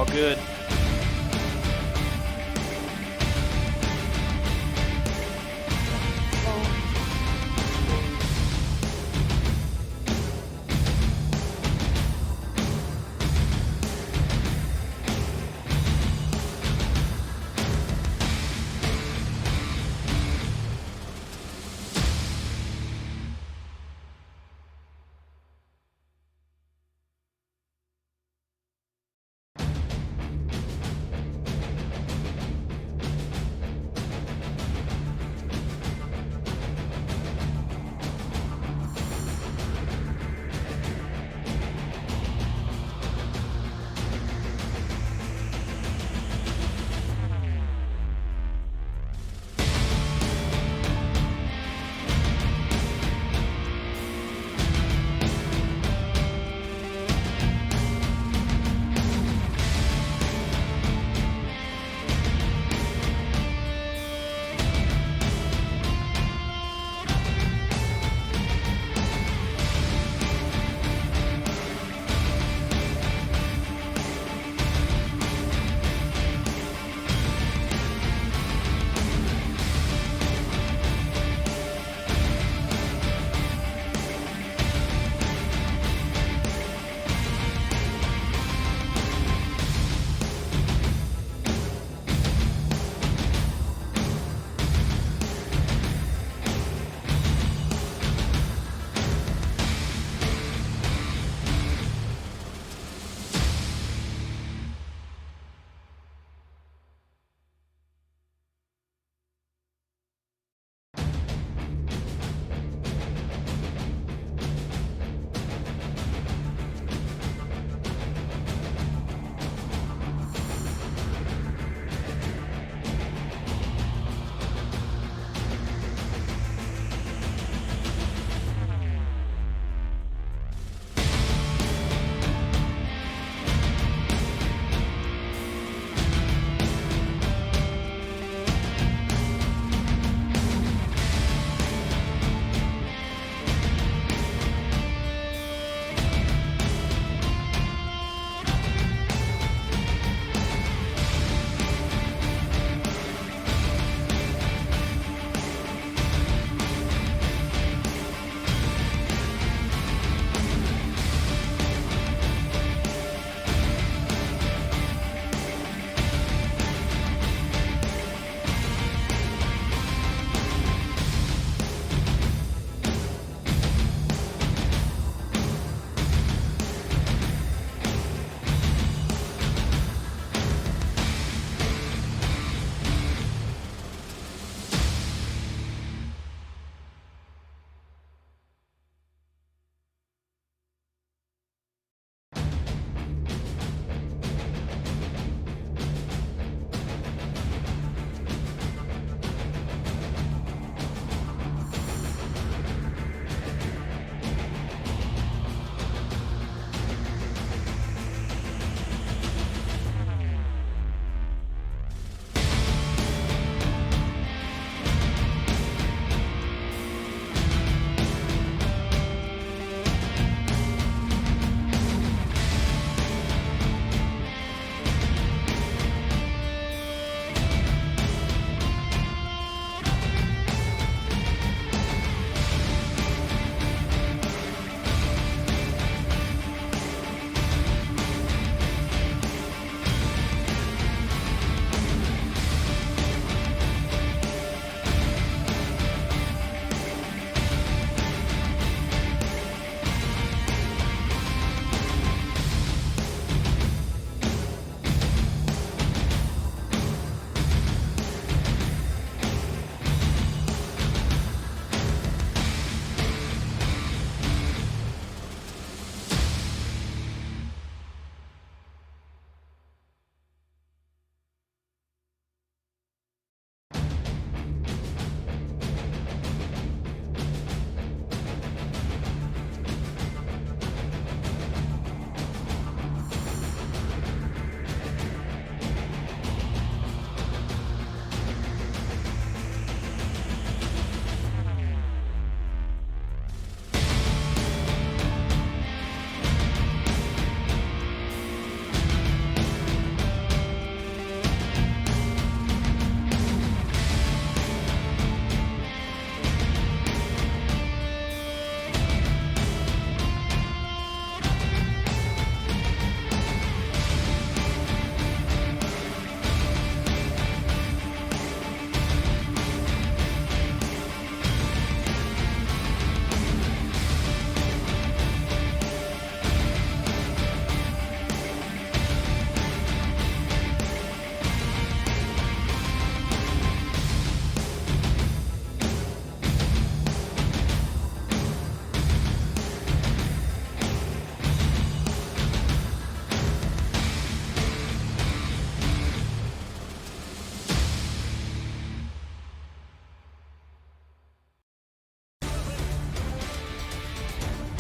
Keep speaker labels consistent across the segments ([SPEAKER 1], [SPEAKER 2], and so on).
[SPEAKER 1] all good.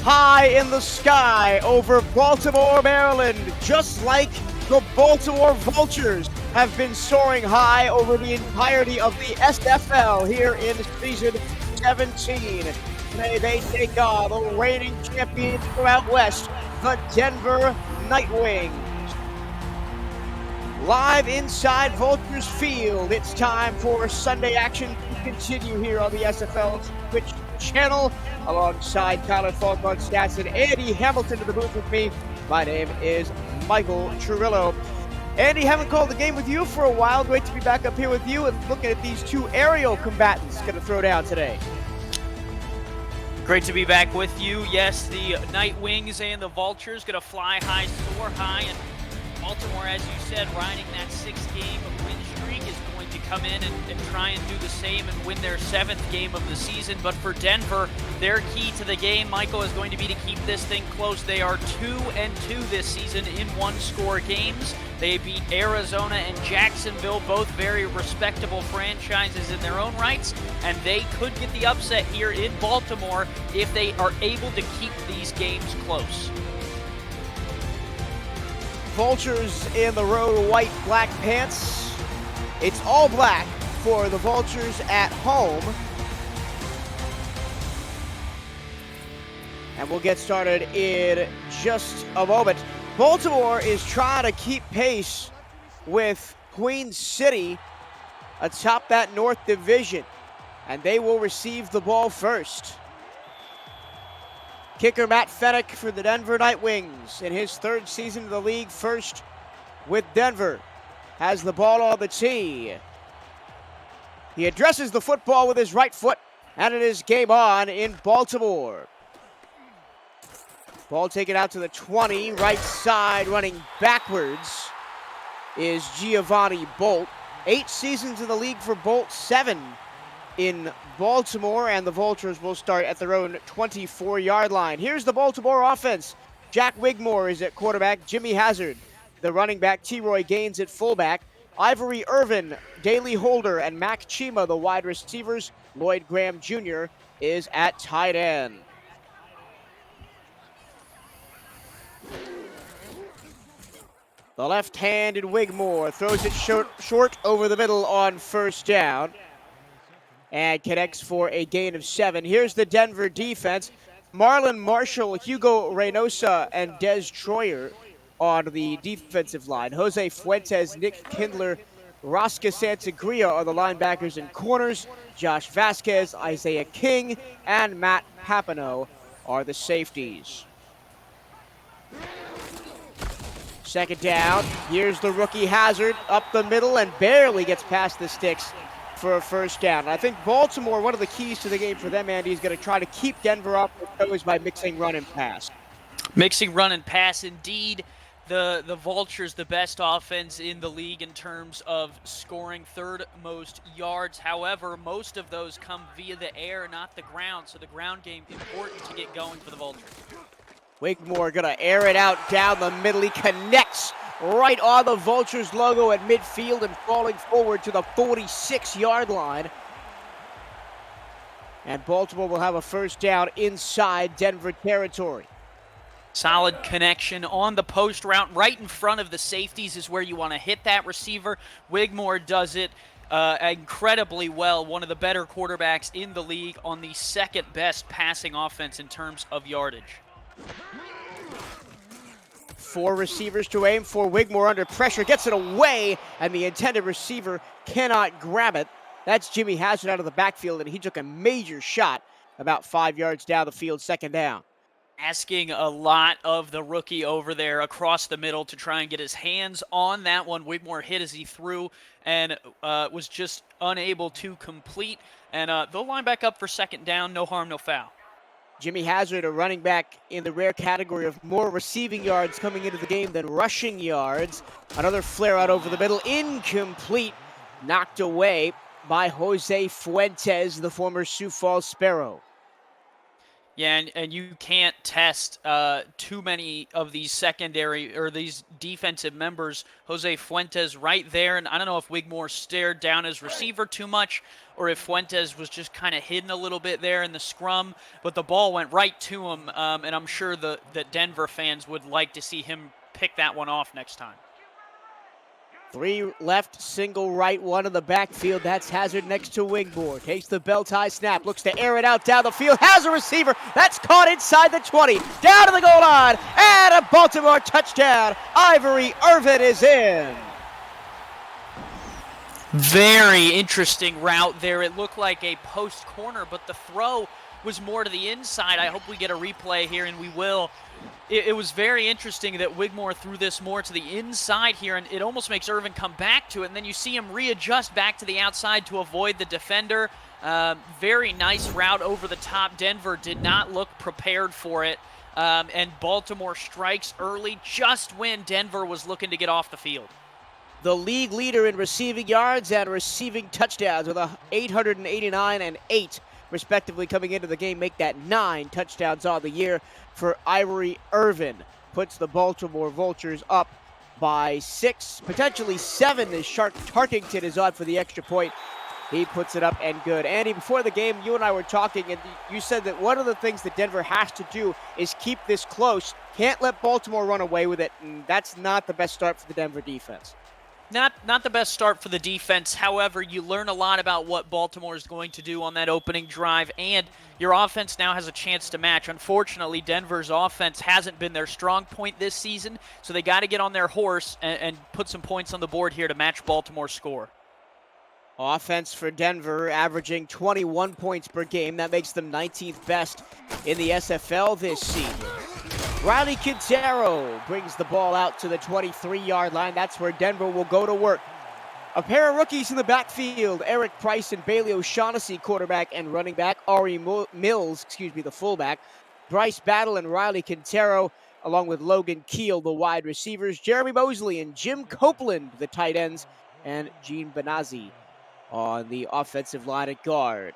[SPEAKER 1] high in the sky over Baltimore, Maryland, just like the Baltimore Vultures have been soaring high over the entirety of the SFL here in season 17. Today they take on the reigning champions from out west, the Denver Nightwings. Live inside Vultures Field, it's time for Sunday action to continue here on the SFL Twitch channel. Alongside Tyler Falk on stats and Andy Hamilton to the booth with me. My name is Michael Trurillo. Andy, haven't called the game with you for a while. Great to be back up here with you and looking at these two aerial combatants going to throw down today.
[SPEAKER 2] Great to be back with you. Yes, the Nightwings and the Vultures going to fly high, soar high, and Baltimore, as you said, riding that 6-game win streak, is going to come in and try and do the same and win their 7th game of the season. But for Denver, their key to the game, Michael, is going to be to keep this thing close. They are 2-2 this season in one-score games. They beat Arizona and Jacksonville, both very respectable franchises in their own rights, and they could get the upset here in Baltimore if they are able to keep these games close.
[SPEAKER 1] Vultures in the road, white, black pants. It's all black for the Vultures at home. And we'll get started in just a moment. Baltimore is trying to keep pace with Queen City atop that North Division, and they will receive the ball first. Kicker Matt Fennick for the Denver Nightwings in his 3rd season of the league, first with Denver, has the ball on the tee. He addresses the football with his right foot, and it is game on in Baltimore. Ball taken out to the 20, right side, running backwards is Giovanni Bolt. 8 seasons in the league for Bolt, 7 in Baltimore, and the Vultures will start at their own 24-yard line. Here's the Baltimore offense. Jack Wigmore is at quarterback, Jimmy Hazard, the running back, T-Roy Gaines at fullback, Ivory Irvin, Daley Holder, and Mac Chima, the wide receivers. Lloyd Graham Jr. is at tight end. The left-handed Wigmore throws it short over the middle on first down and connects for a gain of 7. Here's the Denver defense. Marlon Marshall, Hugo Reynosa, and Des Troyer on the defensive line. Jose Fuentes, Nick Kindler, Rosca Santagria are the linebackers and corners. Josh Vasquez, Isaiah King, and Matt Papineau are the safeties. Second down, here's the rookie Hazard up the middle and barely gets past the sticks for a first down. I think Baltimore, one of the keys to the game for them, Andy, is going to try to keep Denver off their toes by mixing run and pass.
[SPEAKER 2] Mixing run and pass, indeed. The Vultures, the best offense in the league in terms of scoring, 3rd most yards. However, most of those come via the air, not the ground. So the ground game important to get going for the Vultures.
[SPEAKER 1] Wigmore gonna air it out down the middle. He connects right on the Vultures logo at midfield and falling forward to the 46-yard line. And Baltimore will have a first down inside Denver territory.
[SPEAKER 2] Solid connection on the post route, right in front of the safeties is where you want to hit that receiver. Wigmore does it incredibly well. One of the better quarterbacks in the league on the 2nd best passing offense in terms of yardage.
[SPEAKER 1] 4 receivers to aim for. Wigmore under pressure, gets it away, and the intended receiver cannot grab it. That's Jimmy Hazard out of the backfield, and he took a major shot about 5 yards down the field, 2nd down.
[SPEAKER 2] Asking a lot of the rookie over there across the middle to try and get his hands on that one. Wigmore hit as he threw and was just unable to complete. And they'll line back up for 2nd down, no harm, no foul.
[SPEAKER 1] Jimmy Hazard, a running back in the rare category of more receiving yards coming into the game than rushing yards. Another flare out over the middle, incomplete, knocked away by Jose Fuentes, the former Sioux Falls Sparrow.
[SPEAKER 2] Yeah, and you can't test too many of these secondary or these defensive members. Jose Fuentes right there, and I don't know if Wigmore stared down his receiver too much or if Fuentes was just kind of hidden a little bit there in the scrum, but the ball went right to him, and I'm sure that Denver fans would like to see him pick that one off next time.
[SPEAKER 1] 3 left, single right, 1 in the backfield. That's Hazard next to Wingmore. Takes the belt high snap, looks to air it out down the field. Has a receiver. That's caught inside the 20. Down to the goal line. And a Baltimore touchdown. Ivory Irvin is in.
[SPEAKER 2] Very interesting route there. It looked like a post corner, but the throw was more to the inside. I hope we get a replay here, and we will. It was very interesting that Wigmore threw this more to the inside here, and it almost makes Irvin come back to it, and then you see him readjust back to the outside to avoid the defender. Very nice route over the top. Denver did not look prepared for it, and Baltimore strikes early just when Denver was looking to get off the field.
[SPEAKER 1] The league leader in receiving yards and receiving touchdowns with 889 and 8, respectively, coming into the game, make that 9 touchdowns on the year for Ivory Irvin. Puts the Baltimore Vultures up by 6, potentially 7 as Shark Tarkington is on for the extra point. He puts it up and good. Andy, before the game, you and I were talking, and you said that one of the things that Denver has to do is keep this close. Can't let Baltimore run away with it, and that's not the best start for the Denver defense.
[SPEAKER 2] Not the best start for the defense. However, you learn a lot about what Baltimore is going to do on that opening drive, and your offense now has a chance to match. Unfortunately, Denver's offense hasn't been their strong point this season, so they got to get on their horse and put some points on the board here to match Baltimore's score.
[SPEAKER 1] Offense for Denver averaging 21 points per game. That makes them 19th best in the SFL this season. Riley Quintero brings the ball out to the 23-yard line. That's where Denver will go to work. A pair of rookies in the backfield, Eric Price and Bailey O'Shaughnessy, quarterback and running back. Ari Mills, the fullback. Bryce Battle and Riley Quintero, along with Logan Keel, the wide receivers. Jeremy Mosley and Jim Copeland, the tight ends. And Gene Benazzi on the offensive line at guard.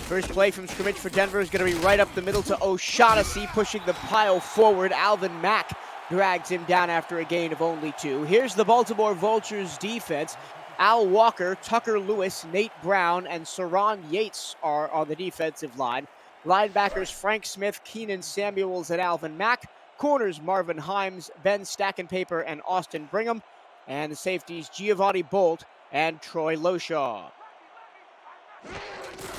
[SPEAKER 1] First play from scrimmage for Denver is going to be right up the middle to O'Shaughnessy, pushing the pile forward. Alvin Mack drags him down after a gain of only 2. Here's the Baltimore Vultures defense. Al Walker, Tucker Lewis, Nate Brown, and Saron Yates are on the defensive line. Linebackers Frank Smith, Keenan Samuels, and Alvin Mack. Corners Marvin Himes, Ben Stackenpaper, and Austin Brigham. And the safeties Giovanni Bolt and Troy Loshaw.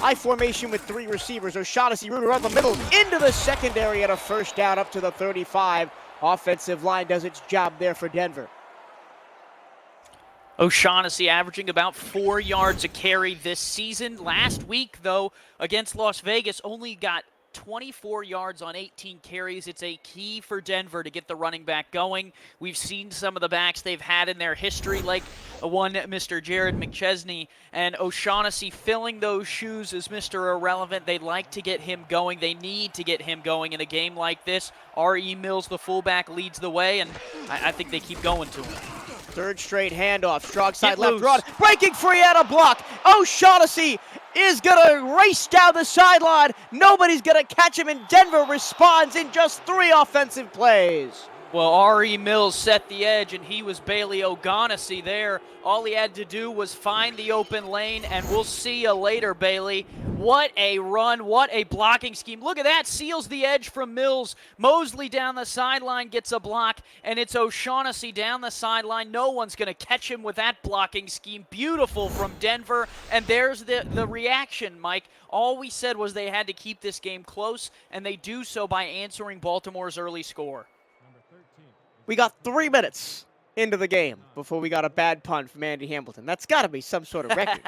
[SPEAKER 1] I formation with 3 receivers. O'Shaughnessy rooted around the middle into the secondary at a first down up to the 35. Offensive line does its job there for Denver.
[SPEAKER 2] O'Shaughnessy averaging about 4 yards a carry this season. Last week, though, against Las Vegas, only got 24 yards on 18 carries. It's a key for Denver to get the running back going. We've seen some of the backs they've had in their history, like one Mr. Jared McChesney, and O'Shaughnessy filling those shoes as Mr. Irrelevant. They like to get him going. They need to get him going in a game like this. R.E. Mills, the fullback, leads the way, and I think they keep going to him.
[SPEAKER 1] Third straight handoff, strong side left run, breaking free out of block. O'Shaughnessy is going to race down the sideline. Nobody's going to catch him, and Denver responds in just 3 offensive plays.
[SPEAKER 2] Well, R.E. Mills set the edge, and he was Bailey O'Shaughnessy there. All he had to do was find the open lane, and we'll see you later, Bailey. What a run, what a blocking scheme. Look at that, seals the edge from Mills. Mosley down the sideline gets a block, and it's O'Shaughnessy down the sideline. No one's going to catch him with that blocking scheme. Beautiful from Denver, and there's the reaction, Mike. All we said was they had to keep this game close, and they do so by answering Baltimore's early score.
[SPEAKER 1] We got 3 minutes into the game before we got a bad punt from Andy Hamilton. That's got to be some sort of record.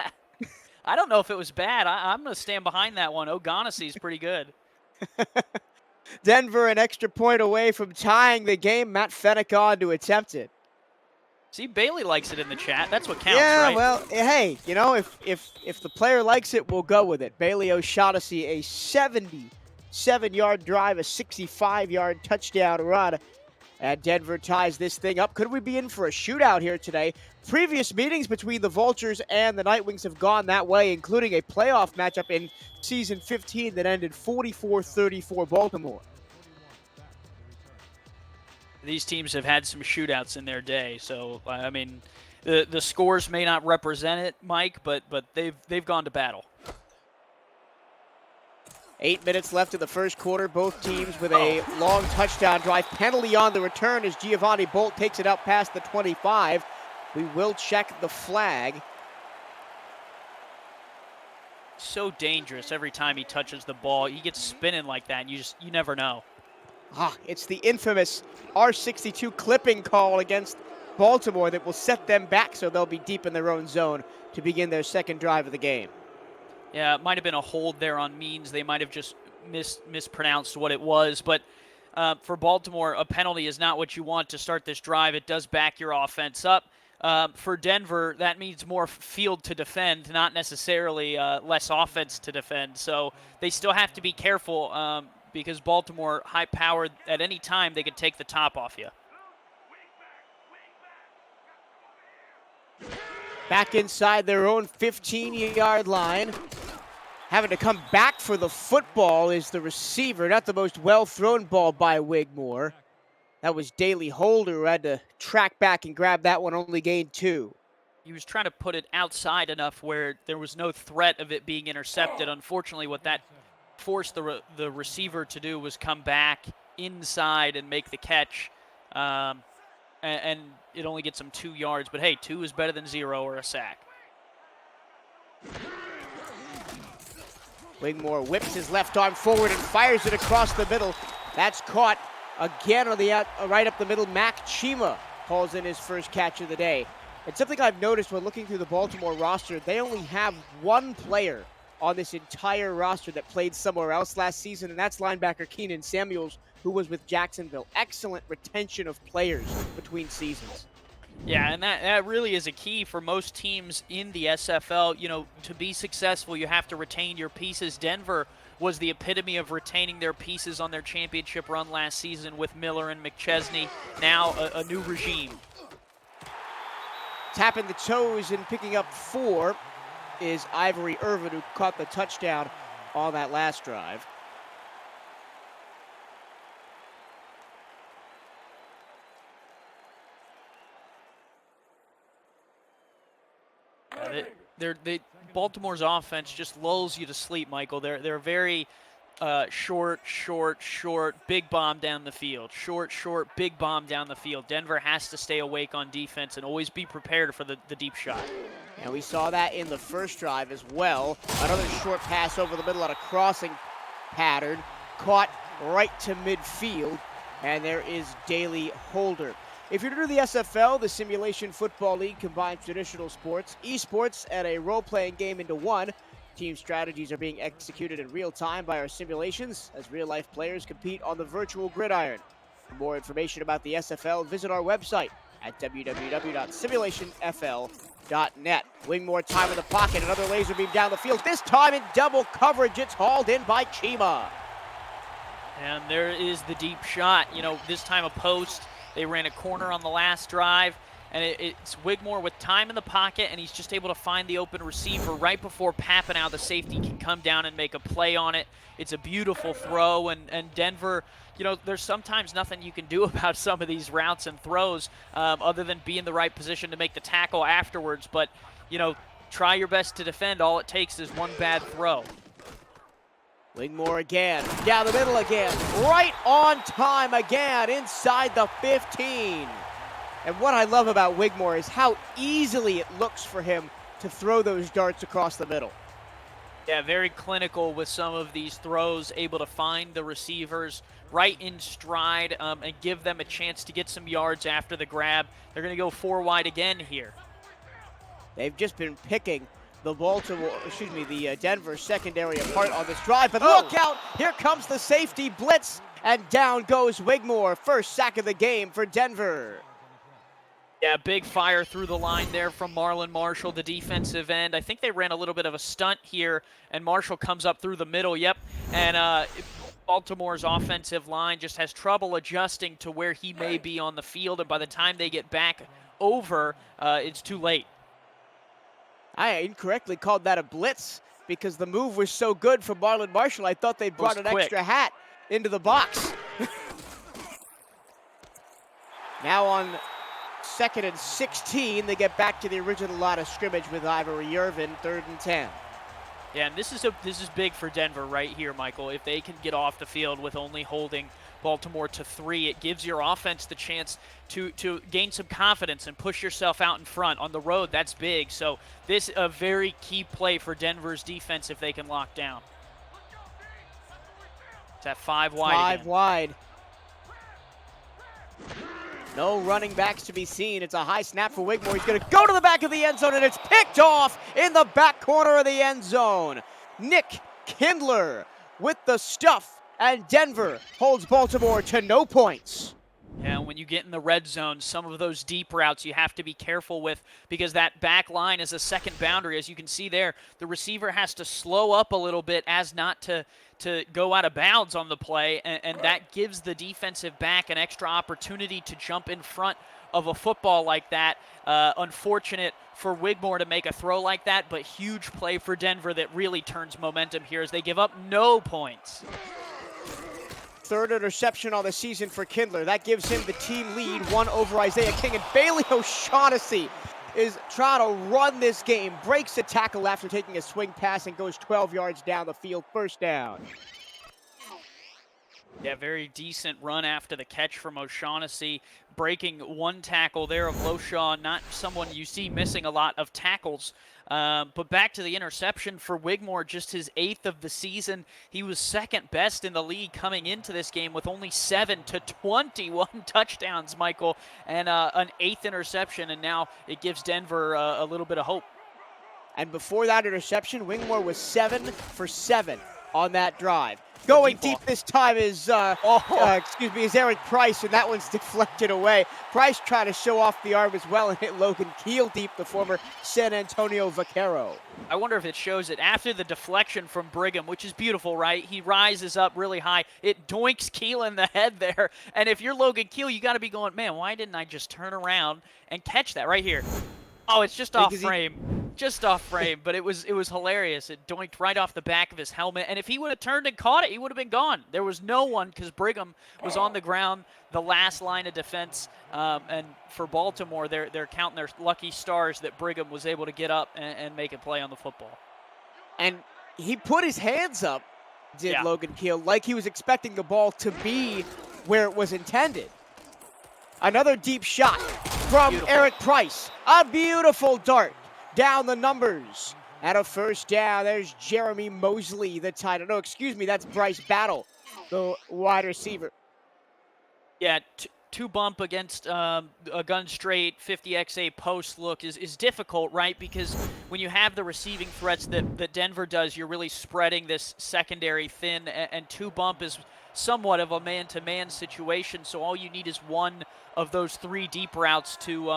[SPEAKER 2] I don't know if it was bad. I'm going to stand behind that one. O'Shaughnessy's pretty good.
[SPEAKER 1] Denver an extra point away from tying the game. Matt Fennick on to attempt it.
[SPEAKER 2] See, Bailey likes it in the chat. That's what counts,
[SPEAKER 1] yeah,
[SPEAKER 2] right?
[SPEAKER 1] Well, hey, you know, if the player likes it, we'll go with it. Bailey O'Shaughnessy, a 77-yard drive, a 65-yard touchdown run. And Denver ties this thing up. Could we be in for a shootout here today? Previous meetings between the Vultures and the Nightwings have gone that way, including a playoff matchup in Season 15 that ended 44-34 Baltimore.
[SPEAKER 2] These teams have had some shootouts in their day, so, I mean, the scores may not represent it, Mike, but they've gone to battle.
[SPEAKER 1] 8 minutes left in the first quarter. Both teams with a long touchdown drive. Penalty on the return as Giovanni Bolt takes it out past the 25. We will check the flag.
[SPEAKER 2] So dangerous every time he touches the ball. He gets spinning like that, and you never know.
[SPEAKER 1] It's the infamous R62 clipping call against Baltimore that will set them back, so they'll be deep in their own zone to begin their second drive of the game.
[SPEAKER 2] Yeah, it might have been a hold there on Means. They might have just mispronounced what it was. But for Baltimore, a penalty is not what you want to start this drive. It does back your offense up. For Denver, that means more field to defend, not necessarily less offense to defend. So they still have to be careful because Baltimore, high-powered, at any time they could take the top off you.
[SPEAKER 1] Back inside their own 15-yard line. Having to come back for the football is the receiver. Not the most well-thrown ball by Wigmore. That was Daley Holder who had to track back and grab that one, only gained 2.
[SPEAKER 2] He was trying to put it outside enough where there was no threat of it being intercepted. Unfortunately, what that forced the receiver to do was come back inside and make the catch. And it only gets him 2 yards. But, hey, 2 is better than 0 or a sack.
[SPEAKER 1] Wigmore whips his left arm forward and fires it across the middle. That's caught again on the right up the middle. Mac Chima hauls in his first catch of the day. It's something I've noticed when looking through the Baltimore roster. They only have one player on this entire roster that played somewhere else last season, and that's linebacker Keenan Samuels, who was with Jacksonville. Excellent retention of players between seasons.
[SPEAKER 2] Yeah, and that really is a key for most teams in the SFL. You know, to be successful, you have to retain your pieces. Denver was the epitome of retaining their pieces on their championship run last season with Miller and McChesney. Now a new regime.
[SPEAKER 1] Tapping the toes and picking up 4 is Ivory Irvin, who caught the touchdown on that last drive.
[SPEAKER 2] Baltimore's offense just lulls you to sleep, Michael. They're very short, big bomb down the field. Short, big bomb down the field. Denver has to stay awake on defense and always be prepared for the deep shot.
[SPEAKER 1] And we saw that in the first drive as well. Another short pass over the middle on a crossing pattern. Caught right to midfield. And there is Daley Holder. If you're new to the SFL, the Simulation Football League combines traditional sports, esports, and a role-playing game into one. Team strategies are being executed in real time by our simulations as real-life players compete on the virtual gridiron. For more information about the SFL, visit our website at www.simulationfl.net. Wigmore time in the pocket, another laser beam down the field. This time in double coverage, it's hauled in by Chima.
[SPEAKER 2] And there is the deep shot. You know, this time a post. They ran a corner on the last drive, and it's Wigmore with time in the pocket, and he's just able to find the open receiver right before Papanow, the safety, can come down and make a play on it. It's a beautiful throw, and Denver, you know, there's sometimes nothing you can do about some of these routes and throws other than be in the right position to make the tackle afterwards. But, you know, try your best to defend. All it takes is one bad throw.
[SPEAKER 1] Wigmore again, down the middle again, right on time again, inside the 15. And what I love about Wigmore is how easily it looks for him to throw those darts across the middle.
[SPEAKER 2] Yeah, very clinical with some of these throws, able to find the receivers right in stride and give them a chance to get some yards after the grab. They're going to go 4 wide again here.
[SPEAKER 1] They've just been picking the Denver secondary apart on this drive, but look out, here comes the safety blitz, and down goes Wigmore. First sack of the game for Denver.
[SPEAKER 2] Yeah, big fire through the line there from Marlon Marshall, the defensive end. I think they ran a little bit of a stunt here, and Marshall comes up through the middle, and Baltimore's offensive line just has trouble adjusting to where he may be on the field, and by the time they get back over, it's too late.
[SPEAKER 1] I incorrectly called that a blitz because the move was so good from Marlon Marshall. I thought they brought an extra hat into the box. Now on 2nd and 16. They get back to the original line of scrimmage with Ivory Irvin, 3rd and 10.
[SPEAKER 2] Yeah, and this is big for Denver right here, Michael. If they can get off the field with only holding Baltimore to 3, it gives your offense the chance to gain some confidence and push yourself out in front. On the road, that's big. So this is a very key play for Denver's defense if they can lock down. It's at 5 wide
[SPEAKER 1] 5
[SPEAKER 2] again.
[SPEAKER 1] wide. No running backs to be seen. It's a high snap for Wigmore. He's going to go to the back of the end zone, and it's picked off in the back corner of the end zone. Nick Kindler with the stuff, and Denver holds Baltimore to no points.
[SPEAKER 2] Yeah, when you get in the red zone, some of those deep routes you have to be careful with because that back line is a second boundary. As you can see there, the receiver has to slow up a little bit as not to go out of bounds on the play, and that gives the defensive back an extra opportunity to jump in front of a football like that. Unfortunate for Wigmore to make a throw like that, but huge play for Denver that really turns momentum here as they give up no points.
[SPEAKER 1] 3rd interception on the season for Kindler. That gives him the team lead, 1 over Isaiah King. And Bailey O'Shaughnessy is trying to run this game, breaks a tackle after taking a swing pass and goes 12 yards down the field, 1st down.
[SPEAKER 2] Yeah, very decent run after the catch from O'Shaughnessy, breaking 1 tackle there of Loshaw, not someone you see missing a lot of tackles. But back to the interception for Wigmore, just his 8th of the season. He was 2nd best in the league coming into this game with only 7 to 21 touchdowns, Michael, and an 8th interception, and now it gives Denver a little bit of hope.
[SPEAKER 1] And before that interception, Wigmore was 7 for 7 on that drive. Going deep this time is Eric Price, and that one's deflected away. Price trying to show off the arm as well and hit Logan Keel deep, the former San Antonio Vaquero.
[SPEAKER 2] I wonder if it shows it after the deflection from Brigham, which is beautiful, right? He rises up really high. It doinks Keel in the head there. And if you're Logan Keel, you got to be going, man, why didn't I just turn around and catch that right here? Oh, it's just off frame. Just off frame, but it was hilarious. It doinked right off the back of his helmet, and if he would have turned and caught it, he would have been gone. There was no one because Brigham was on the ground, the last line of defense, and for Baltimore, they're counting their lucky stars that Brigham was able to get up and make a play on the football.
[SPEAKER 1] And he put his hands up, Logan Keel, like he was expecting the ball to be where it was intended. Another deep shot from Eric Price. A beautiful dart down the numbers. At a 1st down, there's Jeremy Mosley, the tight end. No, excuse me, that's Bryce Battle, the wide receiver.
[SPEAKER 2] Yeah, two bump against a gun straight 50XA post look is difficult, right? Because when you have the receiving threats that Denver does, you're really spreading this secondary thin, and 2 bump is somewhat of a man-to-man situation, so all you need is one of those 3 deep routes to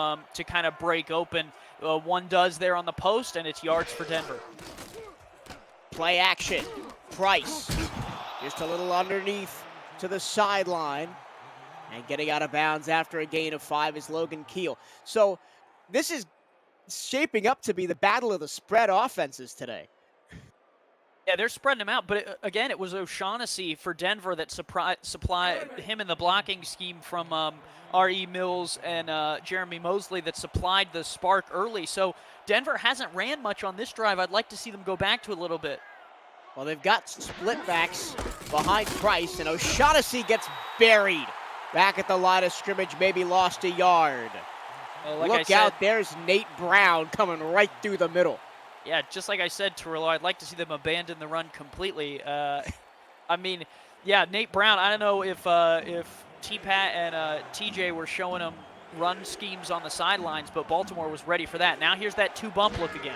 [SPEAKER 2] kind of break open. One does there on the post, and it's yards for Denver.
[SPEAKER 1] Play action. Price just a little underneath to the sideline, and getting out of bounds after a gain of 5 is Logan Keel. So this is shaping up to be the battle of the spread offenses today.
[SPEAKER 2] Yeah, they're spreading them out, but again, it was O'Shaughnessy for Denver that supplied him in the blocking scheme from R.E. Mills and Jeremy Mosley that supplied the spark early. So Denver hasn't ran much on this drive. I'd like to see them go back to it a little bit.
[SPEAKER 1] Well, they've got split backs behind Price, and O'Shaughnessy gets buried back at the line of scrimmage, maybe lost a yard.
[SPEAKER 2] Well,
[SPEAKER 1] Look out, there's Nate Brown coming right through the middle.
[SPEAKER 2] Yeah, just like I said, Torillo, I'd like to see them abandon the run completely. I mean, yeah, Nate Brown, I don't know if T-Pat and TJ were showing him run schemes on the sidelines, but Baltimore was ready for that. Now here's that 2 bump look again.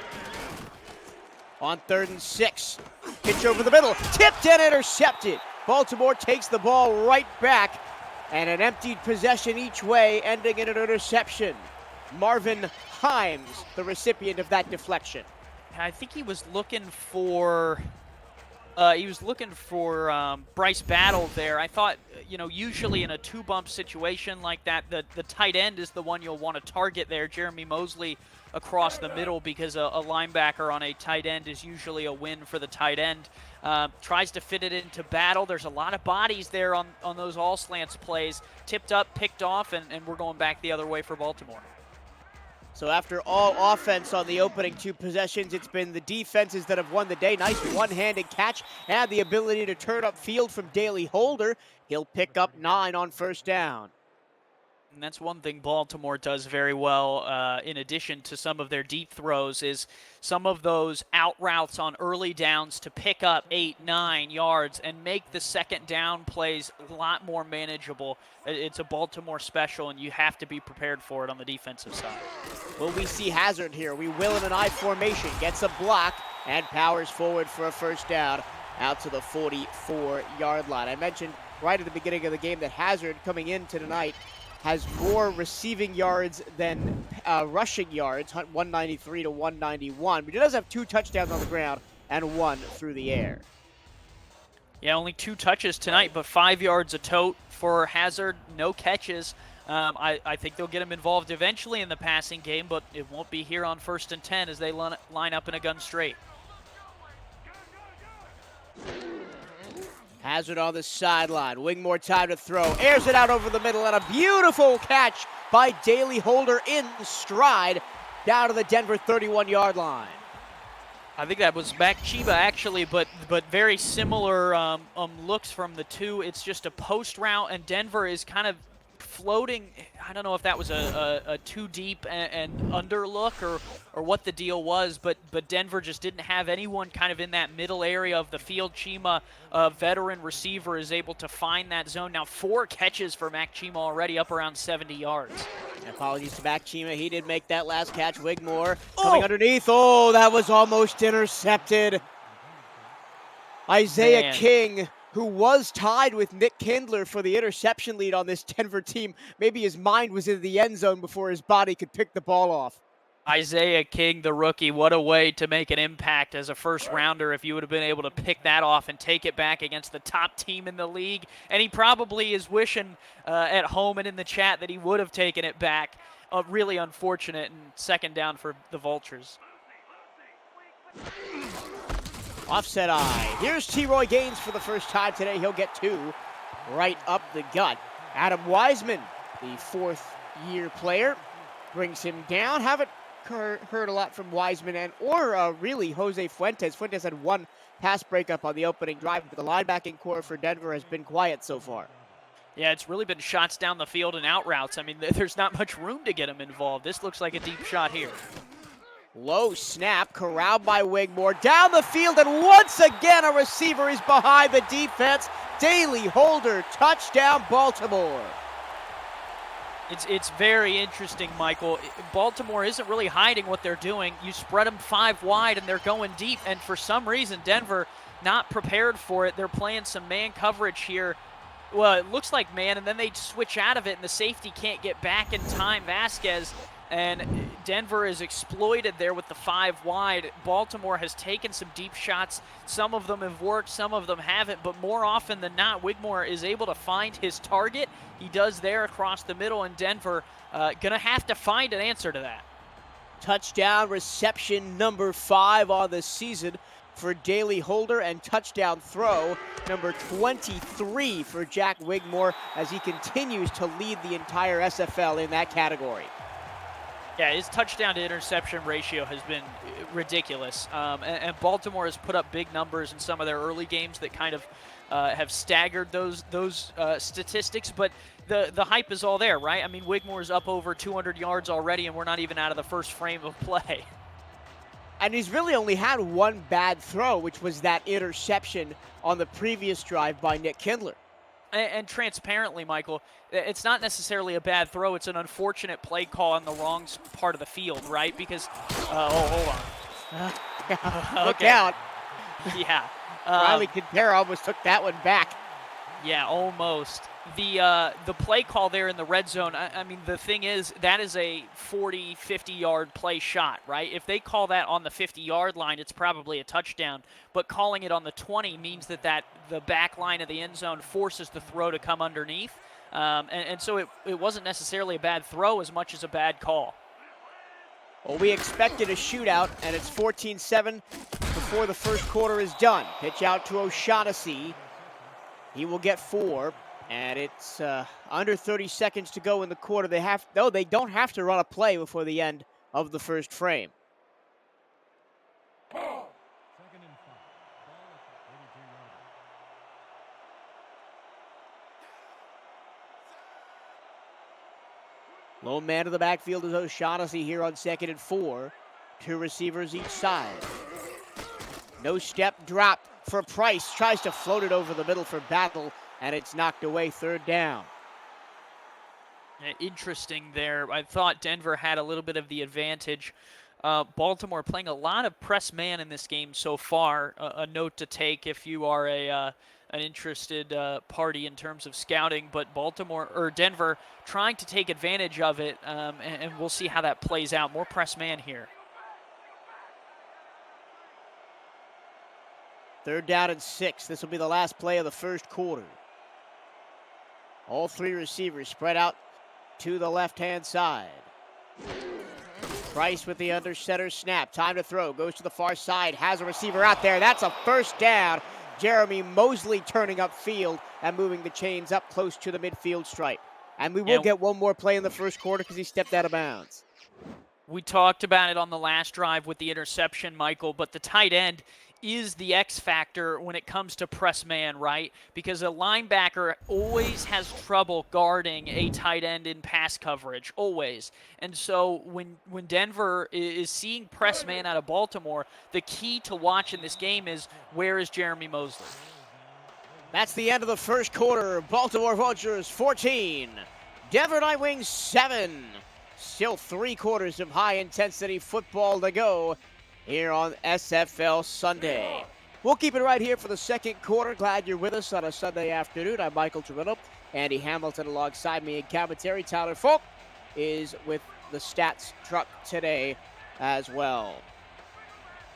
[SPEAKER 1] On 3rd and 6, pitch over the middle, tipped and intercepted. Baltimore takes the ball right back, and an emptied possession each way, ending in an interception. Marvin Himes, the recipient of that deflection.
[SPEAKER 2] I think he was looking for He was looking for Bryce Battle there. I thought, usually in a two-bump situation like that, the tight end is the one you'll want to target there. Jeremy Mosley across the middle, because a linebacker on a tight end is usually a win for the tight end. Tries to fit it into Battle. There's a lot of bodies there on those all slants plays. Tipped up, picked off, and we're going back the other way for Baltimore.
[SPEAKER 1] So after all offense on the opening two possessions, it's been the defenses that have won the day. Nice one-handed catch and the ability to turn up field from Daley Holder. He'll pick up 9 on first down.
[SPEAKER 2] And that's one thing Baltimore does very well, in addition to some of their deep throws, is some of those out routes on early downs to pick up 8, 9 yards and make the second down plays a lot more manageable. It's a Baltimore special, and you have to be prepared for it on the defensive side.
[SPEAKER 1] Will we see Hazard here? We will in an I formation. Gets a block and powers forward for a first down out to the 44-yard line. I mentioned right at the beginning of the game that Hazard, coming into tonight, has more receiving yards than rushing yards, 193 to 191. But he does have 2 touchdowns on the ground and 1 through the air.
[SPEAKER 2] Yeah, only 2 touches tonight, but 5 yards a tote for Hazard, no catches. I think they'll get him involved eventually in the passing game, but it won't be here on 1st and 10 as they line up in a gun straight.
[SPEAKER 1] Hazard on the sideline. Wigmore time to throw. Airs it out over the middle, and a beautiful catch by Daley Holder in stride down to the Denver 31-yard line.
[SPEAKER 2] I think that was Mac Chiba, actually, but very similar looks from the two. It's just a post route, and Denver is kind of floating. I don't know if that was a too deep and under look or what the deal was, but Denver just didn't have anyone kind of in that middle area of the field. Chima, a veteran receiver, is able to find that zone. Now 4 catches for Mac Chima already, up around 70 yards.
[SPEAKER 1] Apologies to Mac Chima. He did make that last catch. Wigmore coming underneath. Oh, that was almost intercepted. Isaiah King, who was tied with Nick Kindler for the interception lead on this Denver team. Maybe his mind was in the end zone before his body could pick the ball off.
[SPEAKER 2] Isaiah King, the rookie, what a way to make an impact as a first rounder if you would have been able to pick that off and take it back against the top team in the league. And he probably is wishing at home and in the chat that he would have taken it back. Really unfortunate, and second down for the Vultures.
[SPEAKER 1] Offset eye. Here's T-Roy Gaines for the first time today. He'll get 2 right up the gut. Adam Wiseman, the 4th-year player, brings him down. Haven't heard a lot from Wiseman or really Jose Fuentes. Fuentes had 1 pass breakup on the opening drive, but the linebacking core for Denver has been quiet so far.
[SPEAKER 2] Yeah, it's really been shots down the field and out routes. I mean, there's not much room to get him involved. This looks like a deep shot here.
[SPEAKER 1] Low snap, corralled by Wigmore. Down the field, and once again a receiver is behind the defense. Daley Holder, touchdown Baltimore.
[SPEAKER 2] It's very interesting, Michael. Baltimore isn't really hiding what they're doing. You spread them 5 wide, and they're going deep. And for some reason, Denver not prepared for it. They're playing some man coverage here. Well, it looks like man, and then they switch out of it, and the safety can't get back in time. Vasquez. And Denver is exploited there with the 5 wide. Baltimore has taken some deep shots. Some of them have worked, some of them haven't, but more often than not, Wigmore is able to find his target. He does there across the middle, and Denver gonna have to find an answer to that.
[SPEAKER 1] Touchdown reception number 5 on the season for Daley Holder, and touchdown throw number 23 for Jack Wigmore as he continues to lead the entire SFL in that category.
[SPEAKER 2] Yeah, his touchdown to interception ratio has been ridiculous. And Baltimore has put up big numbers in some of their early games that kind of have staggered those statistics. But the hype is all there, right? I mean, Wigmore's up over 200 yards already, and we're not even out of the first frame of play.
[SPEAKER 1] And he's really only had 1 bad throw, which was that interception on the previous drive by Nick Kindler.
[SPEAKER 2] And transparently, Michael, it's not necessarily a bad throw. It's an unfortunate play call on the wrong part of the field, right? Because, hold on.
[SPEAKER 1] Look out.
[SPEAKER 2] Yeah.
[SPEAKER 1] Riley Quintero almost took that one back.
[SPEAKER 2] Yeah, almost. The play call there in the red zone, I mean, the thing is, that is a 40, 50-yard play shot, right? If they call that on the 50-yard line, it's probably a touchdown. But calling it on the 20 means that the back line of the end zone forces the throw to come underneath. And so it wasn't necessarily a bad throw as much as a bad call.
[SPEAKER 1] Well, we expected a shootout, and it's 14-7 before the first quarter is done. Pitch out to O'Shaughnessy. He will get 4, and it's under 30 seconds to go in the quarter. They don't have to run a play before the end of the first frame. Lone man to the backfield is O'Shaughnessy here on 2nd and 4. 2 receivers each side. No step drop for Price. Tries to float it over the middle for Battle, and it's knocked away, 3rd down.
[SPEAKER 2] Interesting there. I thought Denver had a little bit of the advantage. Baltimore playing a lot of press man in this game so far. A note to take if you are an interested party in terms of scouting, but Denver trying to take advantage of it, and we'll see how that plays out. More press man here.
[SPEAKER 1] 3rd down and 6. This will be the last play of the first quarter. All 3 receivers spread out to the left-hand side. Price with the under center snap. Time to throw. Goes to the far side. Has a receiver out there. That's a 1st down. Jeremy Mosley turning upfield and moving the chains up close to the midfield stripe. And we will get one more play in the first quarter because he stepped out of bounds.
[SPEAKER 2] We talked about it on the last drive with the interception, Michael, but the tight end is the X factor when it comes to press man, right? Because a linebacker always has trouble guarding a tight end in pass coverage, always. And so when Denver is seeing press man out of Baltimore, the key to watch in this game is, where is Jeremy Mosley?
[SPEAKER 1] That's the end of the first quarter. Baltimore Vultures 14, Denver Nightwings 7. Still 3 quarters of high-intensity football to go here on SFL Sunday. We'll keep it right here for the second quarter. Glad you're with us on a Sunday afternoon. I'm Michael Toronto. Andy Hamilton alongside me in commentary. Tyler Folk is with the stats truck today as well.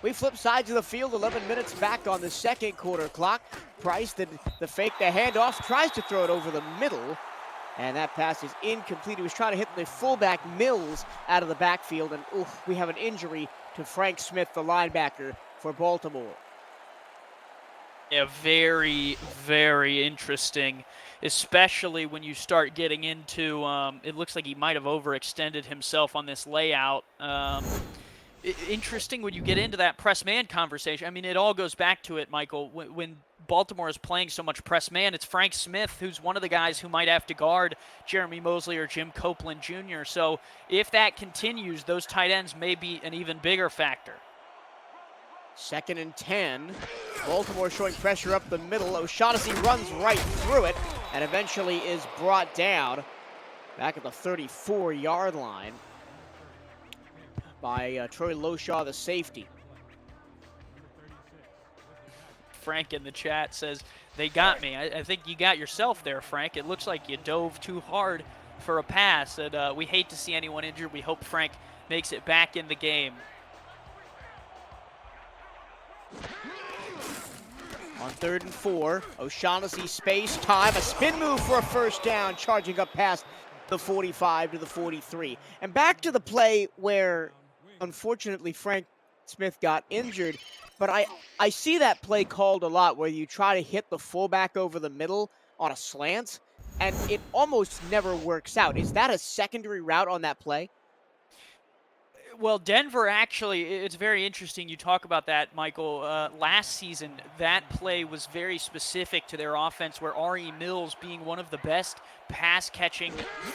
[SPEAKER 1] We flip sides of the field, 11 minutes back on the second quarter clock. Price, the fake, the handoff, tries to throw it over the middle, and that pass is incomplete. He was trying to hit the fullback Mills out of the backfield, and we have an injury to Frank Smith, the linebacker for Baltimore.
[SPEAKER 2] Yeah, very, very interesting, especially when you start getting into, it looks like he might have overextended himself on this layout. Interesting when you get into that press man conversation. I mean, it all goes back to it, Michael. When Baltimore is playing so much press man, it's Frank Smith who's one of the guys who might have to guard Jeremy Mosley or Jim Copeland Jr. So if that continues, those tight ends may be an even bigger factor.
[SPEAKER 1] 2nd and 10. Baltimore showing pressure up the middle. O'Shaughnessy runs right through it and eventually is brought down back at the 34-yard line by Troy Loshaw, the safety.
[SPEAKER 2] Frank in the chat says, they got me. I think you got yourself there, Frank. It looks like you dove too hard for a pass, and we hate to see anyone injured. We hope Frank makes it back in the game.
[SPEAKER 1] On 3rd and 4, O'Shaughnessy space, time, a spin move for a 1st down, charging up past the 45 to the 43. And back to the play where, unfortunately, Frank Smith got injured, but I see that play called a lot where you try to hit the fullback over the middle on a slant, and it almost never works out. Is that a secondary route on that play?
[SPEAKER 2] Well, Denver actually, it's very interesting you talk about that, Michael. Last season, that play was very specific to their offense, where R.E. Mills, being one of the best pass-catching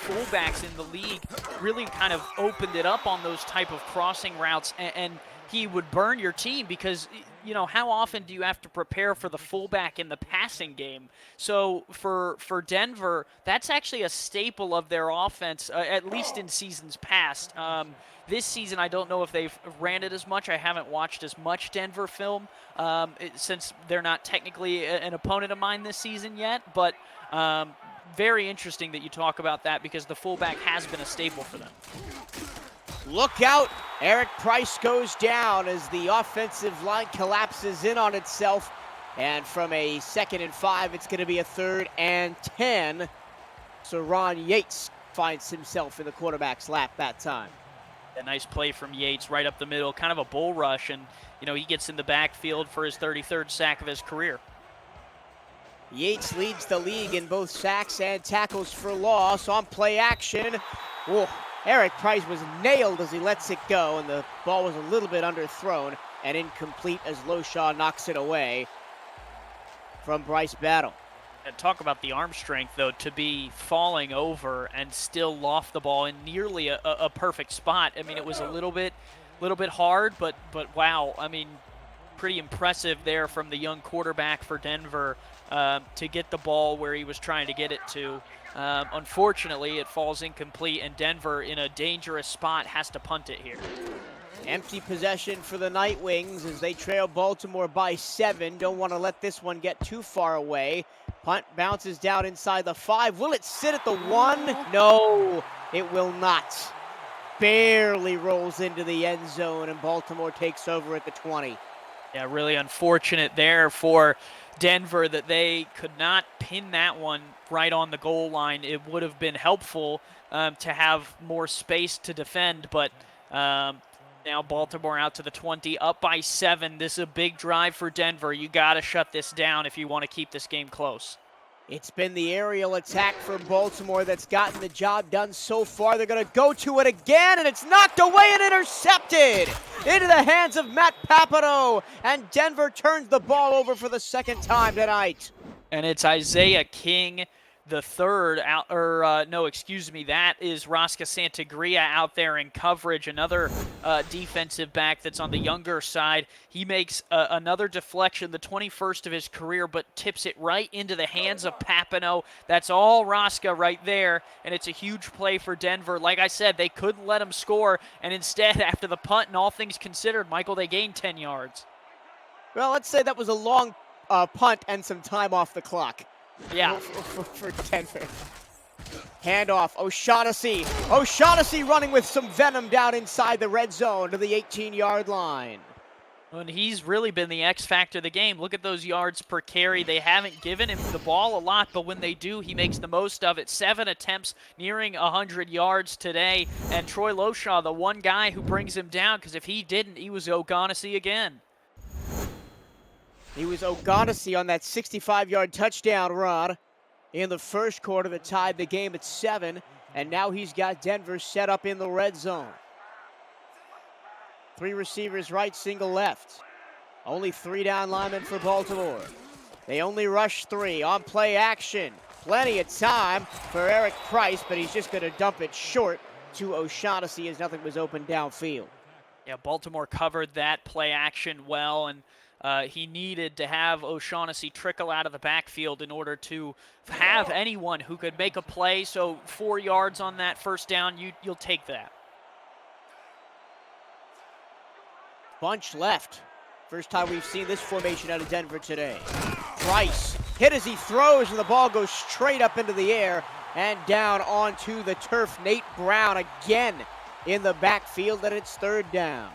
[SPEAKER 2] fullbacks in the league, really kind of opened it up on those type of crossing routes, and he would burn your team because how often do you have to prepare for the fullback in the passing game? So for Denver, that's actually a staple of their offense, at least in seasons past. This season, I don't know if they've ran it as much. I haven't watched as much Denver film since they're not technically an opponent of mine this season yet. But very interesting that you talk about that because the fullback has been a staple for them.
[SPEAKER 1] Look out! Eric Price goes down as the offensive line collapses in on itself. And from a 2nd and 5, it's going to be a 3rd and 10. So Ron Yates finds himself in the quarterback's lap that time.
[SPEAKER 2] A nice play from Yates right up the middle, kind of a bull rush, and he gets in the backfield for his 33rd sack of his career.
[SPEAKER 1] Yates leads the league in both sacks and tackles for loss on play action. Whoa. Eric Price was nailed as he lets it go, and the ball was a little bit underthrown and incomplete as Loshaw knocks it away from Bryce Battle.
[SPEAKER 2] And talk about the arm strength, though, to be falling over and still loft the ball in nearly a perfect spot. I mean, it was a little bit hard, but wow. I mean, pretty impressive there from the young quarterback for Denver to get the ball where he was trying to get it to. Unfortunately, it falls incomplete, and Denver, in a dangerous spot, has to punt it here.
[SPEAKER 1] Empty possession for the Night Wings as they trail Baltimore by 7. Don't want to let this one get too far away. Punt bounces down inside the 5. Will it sit at the 1? No, it will not. Barely rolls into the end zone, and Baltimore takes over at the 20.
[SPEAKER 2] Yeah, really unfortunate there for Denver that they could not pin that one right on the goal line. It would have been helpful to have more space to defend, but now Baltimore out to the 20, up by 7. This is a big drive for Denver. You got to shut this down if you want to keep this game close.
[SPEAKER 1] It's been the aerial attack for Baltimore that's gotten the job done so far. They're going to go to it again, and it's knocked away and intercepted into the hands of Matt Papineau, and Denver turns the ball over for the 2nd time tonight.
[SPEAKER 2] And it's Isaiah King the third out, that is Rosca Santagria out there in coverage, another defensive back that's on the younger side. He makes another deflection, the 21st of his career, but tips it right into the hands of Papineau. That's all Rosca right there, and it's a huge play for Denver. Like I said, they couldn't let him score, and instead, after the punt and all things considered, Michael, they gained 10 yards.
[SPEAKER 1] Well, let's say that was a long punt and some time off the clock.
[SPEAKER 2] Yeah.
[SPEAKER 1] For Denver. Handoff, O'Shaughnessy. O'Shaughnessy running with some venom down inside the red zone to the 18-yard line.
[SPEAKER 2] And he's really been the X factor of the game. Look at those yards per carry. They haven't given him the ball a lot, but when they do, he makes the most of it. 7 attempts, nearing 100 yards today. And Troy Loshaw, the one guy who brings him down, because if he didn't, he was O'Shaughnessy again.
[SPEAKER 1] He was O'Shaughnessy on that 65-yard touchdown run in the first quarter that tied the game at 7, and now he's got Denver set up in the red zone. 3 receivers right, single left. Only 3 down linemen for Baltimore. They only rush 3 on play action. Plenty of time for Eric Price, but he's just going to dump it short to O'Shaughnessy as nothing was open downfield.
[SPEAKER 2] Yeah, Baltimore covered that play action well, and he needed to have O'Shaughnessy trickle out of the backfield in order to have anyone who could make a play. So 4 yards on that first down, you'll take that.
[SPEAKER 1] Bunch left. First time we've seen this formation out of Denver today. Price hit as he throws, and the ball goes straight up into the air and down onto the turf. Nate Brown again in the backfield, and it's 3rd down.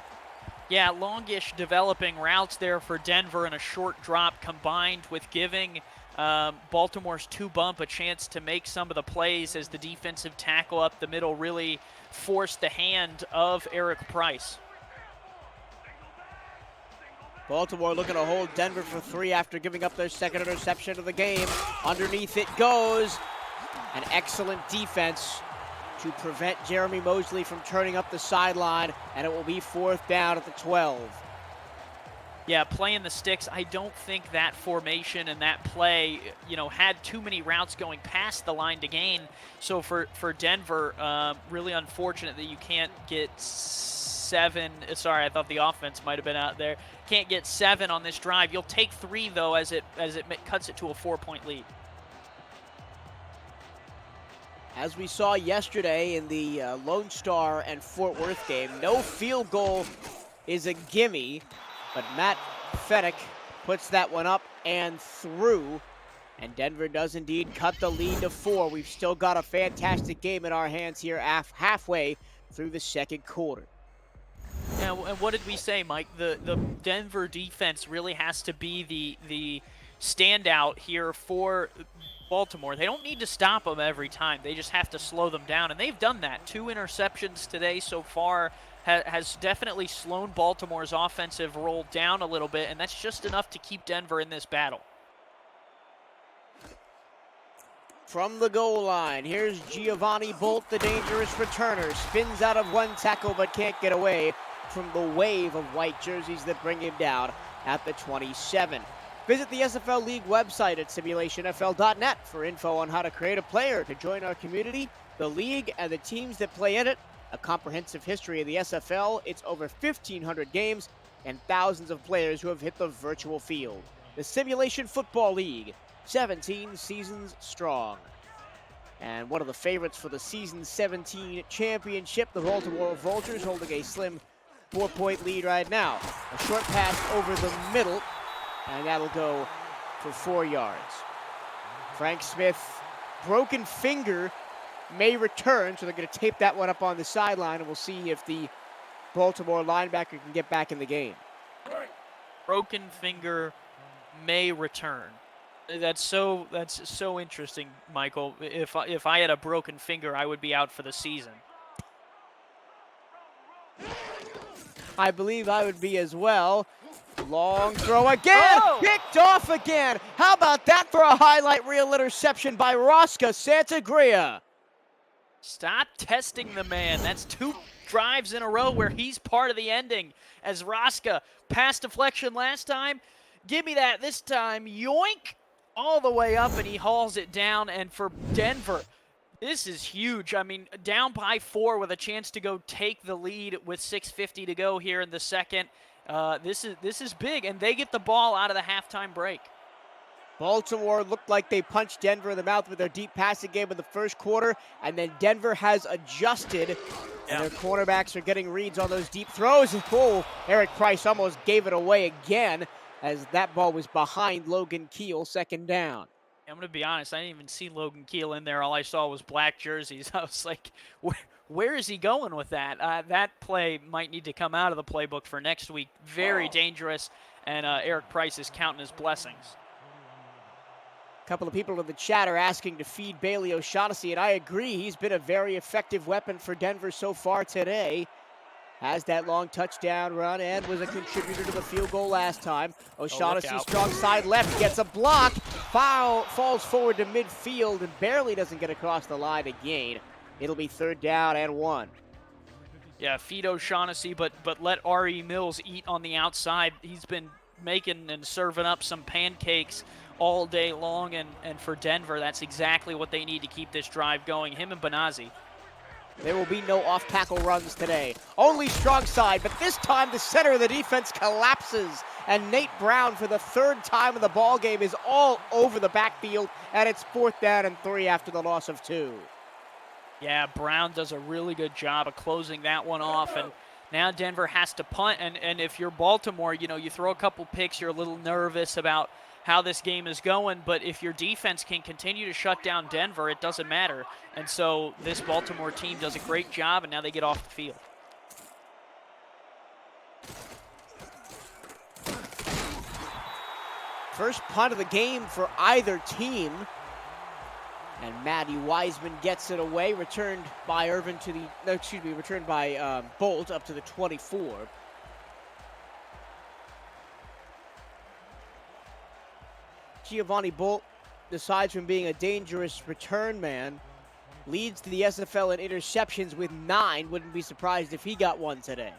[SPEAKER 2] Yeah, longish developing routes there for Denver and a short drop combined with giving Baltimore's 2-bump a chance to make some of the plays as the defensive tackle up the middle really forced the hand of Eric Price.
[SPEAKER 1] Baltimore looking to hold Denver for 3 after giving up their 2nd interception of the game. Underneath it goes. An excellent defense to prevent Jeremy Mosley from turning up the sideline, and it will be 4th down at the 12.
[SPEAKER 2] Yeah, playing the sticks, I don't think that formation and that play, had too many routes going past the line to gain. So for Denver, really unfortunate that you can't get 7. Sorry, I thought the offense might have been out there. can't get 7 on this drive. You'll take 3 though, as it cuts it to a 4-point lead.
[SPEAKER 1] As we saw yesterday in the Lone Star and Fort Worth game, no field goal is a gimme, but Matt Fennick puts that one up and through, and Denver does indeed cut the lead to 4. We've still got a fantastic game in our hands here halfway through the second quarter.
[SPEAKER 2] Yeah, and what did we say, Mike? The Denver defense really has to be the standout here for Baltimore. They don't need to stop them every time. They just have to slow them down, and they've done that. 2 interceptions today so far has definitely slowed Baltimore's offensive roll down a little bit, and that's just enough to keep Denver in this battle.
[SPEAKER 1] From the goal line, here's Giovanni Bolt, the dangerous returner. Spins out of one tackle but can't get away from the wave of white jerseys that bring him down at the 27. Visit the SFL League website at simulationfl.net for info on how to create a player to join our community, the league, and the teams that play in it. A comprehensive history of the SFL, its over 1,500 games, and thousands of players who have hit the virtual field. The Simulation Football League, 17 seasons strong. And one of the favorites for the season 17 championship, the Baltimore Vultures, holding a slim 4-point lead right now. A short pass over the middle, and that'll go for 4 yards. Frank Smith, broken finger, may return, so they're going to tape that one up on the sideline, and we'll see if the Baltimore linebacker can get back in the game.
[SPEAKER 2] Broken finger may return. That's so interesting, Michael. If I had a broken finger, I would be out for the season.
[SPEAKER 1] I believe I would be as well. Long throw again, picked off again. How about that for a highlight reel interception by Rosca Santagria?
[SPEAKER 2] Stop testing the man. That's 2 drives in a row where he's part of the ending. As Rosca, pass deflection last time, give me that this time, yoink, all the way up, and he hauls it down. And for Denver, this is huge. I mean, down by 4 with a chance to go take the lead with 6:50 to go here in the second. This is big, and they get the ball out of the halftime break.
[SPEAKER 1] Baltimore looked like they punched Denver in the mouth with their deep passing game in the first quarter, and then Denver has adjusted, and their cornerbacks are getting reads on those deep throws. Oh, Eric Price almost gave it away again as that ball was behind Logan Keel, second down.
[SPEAKER 2] I'm going to be honest, I didn't even see Logan Keel in there. All I saw was black jerseys. I was like, where is he going with that? That play might need to come out of the playbook for next week. Very dangerous, and Eric Price is counting his blessings.
[SPEAKER 1] A couple of people in the chat are asking to feed Bailey O'Shaughnessy, and I agree. He's been a very effective weapon for Denver so far today. Has that long touchdown run and was a contributor to the field goal last time. O'Shaughnessy, strong side left, gets a block. Falls forward to midfield and barely doesn't get across the line again. It'll be 3rd down and 1.
[SPEAKER 2] Yeah, feed O'Shaughnessy, but let R.E. Mills eat on the outside. He's been making and serving up some pancakes all day long, and for Denver, that's exactly what they need to keep this drive going. Him and Benazzi.
[SPEAKER 1] There will be no off-tackle runs today. Only strong side, but this time the center of the defense collapses, and Nate Brown, for the 3rd time in the ballgame, is all over the backfield, and it's 4th down and 3 after the loss of 2.
[SPEAKER 2] Yeah, Brown does a really good job of closing that one off, and now Denver has to punt, and if you're Baltimore, you throw a couple picks, you're a little nervous about how this game is going, but if your defense can continue to shut down Denver, it doesn't matter. And so this Baltimore team does a great job, and now they get off the field.
[SPEAKER 1] First punt of the game for either team. And Matty Wiseman gets it away, returned by Bolt up to the 24. Giovanni Bolt, aside from being a dangerous return man, leads to the SFL in interceptions with 9. Wouldn't be surprised if he got one today.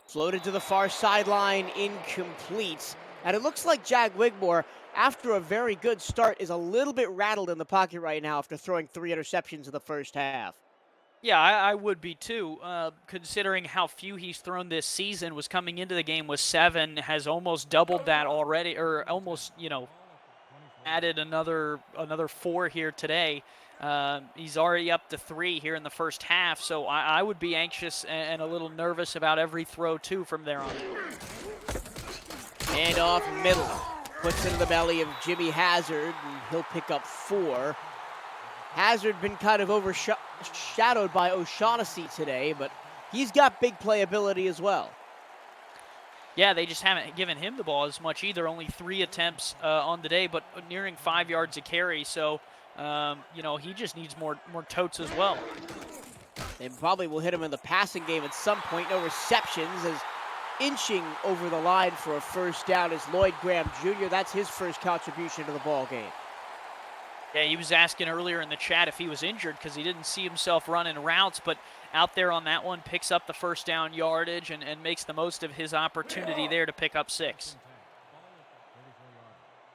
[SPEAKER 1] Floated to the far sideline, incomplete. And it looks like Jack Wigmore, after a very good start, is a little bit rattled in the pocket right now after throwing 3 interceptions in the first half.
[SPEAKER 2] Yeah, I would be too, considering how few he's thrown this season. Was coming into the game with 7, has almost doubled that already, or almost, added another 4 here today. He's already up to 3 here in the first half, so I would be anxious and a little nervous about every throw too from there on.
[SPEAKER 1] Hand off middle, puts into the belly of Jimmy Hazard, and he'll pick up 4. Hazard been kind of overshadowed by O'Shaughnessy today, but he's got big playability as well.
[SPEAKER 2] Yeah, they just haven't given him the ball as much either. Only 3 attempts on the day, but nearing 5 yards a carry. So, he just needs more totes as well.
[SPEAKER 1] They probably will hit him in the passing game at some point. No receptions, as inching over the line for a first down is Lloyd Graham Jr. That's his first contribution to the ball game.
[SPEAKER 2] Yeah, he was asking earlier in the chat if he was injured because he didn't see himself running routes, but out there on that one, picks up the first down yardage and makes the most of his opportunity there to pick up 6.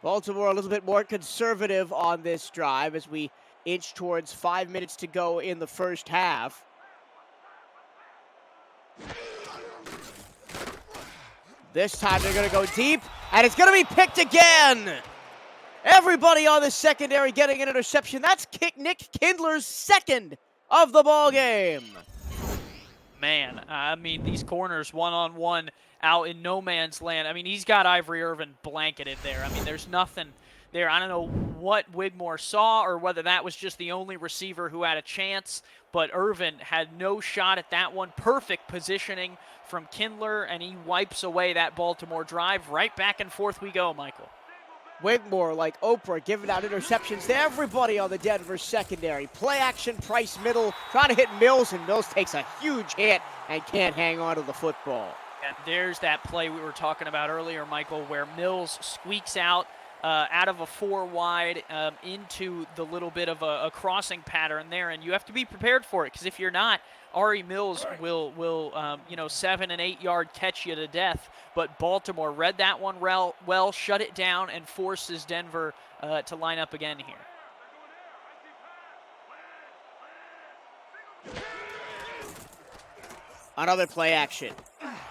[SPEAKER 1] Baltimore a little bit more conservative on this drive as we inch towards 5 minutes to go in the first half. This time they're going to go deep, and it's going to be picked again. Everybody on the secondary getting an interception. That's Nick Kindler's 2nd of the ball game.
[SPEAKER 2] Man, I mean, these corners one-on-one out in no man's land. I mean, he's got Ivory Irvin blanketed there. I mean, there's nothing there. I don't know what Wigmore saw or whether that was just the only receiver who had a chance, but Irvin had no shot at that one. Perfect positioning from Kindler, and he wipes away that Baltimore drive. Right back and forth we go, Michael.
[SPEAKER 1] Wigmore, like Oprah, giving out interceptions to everybody on the Denver secondary. Play action, Price middle, trying to hit Mills, and Mills takes a huge hit and can't hang on to the football.
[SPEAKER 2] And there's that play we were talking about earlier, Michael, where Mills squeaks out of a 4 wide into the little bit of a crossing pattern there, and you have to be prepared for it, because if you're not, Ari Mills will 7 and 8 yard catch you to death. But Baltimore read that one well, shut it down, and forces Denver to line up again here.
[SPEAKER 1] Another play action.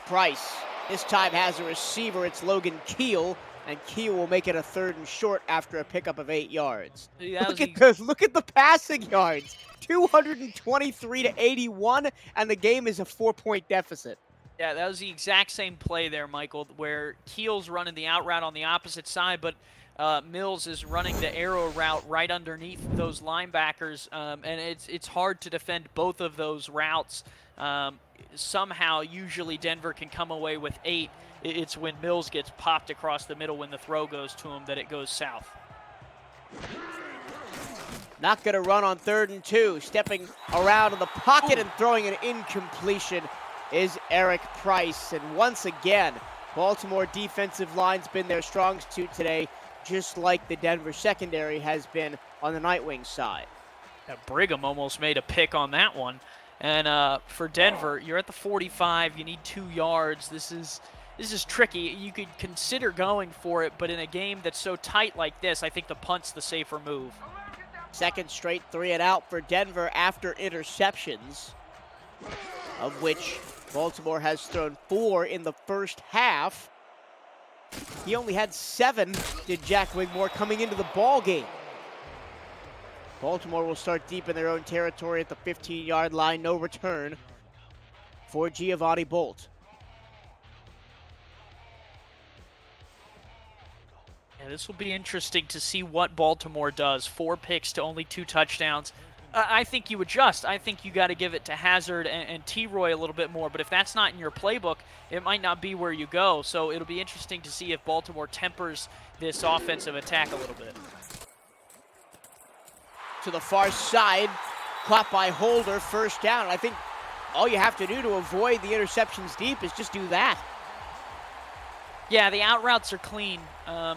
[SPEAKER 1] Price this time has a receiver. It's Logan Keel, and Keel will make it a 3rd and short after a pickup of 8 yards. Look at the passing yards. 223 to 81, and the game is a 4-point deficit.
[SPEAKER 2] Yeah, that was the exact same play there, Michael, where Keel's running the out route on the opposite side, but Mills is running the arrow route right underneath those linebackers, and it's hard to defend both of those routes. Somehow, usually Denver can come away with 8. It's when Mills gets popped across the middle when the throw goes to him that it goes south.
[SPEAKER 1] Not going to run on 3rd and 2. Stepping around in the pocket and throwing an incompletion is Eric Price. And once again, Baltimore defensive line's been their strong suit today, just like the Denver secondary has been on the Nightwings side.
[SPEAKER 2] Yeah, Brigham almost made a pick on that one. And for Denver, you're at the 45. You need 2 yards. This is tricky. You could consider going for it, but in a game that's so tight like this, I think the punt's the safer move.
[SPEAKER 1] 2nd straight 3 and out for Denver after interceptions, of which Baltimore has thrown 4 in the first half. He only had 7, did Jack Wigmore, coming into the ball game. Baltimore will start deep in their own territory at the 15-yard line. No return for Giovanni Bolt.
[SPEAKER 2] Yeah, this will be interesting to see what Baltimore does. 4 picks to only 2 touchdowns. I think you adjust. I think you got to give it to Hazard and T-Roy a little bit more. But if that's not in your playbook, it might not be where you go. So it'll be interesting to see if Baltimore tempers this offensive attack a little bit.
[SPEAKER 1] To the far side, caught by Holder, first down. I think all you have to do to avoid the interceptions deep is just do that.
[SPEAKER 2] Yeah, the out routes are clean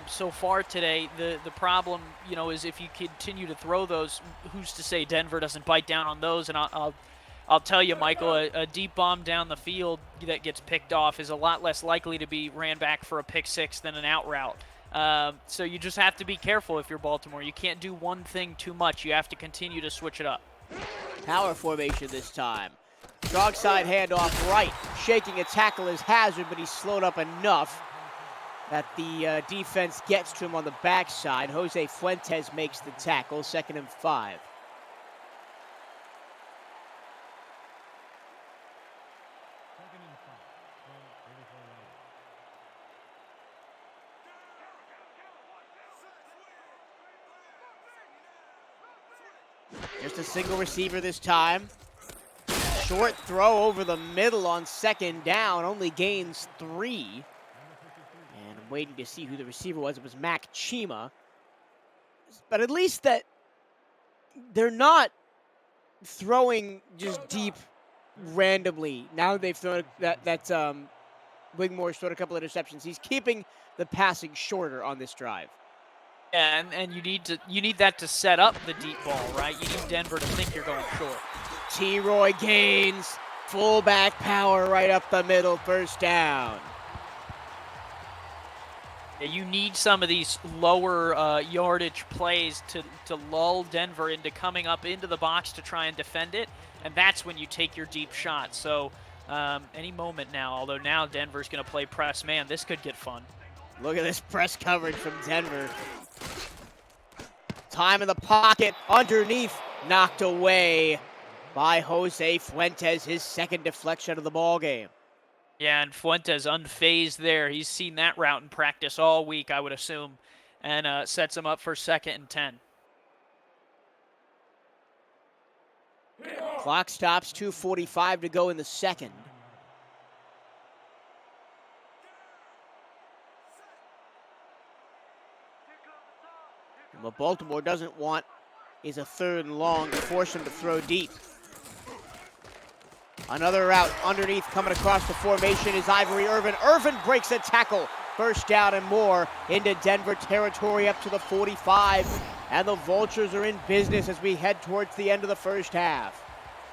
[SPEAKER 2] so far today. The problem, is if you continue to throw those, who's to say Denver doesn't bite down on those? And I'll tell you, Michael, a deep bomb down the field that gets picked off is a lot less likely to be ran back for a pick 6 than an out route. So you just have to be careful if you're Baltimore. You can't do one thing too much. You have to continue to switch it up.
[SPEAKER 1] Power formation this time. Strong side handoff right. Shaking a tackle is Hazard, but he's slowed up enough that the defense gets to him on the backside. Jose Fuentes makes the tackle, 2nd and 5. Just a single receiver this time. Short throw over the middle on 2nd down, only gains 3. And I'm waiting to see who the receiver was. It was Mac Chima. But at least that they're not throwing just deep randomly. Now they've thrown Wigmore's thrown a couple of interceptions. He's keeping the passing shorter on this drive.
[SPEAKER 2] Yeah, and you need that to set up the deep ball, right? You need Denver to think you're going short.
[SPEAKER 1] T-Roy gains fullback power right up the middle, 1st down.
[SPEAKER 2] Yeah, you need some of these lower yardage plays to lull Denver into coming up into the box to try and defend it, and that's when you take your deep shot. So any moment now, although now Denver's going to play press man, this could get fun.
[SPEAKER 1] Look at this press coverage from Denver. Time in the pocket, underneath, knocked away by Jose Fuentes, his 2nd deflection of the ball game.
[SPEAKER 2] Yeah, and Fuentes unfazed there. He's seen that route in practice all week, I would assume, and sets him up for 2nd and 10.
[SPEAKER 1] Clock stops, 2:45 to go in the 2nd. And what Baltimore doesn't want is a 3rd and long to force him to throw deep. Another route underneath coming across the formation is Ivory Irvin. Irvin breaks a tackle. 1st down and more into Denver territory up to the 45. And the Vultures are in business as we head towards the end of the 1st half.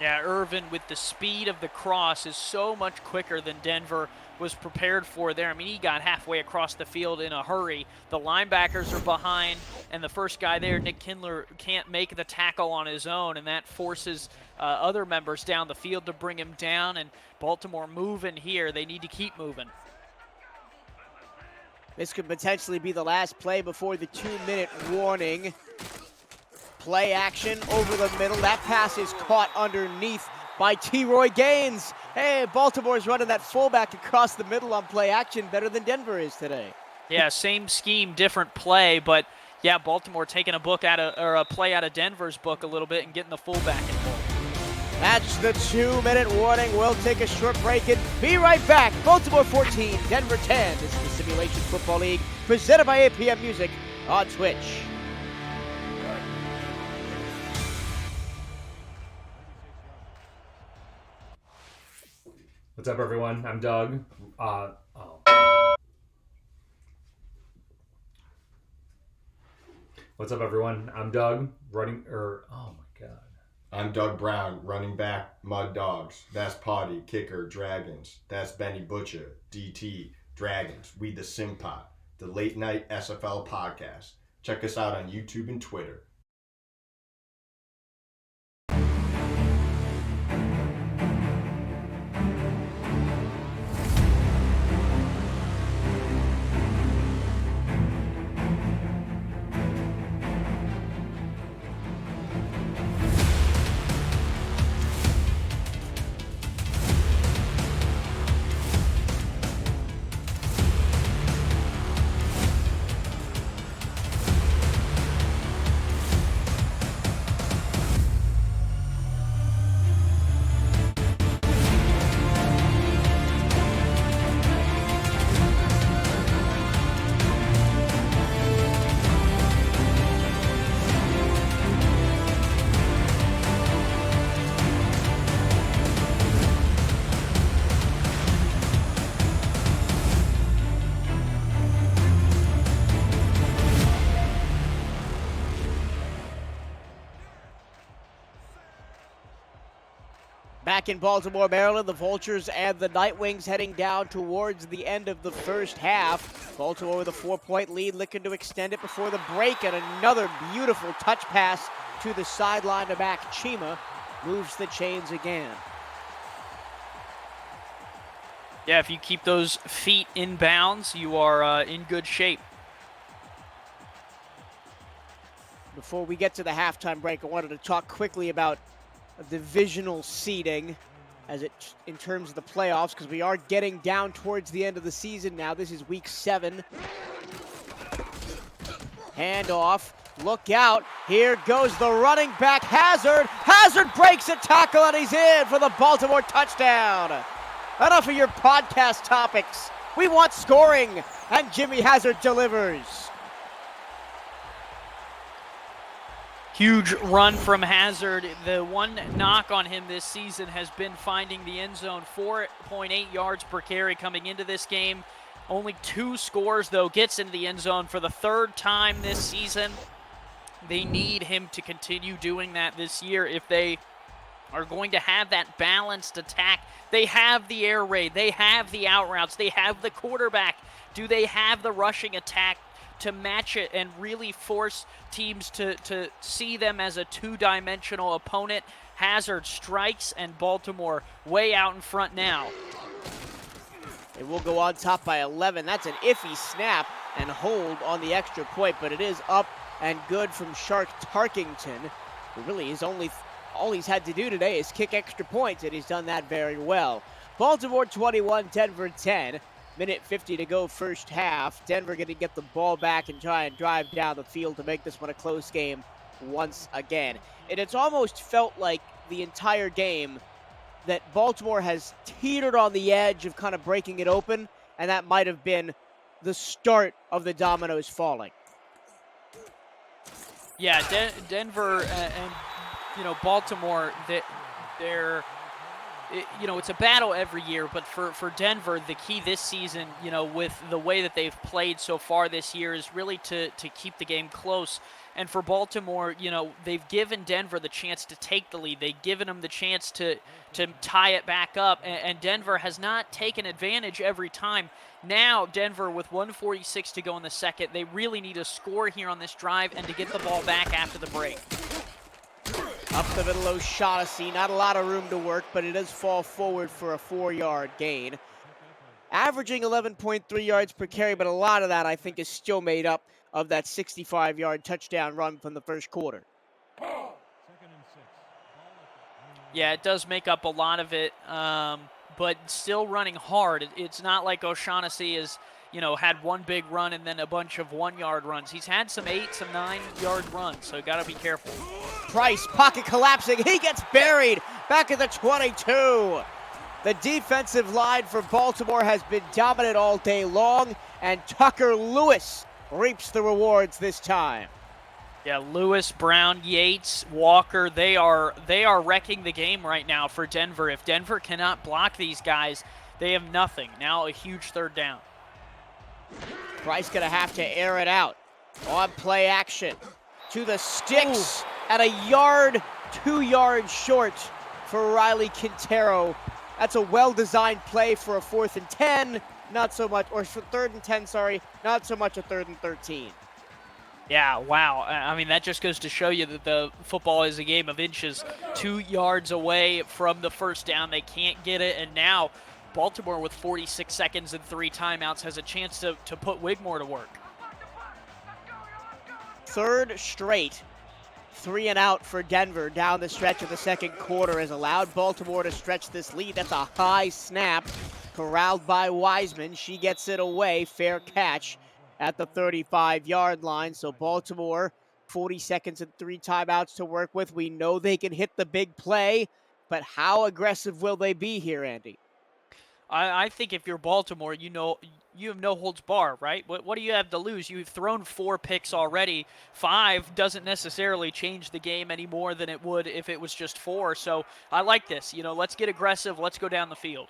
[SPEAKER 2] Yeah, Irvin with the speed of the cross is so much quicker than Denver was prepared for there. I mean, he got halfway across the field in a hurry. The linebackers are behind, and the first guy there, Nick Kindler, can't make the tackle on his own, and that forces other members down the field to bring him down, and Baltimore moving here. They need to keep moving.
[SPEAKER 1] This could potentially be the last play before the 2-minute warning. Play action over the middle. That pass is caught underneath by T-Roy Gaines. Hey, Baltimore's running that fullback across the middle on play action better than Denver is today.
[SPEAKER 2] Yeah, same scheme, different play, but yeah, Baltimore taking a play out of Denver's book a little bit and getting the fullback involved.
[SPEAKER 1] That's the 2-minute warning. We'll take a short break and be right back. Baltimore 14, Denver 10. This is the Simulation Football League, presented by APM Music on Twitch.
[SPEAKER 3] What's up, everyone? I'm Doug. What's up, everyone? I'm Doug, oh my God.
[SPEAKER 4] I'm Doug Brown, running back, Mud Dogs. That's Potty, Kicker, Dragons. That's Benny Butcher, DT, Dragons. We the Simpot, the late night SFL podcast. Check us out on YouTube and Twitter.
[SPEAKER 1] Back in Baltimore, Maryland, the Vultures and the Nightwings heading down towards the end of the 1st half. Baltimore with a 4-point lead, looking to extend it before the break, and another beautiful touch pass to the sideline to Mac Chima. moves the chains again.
[SPEAKER 2] Yeah, if you keep those feet in bounds, you are in good shape.
[SPEAKER 1] Before we get to the halftime break, I wanted to talk quickly about divisional seeding in terms of the playoffs, because we are getting down towards the end of the season now. This is week 7. Handoff. Look out. Here goes the running back, Hazard. Hazard breaks a tackle and he's in for the Baltimore touchdown. Enough of your podcast topics. We want scoring, and Jimmy Hazard delivers.
[SPEAKER 2] Huge run from Hazard. The one knock on him this season has been finding the end zone. 4.8 yards per carry coming into this game. Only 2 scores, though, gets into the end zone for the 3rd time this season. They need him to continue doing that this year if they are going to have that balanced attack. They have the air raid. They have the out routes. They have the quarterback. Do they have the rushing attack to match it and really force teams to see them as a 2-dimensional opponent? Hazard strikes, and Baltimore way out in front now.
[SPEAKER 1] It will go on top by 11. That's an iffy snap and hold on the extra point, but it is up and good from Shark Tarkington, who really is all he's had to do today is kick extra points, and he's done that very well. Baltimore 21, Denver 10. Minute 50 to go first half. Denver going to get the ball back and try and drive down the field to make this one a close game once again. And it's almost felt like the entire game that Baltimore has teetered on the edge of kind of breaking it open, and that might have been the start of the dominoes falling.
[SPEAKER 2] Yeah, Denver and Baltimore, they're it's a battle every year, but for Denver, the key this season, with the way that they've played so far this year, is really to keep the game close. And for Baltimore, they've given Denver the chance to take the lead. They've given them the chance to tie it back up, and Denver has not taken advantage every time. Now, Denver, with 1:46 to go in the second, they really need a score here on this drive and to get the ball back after the break.
[SPEAKER 1] Up the middle, O'Shaughnessy. Not a lot of room to work, but it does fall forward for a 4-yard gain. Averaging 11.3 yards per carry, but a lot of that, I think, is still made up of that 65-yard touchdown run from the first quarter.
[SPEAKER 2] Yeah, it does make up a lot of it, but still running hard. It's not like O'Shaughnessy is, had one big run and then a bunch of 1-yard runs. He's had some 8, some 9-yard runs, so got to be careful.
[SPEAKER 1] Price, pocket collapsing. He gets buried back at the 22. The defensive line for Baltimore has been dominant all day long, and Tucker Lewis reaps the rewards this time.
[SPEAKER 2] Yeah, Lewis, Brown, Yates, Walker, they are wrecking the game right now for Denver. If Denver cannot block these guys, they have nothing. Now a huge 3rd down.
[SPEAKER 1] Price gonna have to air it out on play action to the sticks. At a 2 yards short for Riley Quintero. That's a well-designed play for a 4th and 10, not so much, or for 3rd and 10, sorry, not so much a 3rd and 13.
[SPEAKER 2] Yeah, wow. I mean, that just goes to show you that the football is a game of inches. 2 yards away from the first down, they can't get it, and now Baltimore, with 46 seconds and 3 timeouts, has a chance to put Wigmore to work.
[SPEAKER 1] 3rd straight 3 and out for Denver down the stretch of the second quarter has allowed Baltimore to stretch this lead. That's a high snap, corralled by Wiseman. She gets it away, fair catch at the 35-yard line. So Baltimore, 40 seconds and 3 timeouts to work with. We know they can hit the big play, but how aggressive will they be here, Andy?
[SPEAKER 2] I think if you're Baltimore, you have no holds bar, right? What do you have to lose? You've thrown 4 picks already. 5 doesn't necessarily change the game any more than it would if it was just 4. So I like this. Let's get aggressive. Let's go down the field.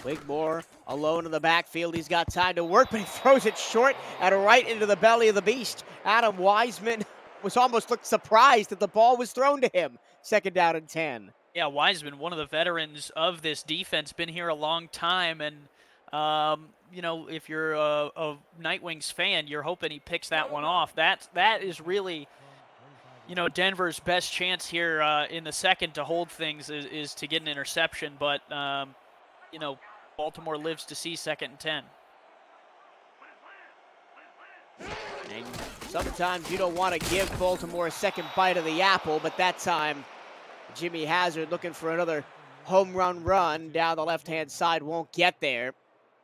[SPEAKER 1] Wigmore alone in the backfield. He's got time to work, but he throws it short and right into the belly of the beast. Adam Wiseman looked surprised that the ball was thrown to him. 2nd down and 10.
[SPEAKER 2] Yeah, Wiseman, one of the veterans of this defense, been here a long time, and if you're a Night Wings fan, you're hoping he picks that one off. That is really You know, Denver's best chance here in the second to hold things is to get an interception, but, you know, Baltimore lives to see 2nd and 10.
[SPEAKER 1] And sometimes you don't want to give Baltimore a second bite of the apple, but that time Jimmy Hazard looking for another home run down the left-hand side won't get there,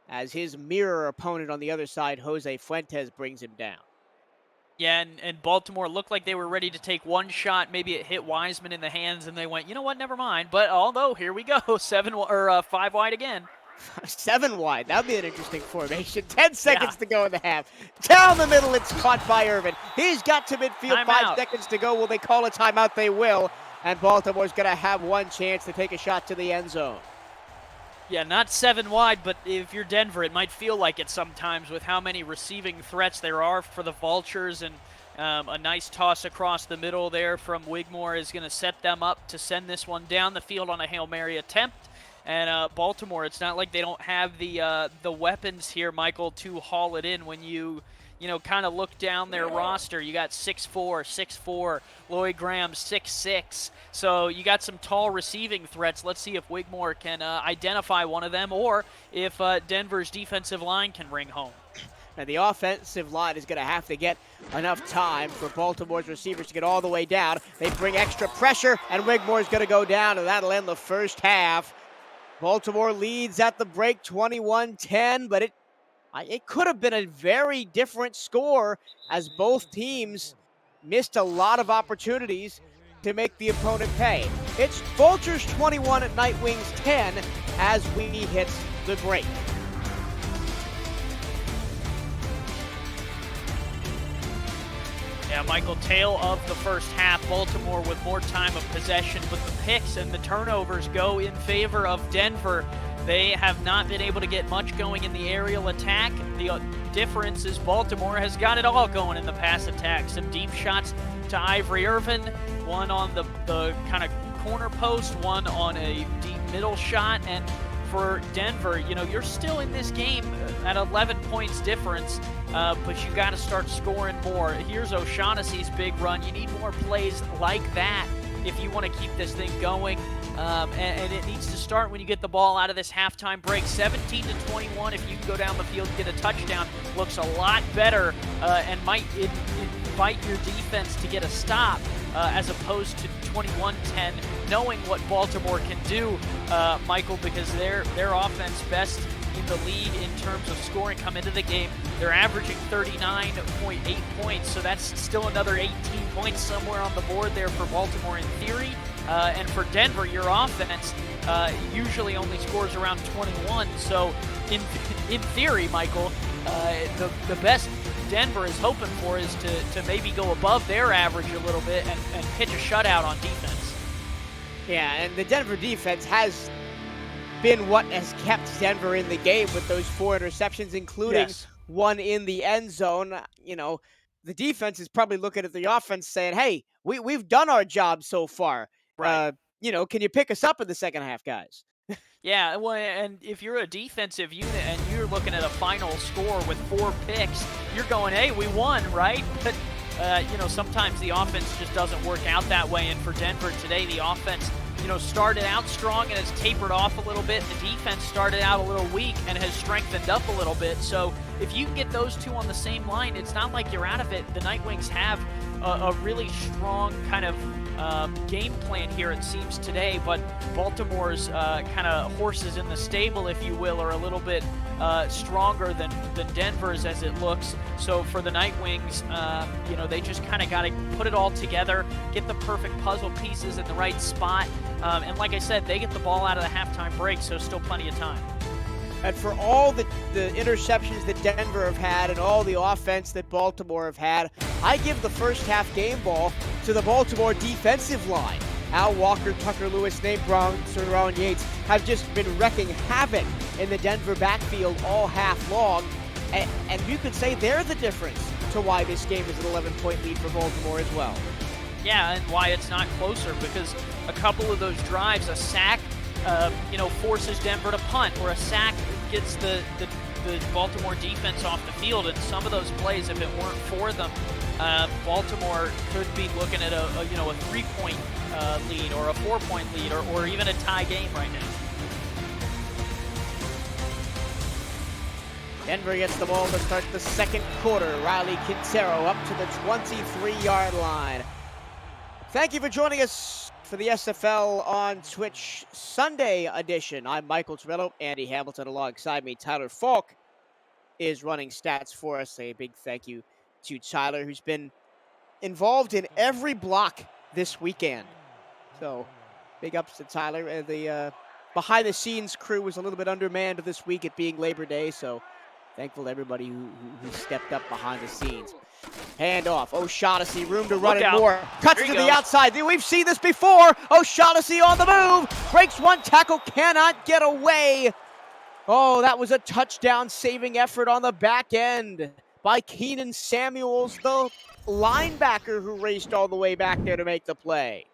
[SPEAKER 1] as his mirror opponent on the other side, Jose Fuentes, brings him down.
[SPEAKER 2] Yeah, and Baltimore looked like they were ready to take one shot. Maybe it hit Wiseman in the hands, and they went, you know what, never mind. But although, here we go, 5 wide again.
[SPEAKER 1] 7 wide. That would be an interesting formation. 10 seconds to go in the half. Down the middle, it's caught by Irvin. He's got to midfield. 5 seconds to go. Will they call a timeout? They will. And Baltimore's going to have one chance to take a shot to the end zone.
[SPEAKER 2] Yeah, not 7 wide, but if you're Denver, it might feel like it sometimes with how many receiving threats there are for the Vultures, and a nice toss across the middle there from Wigmore is going to set them up to send this one down the field on a Hail Mary attempt. And Baltimore, it's not like they don't have the weapons here, Michael, to haul it in when you kind of look down their roster. You got 6'4", Lloyd Graham 6'6". So you got some tall receiving threats. Let's see if Wigmore can identify one of them, or if Denver's defensive line can ring home.
[SPEAKER 1] And the offensive line is going to have to get enough time for Baltimore's receivers to get all the way down. They bring extra pressure, and Wigmore's going to go down, and that'll end the first half. Baltimore leads at the break 21-10, but it could have been a very different score, as both teams missed a lot of opportunities to make the opponent pay. It's Vultures 21 at Night Wings 10 as we hit the break.
[SPEAKER 2] Yeah, Michael, tail of the first half, Baltimore with more time of possession, but the picks and the turnovers go in favor of Denver. They have not been able to get much going in the aerial attack. The difference is Baltimore has got it all going in the pass attack. Some deep shots to Ivory Irvin, one on the kind of corner post, one on a deep middle shot. And for Denver, you're still in this game at 11 points difference, but you got to start scoring more. Here's O'Shaughnessy's big run. You need more plays like that if you want to keep this thing going. And it needs to start when you get the ball out of this halftime break. 17-21, if you can go down the field and get a touchdown, looks a lot better and might invite your defense to get a stop as opposed to 21-10, knowing what Baltimore can do, Michael, because their offense best in the league in terms of scoring come into the game. They're averaging 39.8 points, so that's still another 18 points somewhere on the board there for Baltimore in theory. And for Denver, your offense usually only scores around 21. So in theory, Michael, the best Denver is hoping for is to maybe go above their average a little bit and pitch a shutout on defense.
[SPEAKER 1] Yeah, and the Denver defense has been what has kept Denver in the game with those 4 interceptions, including one in the end zone. The defense is probably looking at the offense saying, hey, we've done our job so far. Right. Can you pick us up in the second half, guys?
[SPEAKER 2] Yeah, well, and if you're a defensive unit and you're looking at a final score with 4 picks, you're going, hey, we won, right? But, sometimes the offense just doesn't work out that way. And for Denver today, the offense, started out strong and has tapered off a little bit. The defense started out a little weak and has strengthened up a little bit. So if you can get those two on the same line, it's not like you're out of it. The Night Wings have a really strong kind of game plan here, it seems, today, but Baltimore's kind of horses in the stable, if you will, are a little bit stronger than Denver's as it looks. So for the Night Wings, they just kind of got to put it all together, get the perfect puzzle pieces in the right spot, and like I said, they get the ball out of the halftime break, so still plenty of time.
[SPEAKER 1] And for all the interceptions that Denver have had and all the offense that Baltimore have had, I give the first half game ball to the Baltimore defensive line. Al Walker, Tucker Lewis, Nate Brown, Saron Yates have just been wrecking havoc in the Denver backfield all half long. And you could say they're the difference to why this game is an 11-point lead for Baltimore as well.
[SPEAKER 2] Yeah, and why it's not closer, because a couple of those drives, a sack, forces Denver to punt, or a sack gets the Baltimore defense off the field, and some of those plays, if it weren't for them, Baltimore could be looking at a 3-point lead or a 4-point lead or even a tie game right now.
[SPEAKER 1] Denver gets the ball to start the second quarter. Riley Quintero up to the 23-yard line. Thank you for joining us for the SFL on Twitch Sunday edition. I'm Michael Torello, Andy Hamilton alongside me. Tyler Falk is running stats for us. A big thank you to Tyler, who's been involved in every block this weekend. So big ups to Tyler. The behind-the-scenes crew was a little bit undermanned this week, it being Labor Day, so thankful to everybody who stepped up behind the scenes. Hand off. O'Shaughnessy, room to run and more. Cuts to the outside. We've seen this before. O'Shaughnessy on the move. Breaks one tackle. Cannot get away. Oh, that was a touchdown-saving effort on the back end by Keenan Samuels, the linebacker who raced all the way back there to make the play.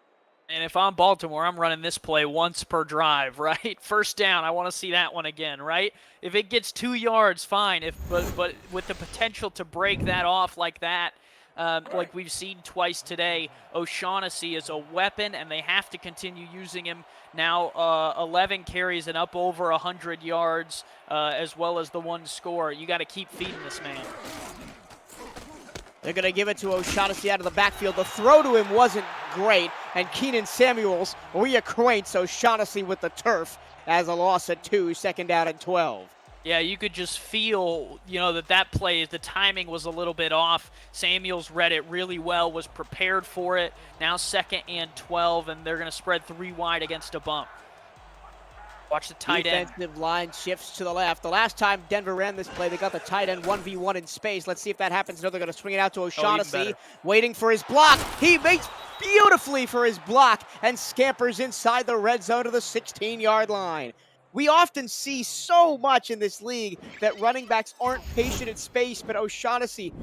[SPEAKER 2] And if I'm Baltimore, I'm running this play once per drive, right? First down, I want to see that one again, right? If it gets 2 yards, fine. But with the potential to break that off like that, like we've seen twice today, O'Shaughnessy is a weapon, and they have to continue using him. Now 11 carries and up over 100 yards, as well as the one score. You got to keep feeding this man.
[SPEAKER 1] They're going to give it to O'Shaughnessy out of the backfield. The throw to him wasn't great, and Keenan Samuels reacquaints O'Shaughnessy with the turf as a loss at 2, second down and 12.
[SPEAKER 2] Yeah, you could just feel, that play, the timing was a little bit off. Samuels read it really well, was prepared for it. Now 2nd and 12, and they're going to spread 3 wide against a bump. Watch the tight end.
[SPEAKER 1] Defensive line shifts to the left. The last time Denver ran this play, they got the tight end 1v1 in space. Let's see if that happens. No, they're going to swing it out to O'Shaughnessy, waiting for his block. He waits beautifully for his block and scampers inside the red zone to the 16-yard line. We often see so much in this league that running backs aren't patient in space, but O'Shaughnessy,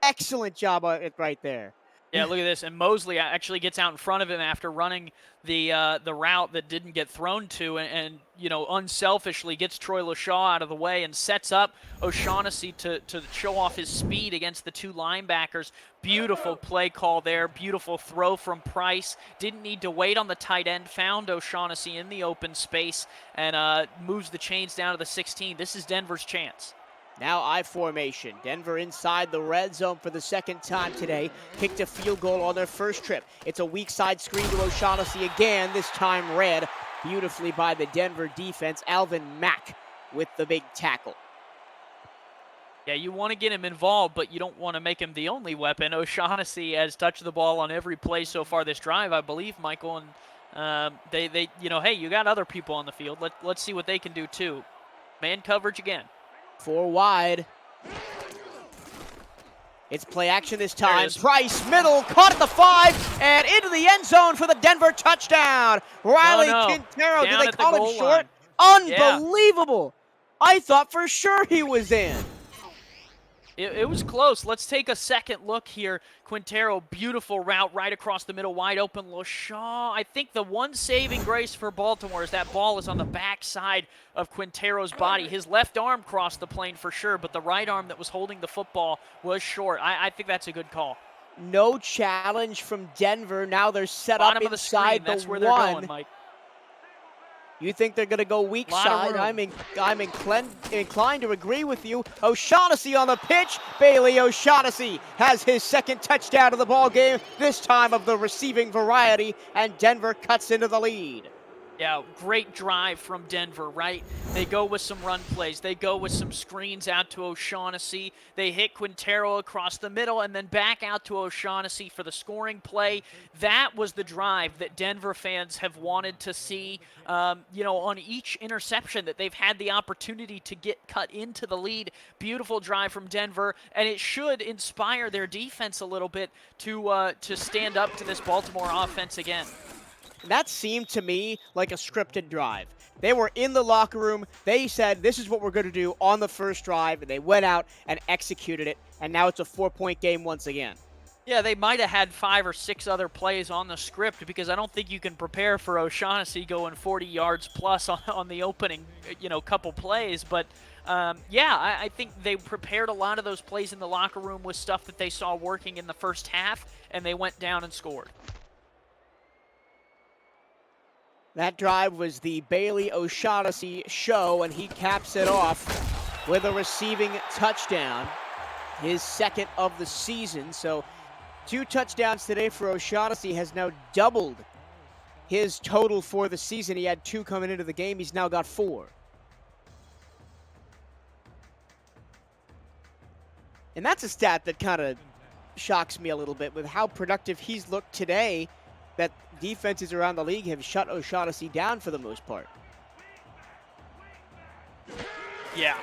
[SPEAKER 1] excellent job on it right there.
[SPEAKER 2] Yeah, look at this. And Mosley actually gets out in front of him after running the route that didn't get thrown to and unselfishly gets Troy LaShaw out of the way and sets up O'Shaughnessy to show off his speed against the 2 linebackers. Beautiful play call there. Beautiful throw from Price. Didn't need to wait on the tight end. Found O'Shaughnessy in the open space and moves the chains down to the 16. This is Denver's chance.
[SPEAKER 1] Now I formation. Denver inside the red zone for the second time today. Kicked a field goal on their first trip. It's a weak side screen to O'Shaughnessy again, this time read beautifully by the Denver defense. Alvin Mack with the big tackle.
[SPEAKER 2] Yeah, you want to get him involved, but you don't want to make him the only weapon. O'Shaughnessy has touched the ball on every play so far this drive, I believe, Michael. And hey, you got other people on the field. Let's see what they can do too. Man coverage again.
[SPEAKER 1] 4 wide. It's play action this time. Price, middle, caught at the 5, and into the end zone for the Denver touchdown. Riley Quintero, did they call him short? Unbelievable. Yeah. I thought for sure he was in.
[SPEAKER 2] It was close. Let's take a second look here. Quintero, beautiful route right across the middle, wide open. LaShaw, I think the one saving grace for Baltimore is that ball is on the backside of Quintero's body. His left arm crossed the plane for sure, but the right arm that was holding the football was short. I think that's a good call.
[SPEAKER 1] No challenge from Denver. Now they're set
[SPEAKER 2] Bottom
[SPEAKER 1] up inside
[SPEAKER 2] That's
[SPEAKER 1] the
[SPEAKER 2] where
[SPEAKER 1] 1.
[SPEAKER 2] they're going, Mike.
[SPEAKER 1] You think they're going to go weak side? I'm inclined to agree with you. O'Shaughnessy on the pitch. Bailey O'Shaughnessy has his 2nd touchdown of the ball game, this time of the receiving variety, and Denver cuts into the lead.
[SPEAKER 2] Yeah, great drive from Denver, right? They go with some run plays. They go with some screens out to O'Shaughnessy. They hit Quintero across the middle and then back out to O'Shaughnessy for the scoring play. That was the drive that Denver fans have wanted to see, on each interception that they've had the opportunity to get cut into the lead. Beautiful drive from Denver, and it should inspire their defense a little bit to stand up to this Baltimore offense again.
[SPEAKER 1] That seemed to me like a scripted drive. They were in the locker room. They said, this is what we're going to do on the first drive, and they went out and executed it, and now it's a 4-point game once again.
[SPEAKER 2] Yeah, they might have had 5 or 6 other plays on the script because I don't think you can prepare for O'Shaughnessy going 40 yards plus on the opening, couple plays. But Yeah, I think they prepared a lot of those plays in the locker room with stuff that they saw working in the first half, and they went down and scored.
[SPEAKER 1] That drive was the Bailey O'Shaughnessy show, and he caps it off with a receiving touchdown, his second of the season. So 2 touchdowns today for O'Shaughnessy, has now doubled his total for the season. He had 2 coming into the game. He's now got 4. And that's a stat that kind of shocks me a little bit with how productive he's looked today, that defenses around the league have shut O'Shaughnessy down for the most part.
[SPEAKER 2] Yeah.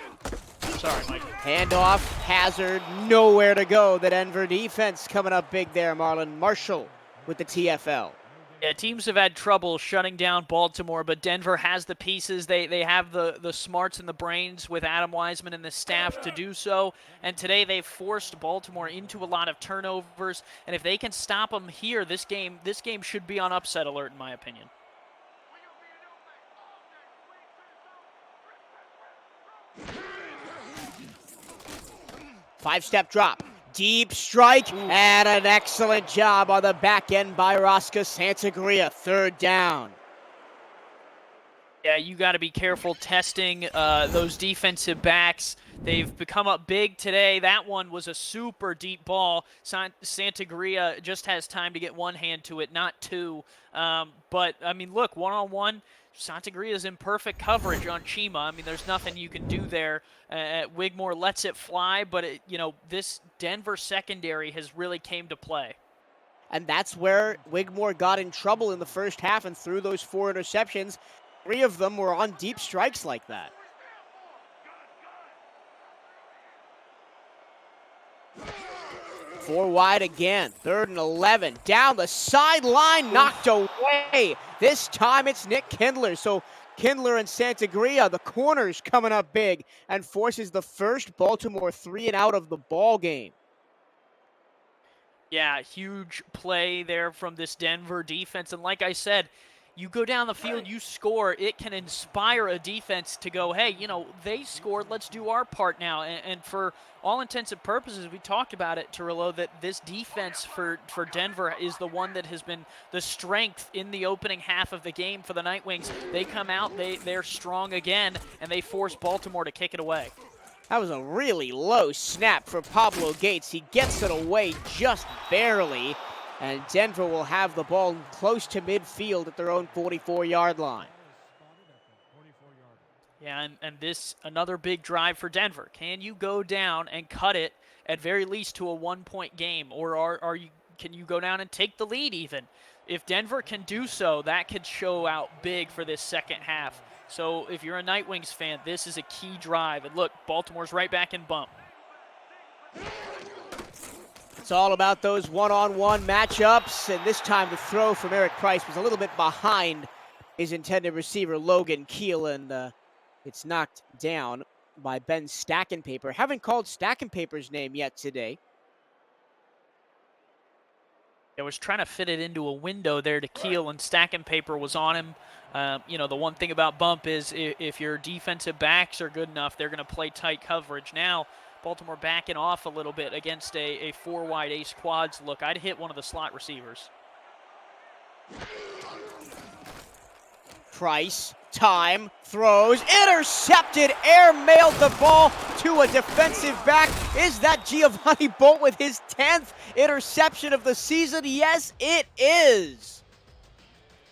[SPEAKER 2] Sorry, Mike.
[SPEAKER 1] Handoff, Hazard, nowhere to go. The Denver defense coming up big there. Marlon Marshall with the TFL.
[SPEAKER 2] Yeah, teams have had trouble shutting down Baltimore, but Denver has the pieces. They have the smarts and the brains with Adam Wiseman and the staff to do so. And today they forced Baltimore into a lot of turnovers. And if they can stop them here, this game should be on upset alert, in my opinion.
[SPEAKER 1] Five-step drop. Deep strike, and an excellent job on the back end by Rosca Santagria. 3rd down.
[SPEAKER 2] Yeah, you got to be careful testing those defensive backs. They've become up big today. That one was a super deep ball. Santagria just has time to get one hand to it, not 2. But, I mean, look, one-on-one, Santagria is in perfect coverage on Chima. I mean, there's nothing you can do there. Wigmore lets it fly, but, this Denver secondary has really came to play.
[SPEAKER 1] And that's where Wigmore got in trouble in the first half and threw those 4 interceptions. 3 of them were on deep strikes like that. Four wide again. 3rd and 11. Down the sideline, knocked away. This time it's Nick Kindler. So Kindler and Santagria, the corners coming up big, and forces the first Baltimore 3 and out of the ball game.
[SPEAKER 2] Yeah, huge play there from this Denver defense. And like I said, you go down the field, you score, it can inspire a defense to go, hey, they scored, let's do our part now. And for all intents and purposes, we talked about it, Turillo, that this defense for Denver is the one that has been the strength in the opening half of the game for the Night Wings. They come out, they're strong again, and they force Baltimore to kick it away.
[SPEAKER 1] That was a really low snap for Pablo Gates. He gets it away just barely. And Denver will have the ball close to midfield at their own 44-yard line.
[SPEAKER 2] Yeah, and this, another big drive for Denver. Can you go down and cut it at very least to a 1-point game? Or can you go down and take the lead even? If Denver can do so, that could show out big for this second half. So if you're a Night Wings fan, this is a key drive. And look, Baltimore's right back in bump.
[SPEAKER 1] It's all about those one-on-one matchups, and this time the throw from Eric Price was a little bit behind his intended receiver, Logan Keel, and it's knocked down by Ben Stackenpaper. Haven't called Stackenpaper's name yet today.
[SPEAKER 2] I was trying to fit it into a window there to Keel, and Stackenpaper was on him. The one thing about bump is if your defensive backs are good enough, they're going to play tight coverage. Now, Baltimore backing off a little bit against a 4-wide ace quads look. I'd hit one of the slot receivers.
[SPEAKER 1] Price, time, throws, intercepted, air-mailed the ball to a defensive back. Is that Giovanni Bolt with his 10th interception of the season? Yes, it is.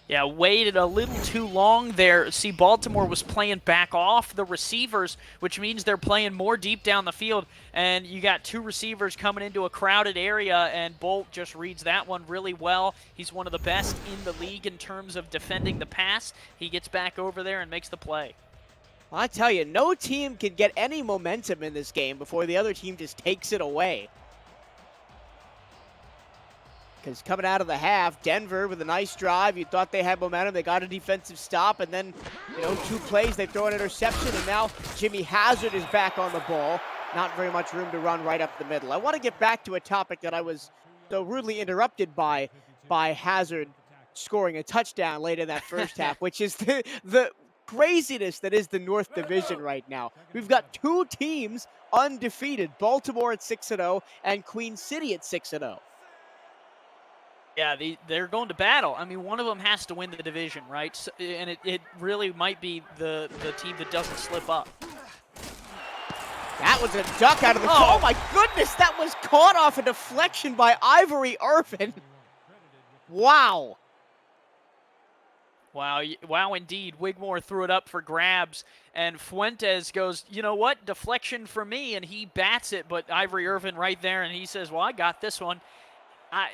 [SPEAKER 2] Yeah, waited a little too long there. See, Baltimore was playing back off the receivers, which means they're playing more deep down the field. And you got 2 receivers coming into a crowded area, and Bolt just reads that one really well. He's one of the best in the league in terms of defending the pass. He gets back over there and makes the play.
[SPEAKER 1] I tell you, no team can get any momentum in this game before the other team just takes it away. Because coming out of the half, Denver with a nice drive. You thought they had momentum. They got a defensive stop, and then, 2 plays, they throw an interception, and now Jimmy Hazard is back on the ball. Not very much room to run right up the middle. I want to get back to a topic that I was so rudely interrupted by Hazard scoring a touchdown late in that first half, which is the craziness that is the North Division right now. We've got two teams undefeated, Baltimore at 6-0 and Queen City at 6-0.
[SPEAKER 2] Yeah, they're going to battle. I mean, one of them has to win the division, right? So, and it really might be the team that doesn't slip up.
[SPEAKER 1] That was a duck out of the oh my goodness, that was caught off a deflection by Ivory Irvin. Wow.
[SPEAKER 2] Wow, indeed. Wigmore threw it up for grabs, and Fuentes goes, you know what, deflection for me, and he bats it, but Ivory Irvin right there, and he says, well, I got this one.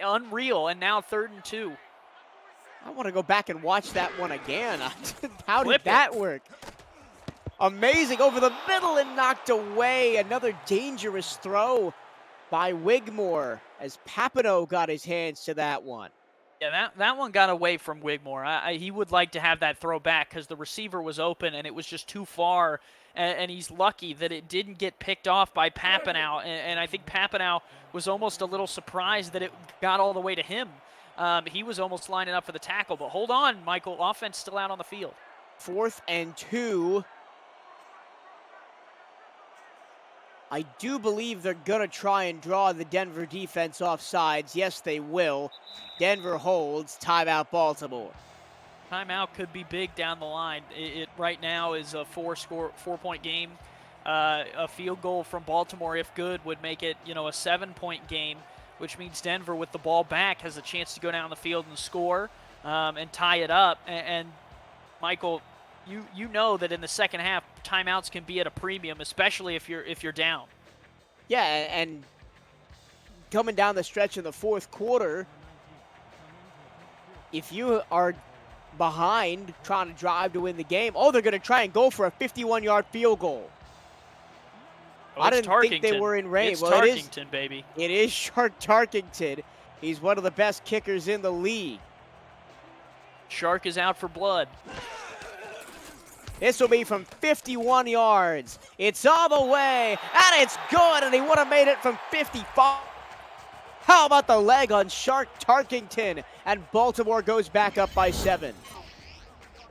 [SPEAKER 2] Unreal, and now 3rd and 2.
[SPEAKER 1] I want to go back and watch that one again. How did that work? Amazing, over the middle and knocked away. Another dangerous throw by Wigmore as Papineau got his hands to that one.
[SPEAKER 2] Yeah, that one got away from Wigmore. He would like to have that throw back because the receiver was open and it was just too far, and he's lucky that it didn't get picked off by Papineau, and I think Papineau was almost a little surprised that it got all the way to him. He was almost lining up for the tackle, but hold on, Michael, offense still out on the field.
[SPEAKER 1] 4th and 2. I do believe they're going to try and draw the Denver defense off sides. Yes, they will. Denver holds. Timeout, Baltimore.
[SPEAKER 2] Timeout could be big down the line. It right now is a 4-point game. A field goal from Baltimore, if good, would make it, a 7-point game, which means Denver, with the ball back, has a chance to go down the field and score and tie it up. And Michael, you know that in the second half, timeouts can be at a premium, especially if you're down.
[SPEAKER 1] Yeah, and coming down the stretch in the 4th quarter, if you are behind trying to drive to win the game, they're going to try and go for a 51-yard field goal. I didn't think they were in range.
[SPEAKER 2] It's Tarkington, baby.
[SPEAKER 1] It is Shark Tarkington. He's one of the best kickers in the league.
[SPEAKER 2] Shark is out for blood.
[SPEAKER 1] This will be from 51 yards. It's all the way, and it's good, and he would have made it from 55. How about the leg on Shark Tarkington? And Baltimore goes back up by 7.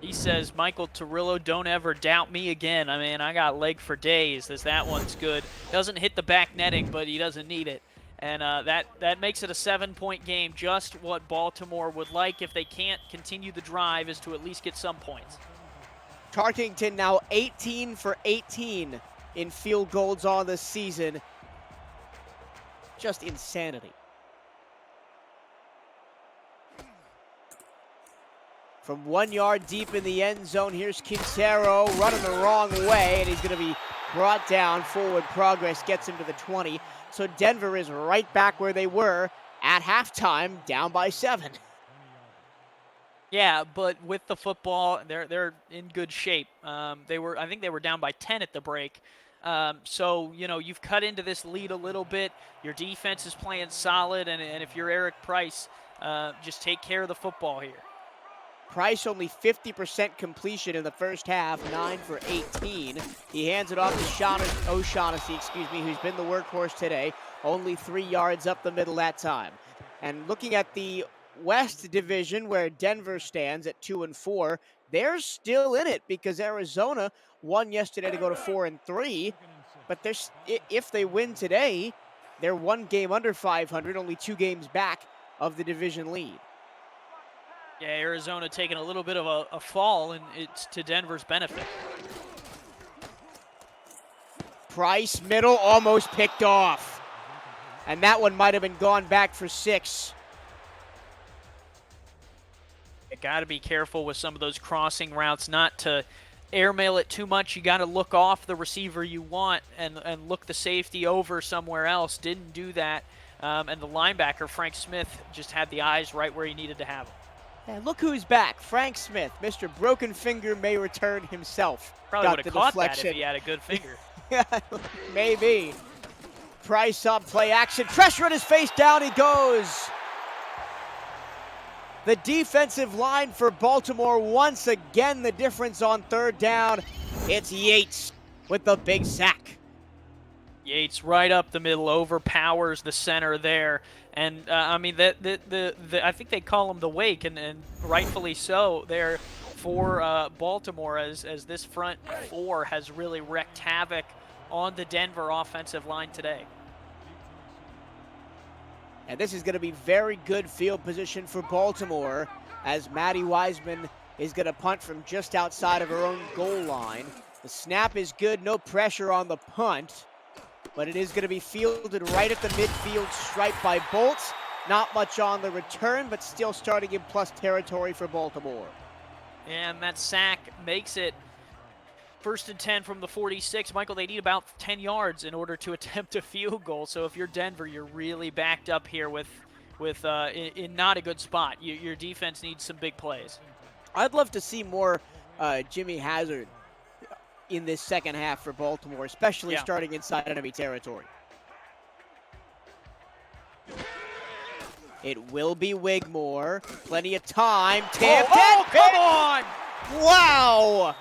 [SPEAKER 2] He says, Michael Torillo, don't ever doubt me again. I mean, I got leg for days. That one's good. Doesn't hit the back netting, but he doesn't need it. And that makes it a 7-point game. Just what Baltimore would like if they can't continue the drive is to at least get some points.
[SPEAKER 1] Tarkington now 18 for 18 in field goals on the season. Just insanity. From 1 yard deep in the end zone, here's Quintero running the wrong way, and he's going to be brought down. Forward progress gets him to the 20. So Denver is right back where they were at halftime, down by 7.
[SPEAKER 2] Yeah, but with the football, they're in good shape. I think they were down by 10 at the break. So, you've cut into this lead a little bit. Your defense is playing solid, and if you're Eric Price, just take care of the football here.
[SPEAKER 1] Price only 50% completion in the first half, 9 for 18. He hands it off to O'Shaughnessy, who's been the workhorse today. Only 3 yards up the middle that time. And looking at the West Division, where Denver stands at 2-4, they're still in it because Arizona won yesterday to go to 4-3. But if they win today, they're 1 game under 500, only 2 games back of the division lead.
[SPEAKER 2] Yeah, Arizona taking a little bit of a fall, and it's to Denver's benefit.
[SPEAKER 1] Price, middle, almost picked off. And that one might have been gone back for 6.
[SPEAKER 2] You got to be careful with some of those crossing routes, not to airmail it too much. You got to look off the receiver you want and look the safety over somewhere else. Didn't do that. And the linebacker, Frank Smith, just had the eyes right where he needed to have them.
[SPEAKER 1] And look who's back. Frank Smith, Mr. Broken Finger may return himself.
[SPEAKER 2] Probably would have caught
[SPEAKER 1] deflection.
[SPEAKER 2] That if he had a good finger.
[SPEAKER 1] Yeah, maybe. Price up, play action. Pressure on his face, down he goes. The defensive line for Baltimore, once again the difference on 3rd down. It's Yates with the big sack.
[SPEAKER 2] Yates right up the middle, overpowers the center there. And, I think they call him the Wake, and rightfully so. They're for Baltimore as this front four has really wreaked havoc on the Denver offensive line today.
[SPEAKER 1] And this is going to be very good field position for Baltimore as Maddie Wiseman is going to punt from just outside of her own goal line. The snap is good, no pressure on the punt, but it is going to be fielded right at the midfield stripe by Bolts. Not much on the return, but still starting in plus territory for Baltimore.
[SPEAKER 2] And that sack makes it 1st and 10 from the 46. Michael, they need about 10 yards in order to attempt a field goal. So if you're Denver, you're really backed up here in not a good spot. Your defense needs some big plays.
[SPEAKER 1] I'd love to see more Jimmy Hazard in this second half for Baltimore, especially starting inside enemy territory. It will be Wigmore. Plenty of time. Tipped it.
[SPEAKER 2] Come on!
[SPEAKER 1] Wow!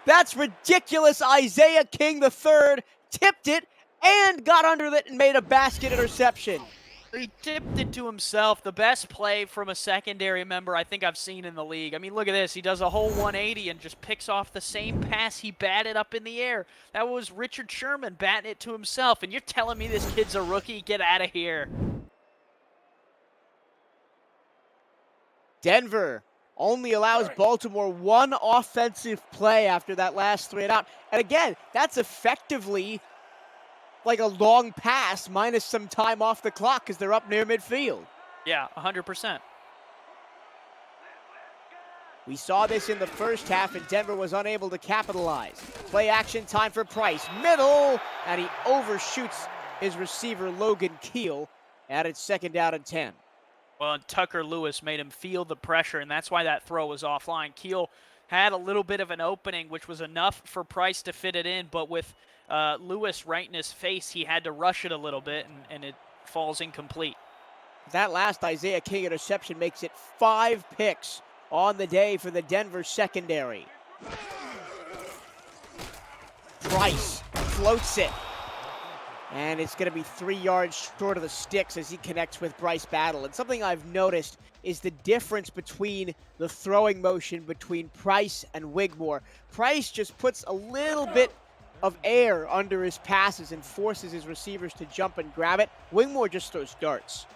[SPEAKER 1] That's ridiculous. Isaiah King III tipped it and got under it and made a basket interception.
[SPEAKER 2] He tipped it to himself. The best play from a secondary member I think I've seen in the league. I mean, look at this. He does a whole 180 and just picks off the same pass he batted up in the air. That was Richard Sherman batting it to himself. And you're telling me this kid's a rookie? Get out of here.
[SPEAKER 1] Denver only allows Baltimore one offensive play after that last 3 and out. And again, that's effectively like a long pass minus some time off the clock because they're up near midfield.
[SPEAKER 2] Yeah, 100%.
[SPEAKER 1] We saw this in the first half, and Denver was unable to capitalize. Play action time for Price. Middle, and he overshoots his receiver, Logan Keel, at its 2nd down and 10.
[SPEAKER 2] Well, and Tucker Lewis made him feel the pressure, and that's why that throw was offline. Keel had a little bit of an opening, which was enough for Price to fit it in, but with Lewis right in his face, he had to rush it a little bit, and it falls incomplete.
[SPEAKER 1] That last Isaiah King interception makes it 5 picks on the day for the Denver secondary. Price floats it. And it's going to be 3 yards short of the sticks as he connects with Bryce Battle. And something I've noticed is the difference between the throwing motion between Price and Wigmore. Price just puts a little bit of air under his passes and forces his receivers to jump and grab it. Wigmore just throws darts.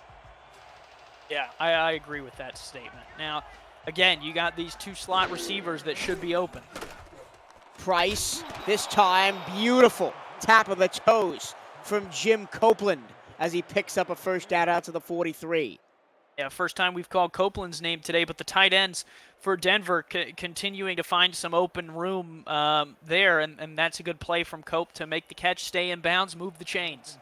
[SPEAKER 2] Yeah, I agree with that statement. Now, again, you got these 2 slot receivers that should be open.
[SPEAKER 1] Price, this time, beautiful tap of the toes from Jim Copeland as he picks up a first down out to the 43.
[SPEAKER 2] Yeah, first time we've called Copeland's name today, but the tight ends for Denver continuing to find some open room there, and that's a good play from Cope to make the catch, stay in bounds, move the chains.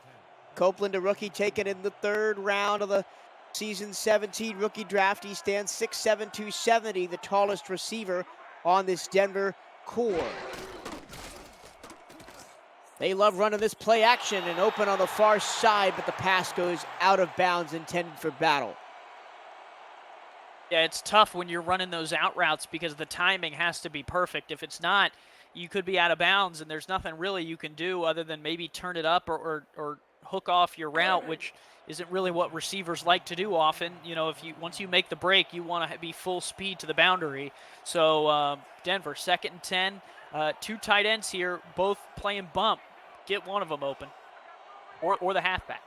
[SPEAKER 1] Copeland, a rookie taken in the 3rd round of the season 17 rookie draft. He stands 6'7", 270, the tallest receiver on this Denver core. They love running this play action and open on the far side, but the pass goes out of bounds, intended for Battle.
[SPEAKER 2] Yeah, it's tough when you're running those out routes because the timing has to be perfect. If it's not, you could be out of bounds, and there's nothing really you can do other than maybe turn it up or hook off your route, which isn't really what receivers like to do often. You know, once you make the break, you want to be full speed to the boundary. So Denver, 2nd and 10. 2 tight ends here, both playing bump. Get one of them open, or the halfback.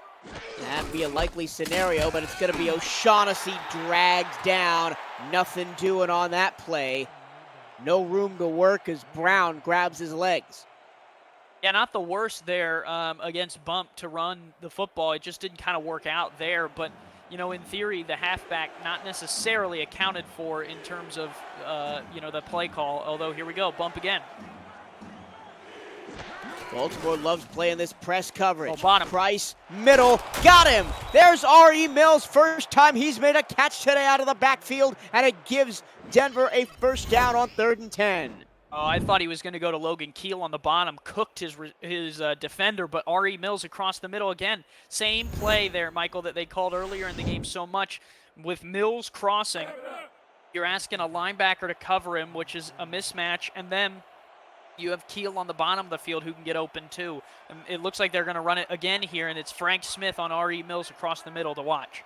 [SPEAKER 1] That'd be a likely scenario, but it's going to be O'Shaughnessy dragged down. Nothing doing on that play. No room to work as Brown grabs his legs.
[SPEAKER 2] Yeah, not the worst there against bump to run the football. It just didn't kind of work out there, but you know, in theory, the halfback not necessarily accounted for in terms of, the play call. Although, here we go, bump again.
[SPEAKER 1] Baltimore loves playing this press coverage.
[SPEAKER 2] Oh, bottom.
[SPEAKER 1] Price, middle, got him. There's R.E. Mills, first time he's made a catch today out of the backfield, and it gives Denver a first down on 3rd and 10.
[SPEAKER 2] Oh, I thought he was going to go to Logan Keel on the bottom, cooked his defender, but R.E. Mills across the middle again. Same play there, Michael, that they called earlier in the game so much. With Mills crossing, you're asking a linebacker to cover him, which is a mismatch, and then you have Keel on the bottom of the field who can get open too. And it looks like they're going to run it again here, and it's Frank Smith on R.E. Mills across the middle to watch.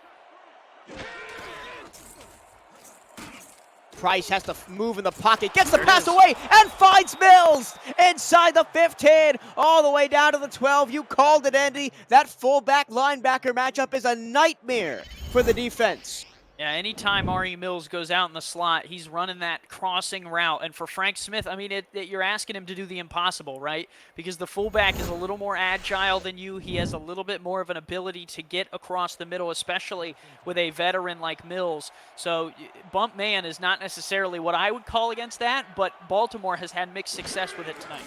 [SPEAKER 1] Price has to move in the pocket, gets the pass away, and finds Mills inside the 15, all the way down to the 12. You called it, Andy. That fullback-linebacker matchup is a nightmare for the defense.
[SPEAKER 2] Yeah, anytime Ari Mills goes out in the slot, he's running that crossing route. And for Frank Smith, I mean, you're asking him to do the impossible, right? Because the fullback is a little more agile than you. He has a little bit more of an ability to get across the middle, especially with a veteran like Mills. So bump man is not necessarily what I would call against that, but Baltimore has had mixed success with it tonight.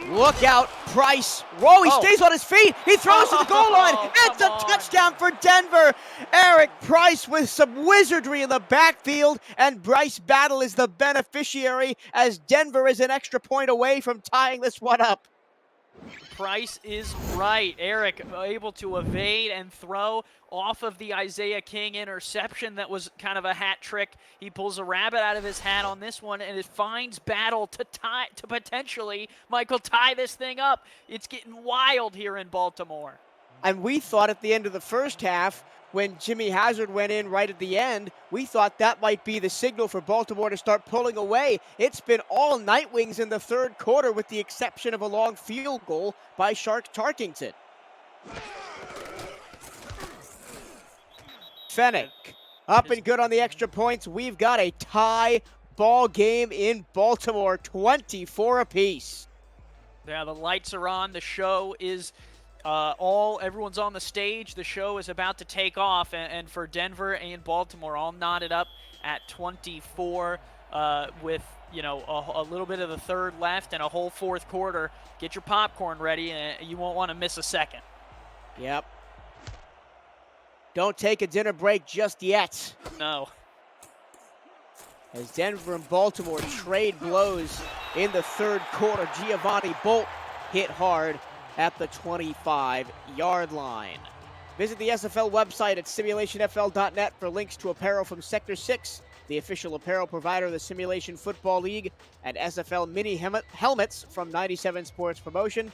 [SPEAKER 1] Look out, Price. Whoa, he stays on his feet. He throws to the goal line. It's a touchdown for Denver. Eric Price with some wizardry in the backfield, and Bryce Battle is the beneficiary as Denver is an extra point away from tying this one up.
[SPEAKER 2] Price is right. Eric able to evade and throw off of the Isaiah King interception that was kind of a hat trick. He pulls a rabbit out of his hat on this one, and it finds Battle to potentially, Michael, tie this thing up. It's getting wild here in Baltimore.
[SPEAKER 1] And we thought at the end of the first half, when Jimmy Hazard went in right at the end, we thought that might be the signal for Baltimore to start pulling away. It's been all Night Wings in the third quarter with the exception of a long field goal by Shark Tarkington. Fennick up and good on the extra points. We've got a tie ball game in Baltimore, 24 apiece.
[SPEAKER 2] Yeah, the lights are on. The show is everyone's on the stage. The show is about to take off, and for Denver and Baltimore all knotted up at 24 with, you know, a little bit of the third left and a whole fourth quarter. Get your popcorn ready, and you won't want to miss a second.
[SPEAKER 1] Yep. Don't take a dinner break just yet.
[SPEAKER 2] No.
[SPEAKER 1] As Denver and Baltimore trade blows in the third quarter, Giovanni Bolt hit hard at the 25-yard line. Visit the SFL website at simulationfl.net for links to apparel from Sector 6, the official apparel provider of the Simulation Football League, and SFL mini helmets from 97 Sports Promotion.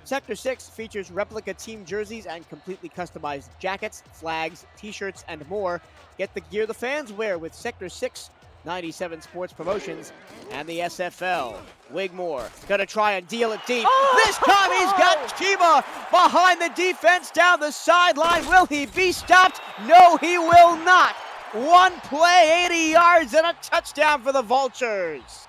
[SPEAKER 1] Sector 6 features replica team jerseys and completely customized jackets, flags, t-shirts, and more. Get the gear the fans wear with Sector 6, 97 Sports Promotions, and the SFL. Wigmore gonna try and deal it deep. This time he's got Chima behind the defense down the sideline. Will he be stopped? No, he will not. One play, 80 yards, and a touchdown for the Vultures.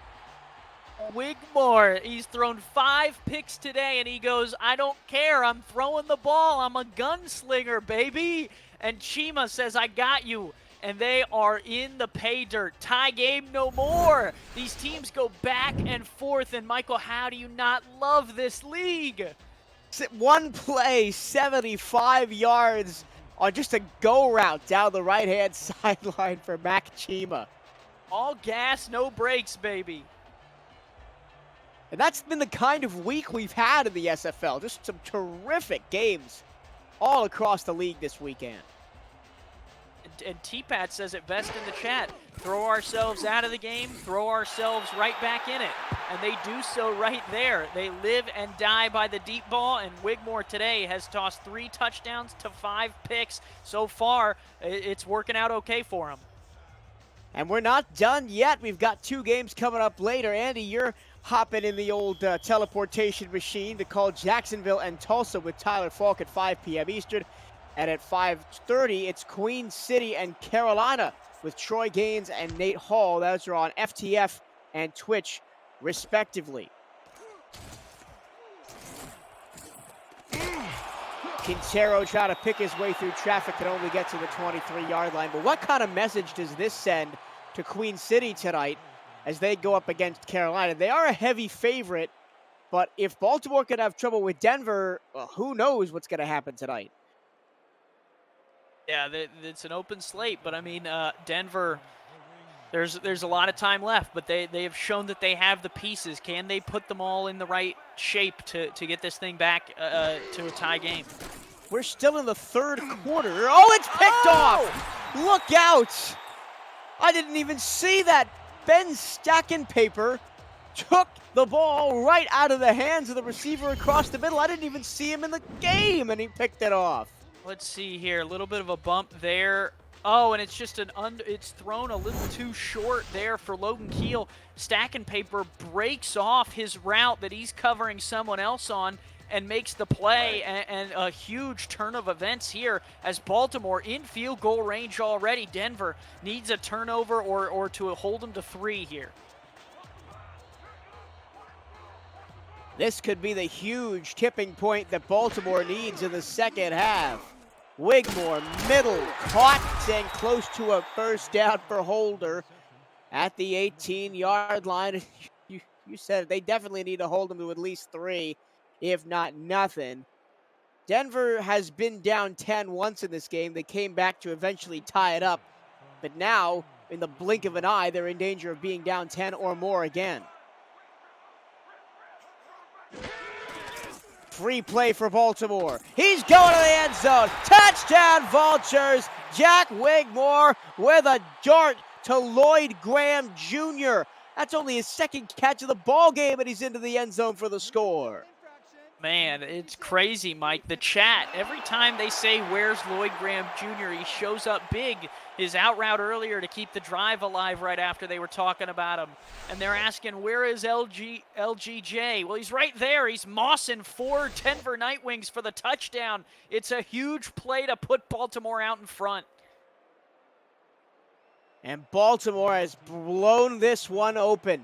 [SPEAKER 2] Wigmore, he's thrown 5 picks today, and he goes, I don't care, I'm throwing the ball, I'm a gunslinger, baby. And Chima says, I got you. And they are in the pay dirt. Tie game no more. These teams go back and forth, and Michael, how do you not love this league?
[SPEAKER 1] One play, 75 yards on just a go route down the right-hand sideline for Mac Chima.
[SPEAKER 2] All gas, no brakes, baby.
[SPEAKER 1] And that's been the kind of week we've had in the SFL. Just some terrific games all across the league this weekend.
[SPEAKER 2] And T-Pat says it best in the chat. Throw ourselves out of the game, throw ourselves right back in it. And they do so right there. They live and die by the deep ball, and Wigmore today has tossed 3 touchdowns to 5 picks. So far, it's working out okay for him.
[SPEAKER 1] And we're not done yet. We've got 2 games coming up later. Andy, you're hopping in the old teleportation machine to call Jacksonville and Tulsa with Tyler Falk at 5 p.m. Eastern. And at 5:30, it's Queen City and Carolina with Troy Gaines and Nate Hall. Those are on FTF and Twitch, respectively. Quintero trying to pick his way through traffic, can only get to the 23-yard line. But what kind of message does this send to Queen City tonight as they go up against Carolina? They are a heavy favorite, but if Baltimore could have trouble with Denver, well, who knows what's going to happen tonight?
[SPEAKER 2] Yeah, it's an open slate, but I mean, Denver, there's a lot of time left, but they have shown that they have the pieces. Can they put them all in the right shape to get this thing back to a tie game?
[SPEAKER 1] We're still in the third quarter. Oh, it's picked off! Look out! I didn't even see that. Ben Stackenpaper took the ball right out of the hands of the receiver across the middle. I didn't even see him in the game, and he picked it off.
[SPEAKER 2] Let's see here, a little bit of a bump there Oh, and it's just it's thrown a little too short there for Logan Keel. Stacking Paper breaks off his route that he's covering someone else on and makes the play, and a huge turn of events here as Baltimore in field goal range already. Denver needs a turnover or to hold them to 3 here.
[SPEAKER 1] This could be the huge tipping point that Baltimore needs in the second half. Wigmore, middle, caught and close to a first down for Holder at the 18-yard line. You said it, they definitely need to hold him to at least 3, if not nothing. Denver has been down 10 once in this game. They came back to eventually tie it up. But now, in the blink of an eye, they're in danger of being down 10 or more again. Free play for Baltimore. He's going to the end zone. Touchdown, Vultures. Jack Wigmore with a dart to Lloyd Graham Jr. That's only his second catch of the ball game, and he's into the end zone for the score.
[SPEAKER 2] Man, it's crazy, Mike. The chat, every time they say, "Where's Lloyd Graham Jr.?" he shows up big. His out route earlier to keep the drive alive right after they were talking about him. And they're asking, where is LGJ? Well, he's right there. He's mossing 4 Denver Nightwings for the touchdown. It's a huge play to put Baltimore out in front.
[SPEAKER 1] And Baltimore has blown this one open.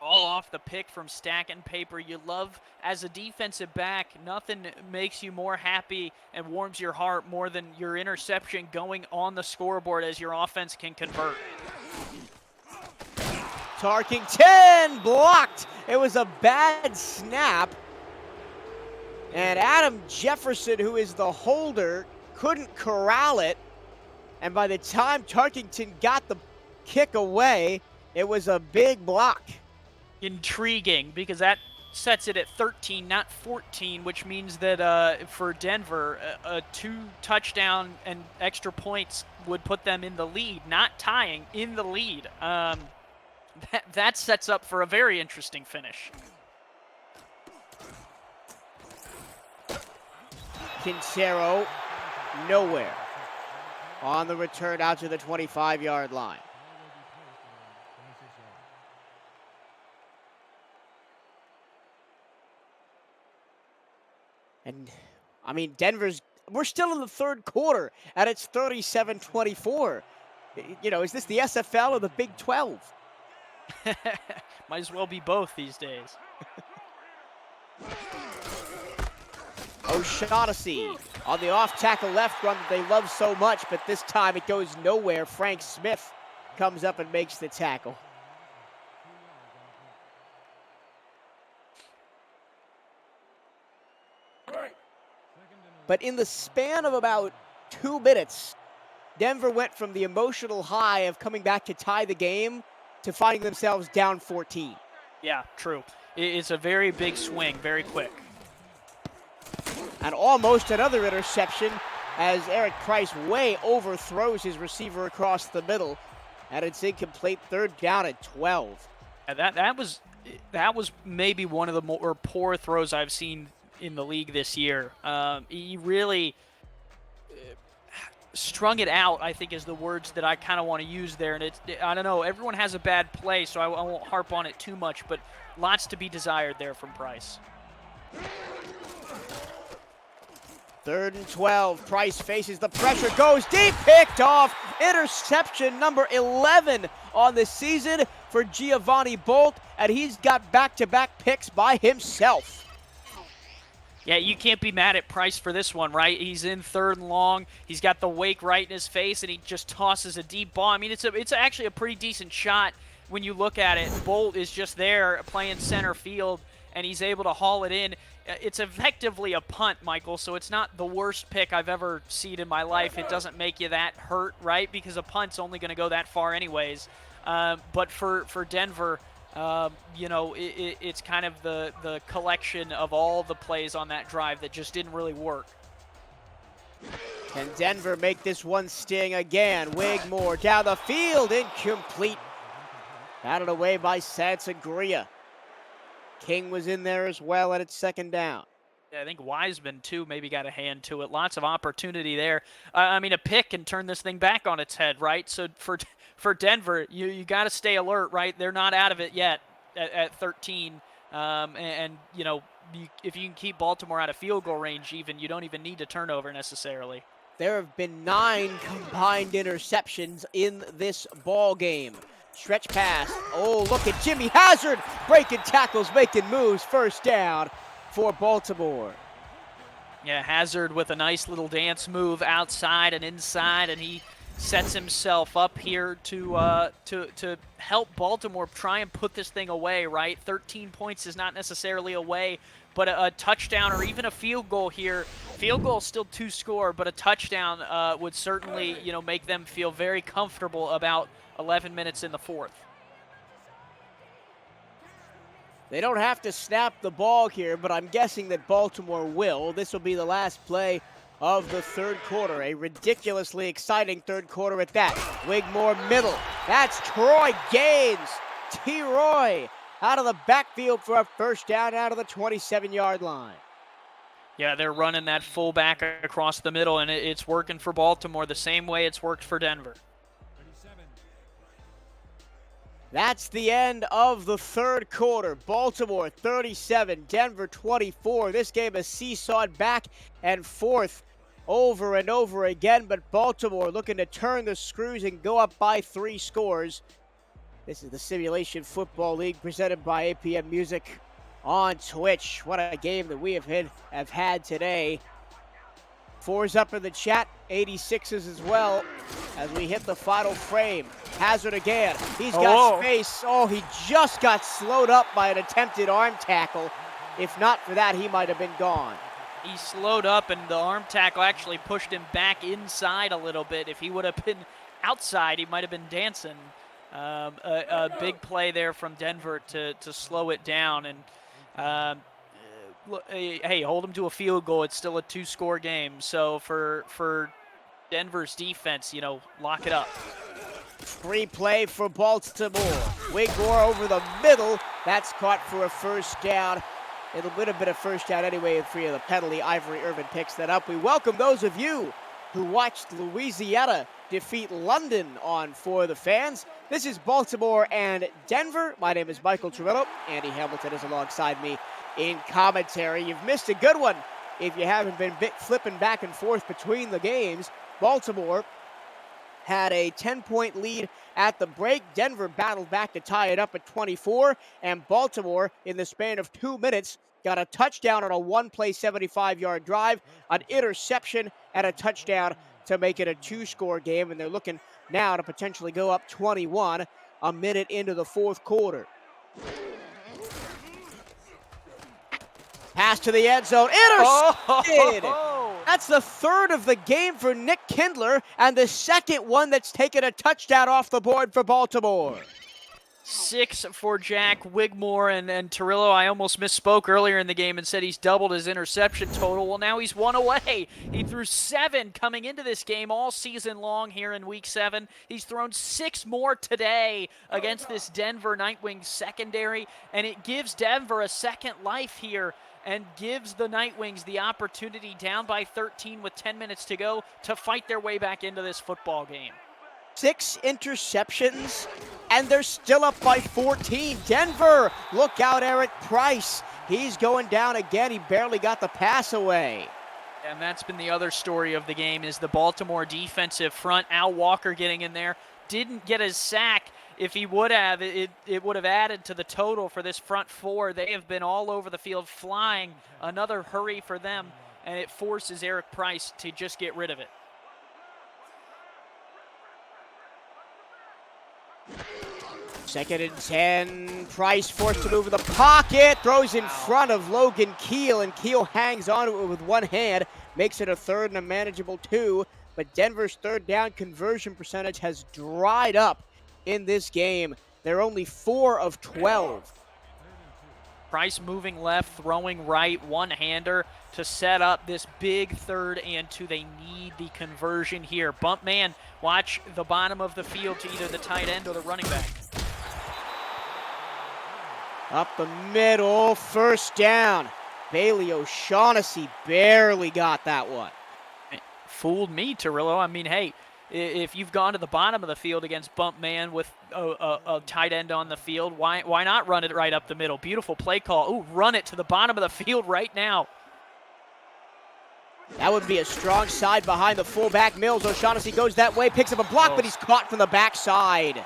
[SPEAKER 2] All off the pick from Stacking Paper. You love, as a defensive back, nothing makes you more happy and warms your heart more than your interception going on the scoreboard as your offense can convert.
[SPEAKER 1] Tarkington blocked. It was a bad snap. And Adam Jefferson, who is the holder, couldn't corral it. And by the time Tarkington got the kick away, it was a big block.
[SPEAKER 2] Intriguing, because that sets it at 13, not 14, which means that for Denver, a 2 touchdown and extra points would put them in the lead, not tying, in the lead. That sets up for a very interesting finish.
[SPEAKER 1] Quintero, nowhere. On the return out to the 25-yard line. And, I mean, we're still in the third quarter, and it's 37-24. You know, is this the SFL or the Big 12?
[SPEAKER 2] Might as well be both these days.
[SPEAKER 1] O'Shaughnessy on the off-tackle left run that they love so much, but this time it goes nowhere. Frank Smith comes up and makes the tackle. But in the span of about 2 minutes, Denver went from the emotional high of coming back to tie the game to finding themselves down 14.
[SPEAKER 2] Yeah, true. It's a very big swing, very quick.
[SPEAKER 1] And almost another interception as Eric Price way overthrows his receiver across the middle. And it's incomplete, third down at 12.
[SPEAKER 2] And that was maybe one of the more poor throws I've seen in the league this year. He really strung it out, I think, is the words that I kind of want to use there. And I don't know, everyone has a bad play, so I won't harp on it too much, but lots to be desired there from Price.
[SPEAKER 1] 3rd and 12. Price faces the pressure, goes deep, picked off. Interception number 11 on the season for Giovanni Bolt, and he's got back-to-back picks by himself.
[SPEAKER 2] Yeah, you can't be mad at Price for this one, right? He's in 3rd and long. He's got the wake right in his face, and he just tosses a deep ball. I mean, it's actually a pretty decent shot when you look at it. Bolt is just there playing center field, and he's able to haul it in. It's effectively a punt, Michael, so it's not the worst pick I've ever seen in my life. It doesn't make you that hurt, right? Because a punt's only going to go that far anyways. But for Denver, you know, it's kind of the collection of all the plays on that drive that just didn't really work.
[SPEAKER 1] Can Denver make this one sting again? Wigmore down the field, incomplete. Batted away by Santagria. King was in there as well, and it's 2nd down.
[SPEAKER 2] I think Wiseman, too, maybe got a hand to it. Lots of opportunity there. I mean, a pick can turn this thing back on its head, right? So for Denver, you got to stay alert, right? They're not out of it yet at 13. You know, if you can keep Baltimore out of field goal range even, you don't even need to turnover necessarily.
[SPEAKER 1] There have been 9 combined interceptions in this ball game. Stretch pass. Oh, look at Jimmy Hazard breaking tackles, making moves. First down for Baltimore.
[SPEAKER 2] Yeah, Hazard with a nice little dance move outside and inside, and he sets himself up here to help Baltimore try and put this thing away, right? 13 points is not necessarily away, but a touchdown or even a field goal here. Field goal is still 2 score, but a touchdown would certainly, you know, make them feel very comfortable about 11 minutes in the fourth.
[SPEAKER 1] They don't have to snap the ball here, but I'm guessing that Baltimore will. This will be the last play of the third quarter. A ridiculously exciting third quarter at that. Wigmore middle. That's Troy Gaines. T-Roy out of the backfield for a first down out of the 27-yard line.
[SPEAKER 2] Yeah, they're running that fullback across the middle, and it's working for Baltimore the same way it's worked for Denver.
[SPEAKER 1] That's the end of the third quarter. Baltimore 37, Denver 24. This game is seesawed back and forth over and over again, but Baltimore looking to turn the screws and go up by 3 scores. This is the Simulation Football League presented by APM Music on Twitch. What a game that we have had today. 4's up in the chat, 86s as well as we hit the final frame. Hazard again. He's got space. Oh, he just got slowed up by an attempted arm tackle. If not for that, he might have been gone.
[SPEAKER 2] He slowed up, and the arm tackle actually pushed him back inside a little bit. If he would have been outside, he might have been dancing. A big play there from Denver to slow it down. And hey, hold them to a field goal. It's still a 2-score game. So for Denver's defense, you know, lock it up.
[SPEAKER 1] Free play for Baltimore. Wigmore over the middle. That's caught for a first down. It would have been a first down anyway if free of the penalty. Ivory Irvin picks that up. We welcome those of you who watched Louisiana defeat London on For the Fans. This is Baltimore and Denver. My name is Michael Torello. Andy Hamilton is alongside me in commentary. You've missed a good one if you haven't been flipping back and forth between the games. Baltimore had a 10-point lead at the break. Denver battled back to tie it up at 24, and Baltimore, in the span of 2 minutes, got a touchdown on a one-play 75-yard drive, an interception, and a touchdown to make it a 2-score game, and they're looking now to potentially go up 21 a minute into the fourth quarter. Pass to the end zone, intercepted! That's the third of the game for Nick Kindler, and the second one that's taken a touchdown off the board for Baltimore.
[SPEAKER 2] 6 for Jack Wigmore, and Torillo, I almost misspoke earlier in the game and said he's doubled his interception total. Well, now he's 1 away. He threw 7 coming into this game all season long here in Week 7. He's thrown 6 more today against this Denver Nightwings secondary, and it gives Denver a second life here and gives the Nightwings the opportunity, down by 13 with 10 minutes to go, to fight their way back into this football game.
[SPEAKER 1] 6 interceptions, and they're still up by 14. Denver, look out, Eric Price. He's going down again. He barely got the pass away.
[SPEAKER 2] And that's been the other story of the game, is the Baltimore defensive front. Al Walker getting in there. Didn't get his sack. If he would have, it would have added to the total for this front 4. They have been all over the field flying. Another hurry for them, and it forces Eric Price to just get rid of it.
[SPEAKER 1] Second and 10. Price forced to move in the pocket. Throws in front of Logan Keel, and Keel hangs on to it with one hand. Makes it a third and a manageable 2. But Denver's third down conversion percentage has dried up in this game. They're only 4 of 12.
[SPEAKER 2] Price moving left, throwing right, one-hander to set up this big 3rd and 2. They need the conversion here. Bump man, watch the bottom of the field to either the tight end or the running back.
[SPEAKER 1] Up the middle, first down. Bailey O'Shaughnessy barely got that one.
[SPEAKER 2] Fooled me, Torillo. I mean, hey, if you've gone to the bottom of the field against bump man with a tight end on the field, why not run it right up the middle? Beautiful play call. Ooh, run it to the bottom of the field right now.
[SPEAKER 1] That would be a strong side behind the fullback. Mills. O'Shaughnessy goes that way, picks up a block, but he's caught from the backside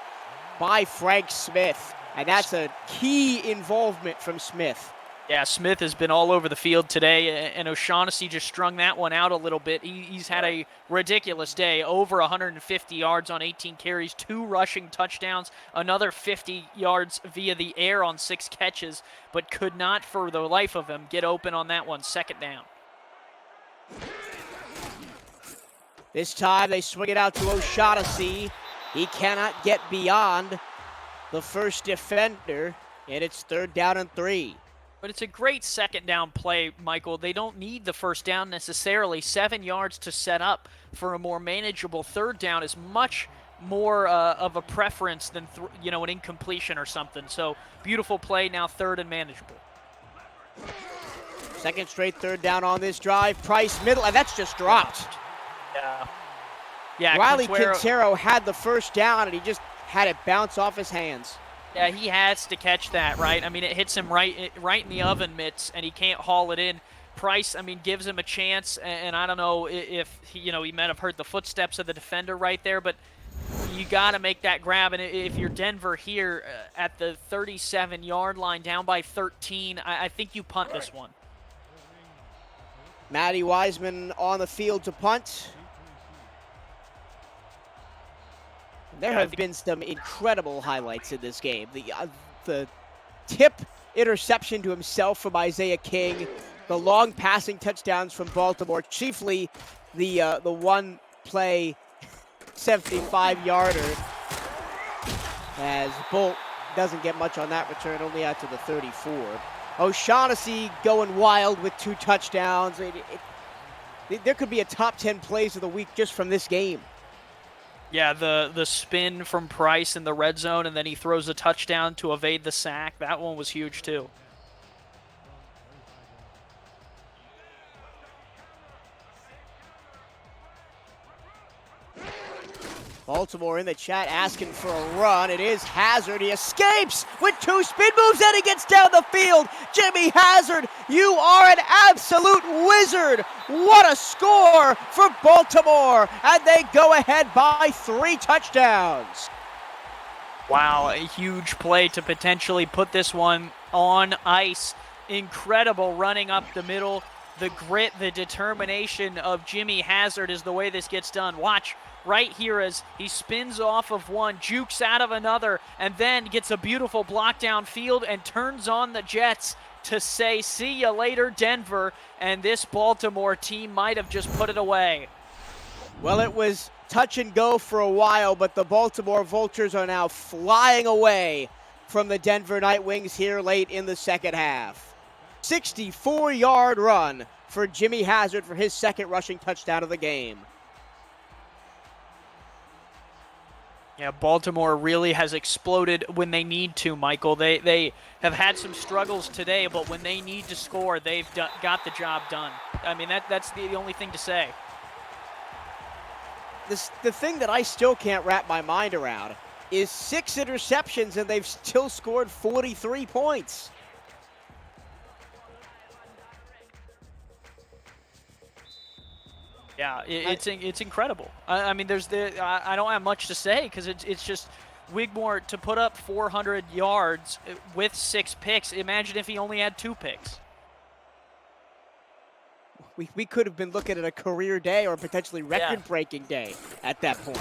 [SPEAKER 1] by Frank Smith. And that's a key involvement from Smith.
[SPEAKER 2] Yeah, Smith has been all over the field today, and O'Shaughnessy just strung that one out a little bit. He's had a ridiculous day, over 150 yards on 18 carries, 2 rushing touchdowns, another 50 yards via the air on 6 catches, but could not, for the life of him, get open on that one, 2nd down.
[SPEAKER 1] This time they swing it out to O'Shaughnessy. He cannot get beyond the first defender, and it's 3rd down and 3.
[SPEAKER 2] But it's a great 2nd down play, Michael. They don't need the 1st down necessarily. 7 yards to set up for a more manageable 3rd down is much more of a preference than an incompletion or something. So beautiful play, now 3rd and manageable.
[SPEAKER 1] 2nd straight 3rd down on this drive. Price middle, and that's just dropped.
[SPEAKER 2] Yeah.
[SPEAKER 1] Riley Quintero had the 1st down, and he just had it bounce off his hands.
[SPEAKER 2] Yeah, he has to catch that, right? I mean, it hits him right in the oven mitts, and he can't haul it in. Price, I mean, gives him a chance, and I don't know if he might have heard the footsteps of the defender right there, but you got to make that grab. And if you're Denver here at the 37-yard line, down by 13, I think you punt this one.
[SPEAKER 1] Matty Wiseman on the field to punt. There have been some incredible highlights in this game. The tip interception to himself from Isaiah King, the long passing touchdowns from Baltimore, chiefly the one play 75-yarder, as Bolt doesn't get much on that return, only out to the 34. O'Shaughnessy going wild with 2 touchdowns. There could be a top 10 plays of the week just from this game.
[SPEAKER 2] Yeah, the spin from Price in the red zone, and then he throws a touchdown to evade the sack. That one was huge, too.
[SPEAKER 1] Baltimore in the chat asking for a run. It is Hazard. He escapes with 2 spin moves, and he gets down the field. Jimmy Hazard, you are an absolute wizard. What a score for Baltimore. And they go ahead by 3 touchdowns.
[SPEAKER 2] Wow, a huge play to potentially put this one on ice. Incredible running up the middle. The grit, the determination of Jimmy Hazard is the way this gets done. Watch right here as he spins off of one, jukes out of another, and then gets a beautiful block downfield and turns on the Jets to say, see you later, Denver, and this Baltimore team might have just put it away.
[SPEAKER 1] Well, it was touch and go for a while, but the Baltimore Vultures are now flying away from the Denver Nightwings here late in the 2nd half. 64-yard run for Jimmy Hazard for his 2nd rushing touchdown of the game.
[SPEAKER 2] Yeah, Baltimore really has exploded when they need to, Michael. They have had some struggles today, but when they need to score, they've got the job done. I mean, that's the only thing to say.
[SPEAKER 1] The thing that I still can't wrap my mind around is 6 interceptions, and they've still scored 43 points.
[SPEAKER 2] Yeah, it's incredible. I mean, I don't have much to say because it's just Wigmore to put up 400 yards with 6 picks. Imagine if he only had 2 picks.
[SPEAKER 1] We could have been looking at a career day or potentially record-breaking day at that point.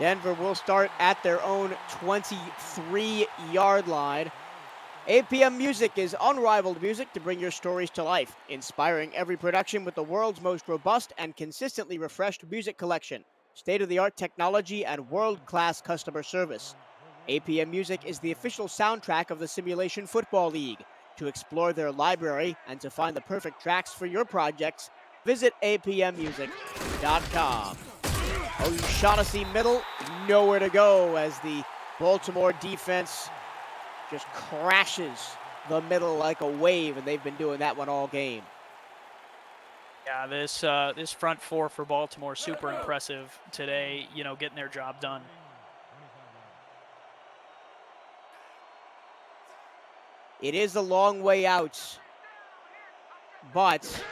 [SPEAKER 1] Denver will start at their own 23-yard line. APM Music is unrivaled music to bring your stories to life, inspiring every production with the world's most robust and consistently refreshed music collection, state-of-the-art technology, and world-class customer service. APM Music is the official soundtrack of the Simulation Football League. To explore their library and to find the perfect tracks for your projects, visit apmmusic.com. O'Shaughnessy middle, nowhere to go as the Baltimore defense just crashes the middle like a wave, and they've been doing that one all game.
[SPEAKER 2] Yeah, this front four for Baltimore, super impressive today, you know, getting their job done.
[SPEAKER 1] It is a long way out, but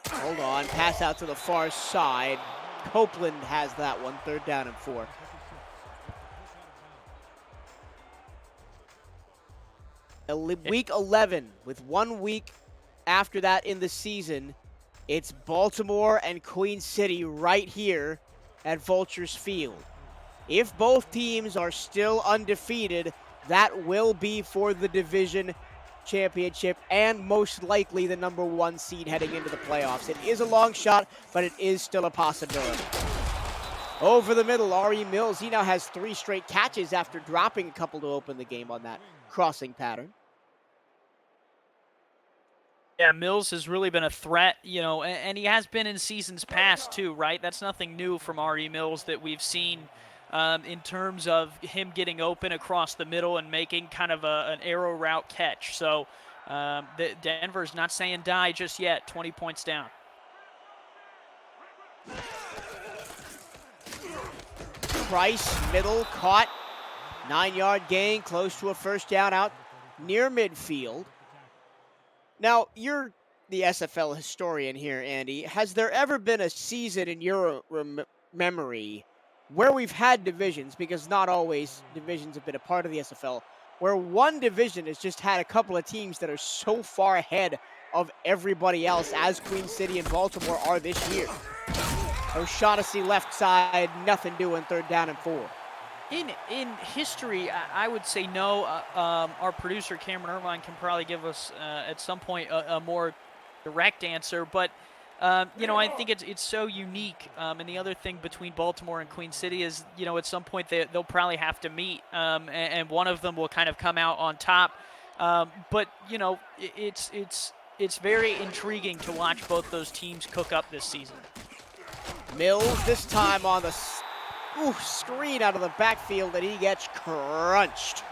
[SPEAKER 1] hold on, pass out to the far side. Copeland has that one, 3rd down and 4. Week 11, with 1 week after that in the season, it's Baltimore and Queen City right here at Vultures Field. If both teams are still undefeated, that will be for the division championship and most likely the number 1 seed heading into the playoffs. It is a long shot, but it is still a possibility. Over the middle, R.E. Mills, he now has 3 straight catches after dropping a couple to open the game on that crossing pattern.
[SPEAKER 2] Yeah, Mills has really been a threat, you know, and he has been in seasons past too, right? That's nothing new from R.E. Mills that we've seen in terms of him getting open across the middle and making kind of an arrow route catch. So Denver's not saying die just yet, 20 points down.
[SPEAKER 1] Price, middle, caught. 9-yard gain, close to a 1st down out near midfield. Now, you're the SFL historian here, Andy. Has there ever been a season in your memory where we've had divisions, because not always divisions have been a part of the SFL, where one division has just had a couple of teams that are so far ahead of everybody else, as Queen City and Baltimore are this year? O'Shaughnessy left side, nothing doing, 3rd down and 4.
[SPEAKER 2] In history, I would say no. Our producer, Cameron Irvine, can probably give us at some point a more direct answer. But, you know, I think it's so unique. And the other thing between Baltimore and Queen City is, you know, at some point they'll probably have to meet. And one of them will kind of come out on top. But, you know, it's very intriguing to watch both those teams cook up this season.
[SPEAKER 1] Mills this time on the screen out of the backfield, and he gets crunched.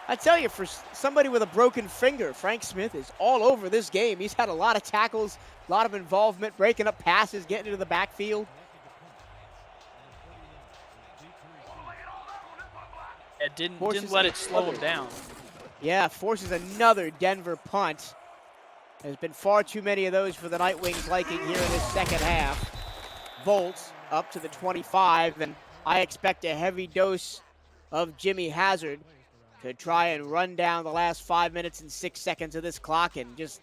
[SPEAKER 1] I tell you, for somebody with a broken finger, Frank Smith is all over this game. He's had a lot of tackles, a lot of involvement, breaking up passes, getting into the backfield.
[SPEAKER 2] It didn't let it slow him down.
[SPEAKER 1] Yeah, forces another Denver punt. There's been far too many of those for the Night Wings' liking here in this second half. Volts up to the 25, and I expect a heavy dose of Jimmy Hazard to try and run down the last 5 minutes and 6 seconds of this clock and just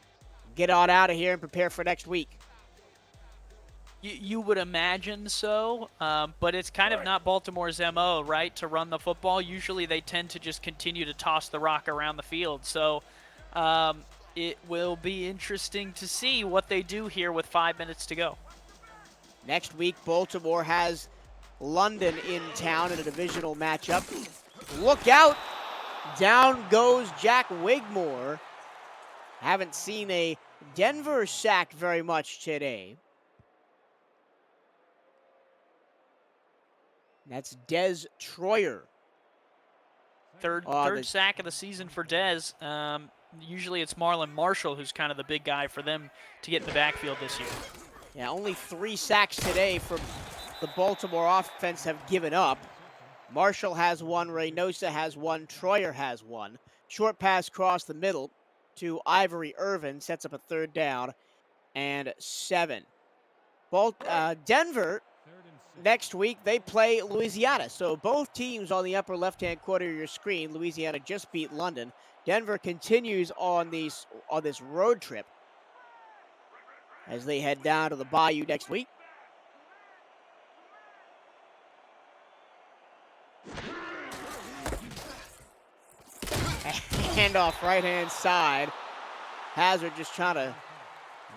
[SPEAKER 1] get on out of here and prepare for next week.
[SPEAKER 2] You would imagine so, but it's kind of not Baltimore's MO, right, to run the football. Usually they tend to just continue to toss the rock around the field. So it will be interesting to see what they do here with 5 minutes to go.
[SPEAKER 1] Next week, Baltimore has London in town in a divisional matchup. Look out! Down goes Jack Wigmore. Haven't seen a Denver sack very much today. That's Des Troyer.
[SPEAKER 2] Third sack of the season for Des. Usually it's Marlon Marshall who's kind of the big guy for them to get in the backfield this year.
[SPEAKER 1] Yeah, only 3 sacks today from the Baltimore offense have given up. Marshall has 1, Reynosa has 1, Troyer has 1. Short pass across the middle to Ivory Irvin sets up a 3rd down and 7. Denver, next week, they play Louisiana. So both teams on the upper left-hand corner of your screen. Louisiana just beat London. Denver continues on this road trip as they head down to the Bayou next week. Handoff right-hand side. Hazard just trying to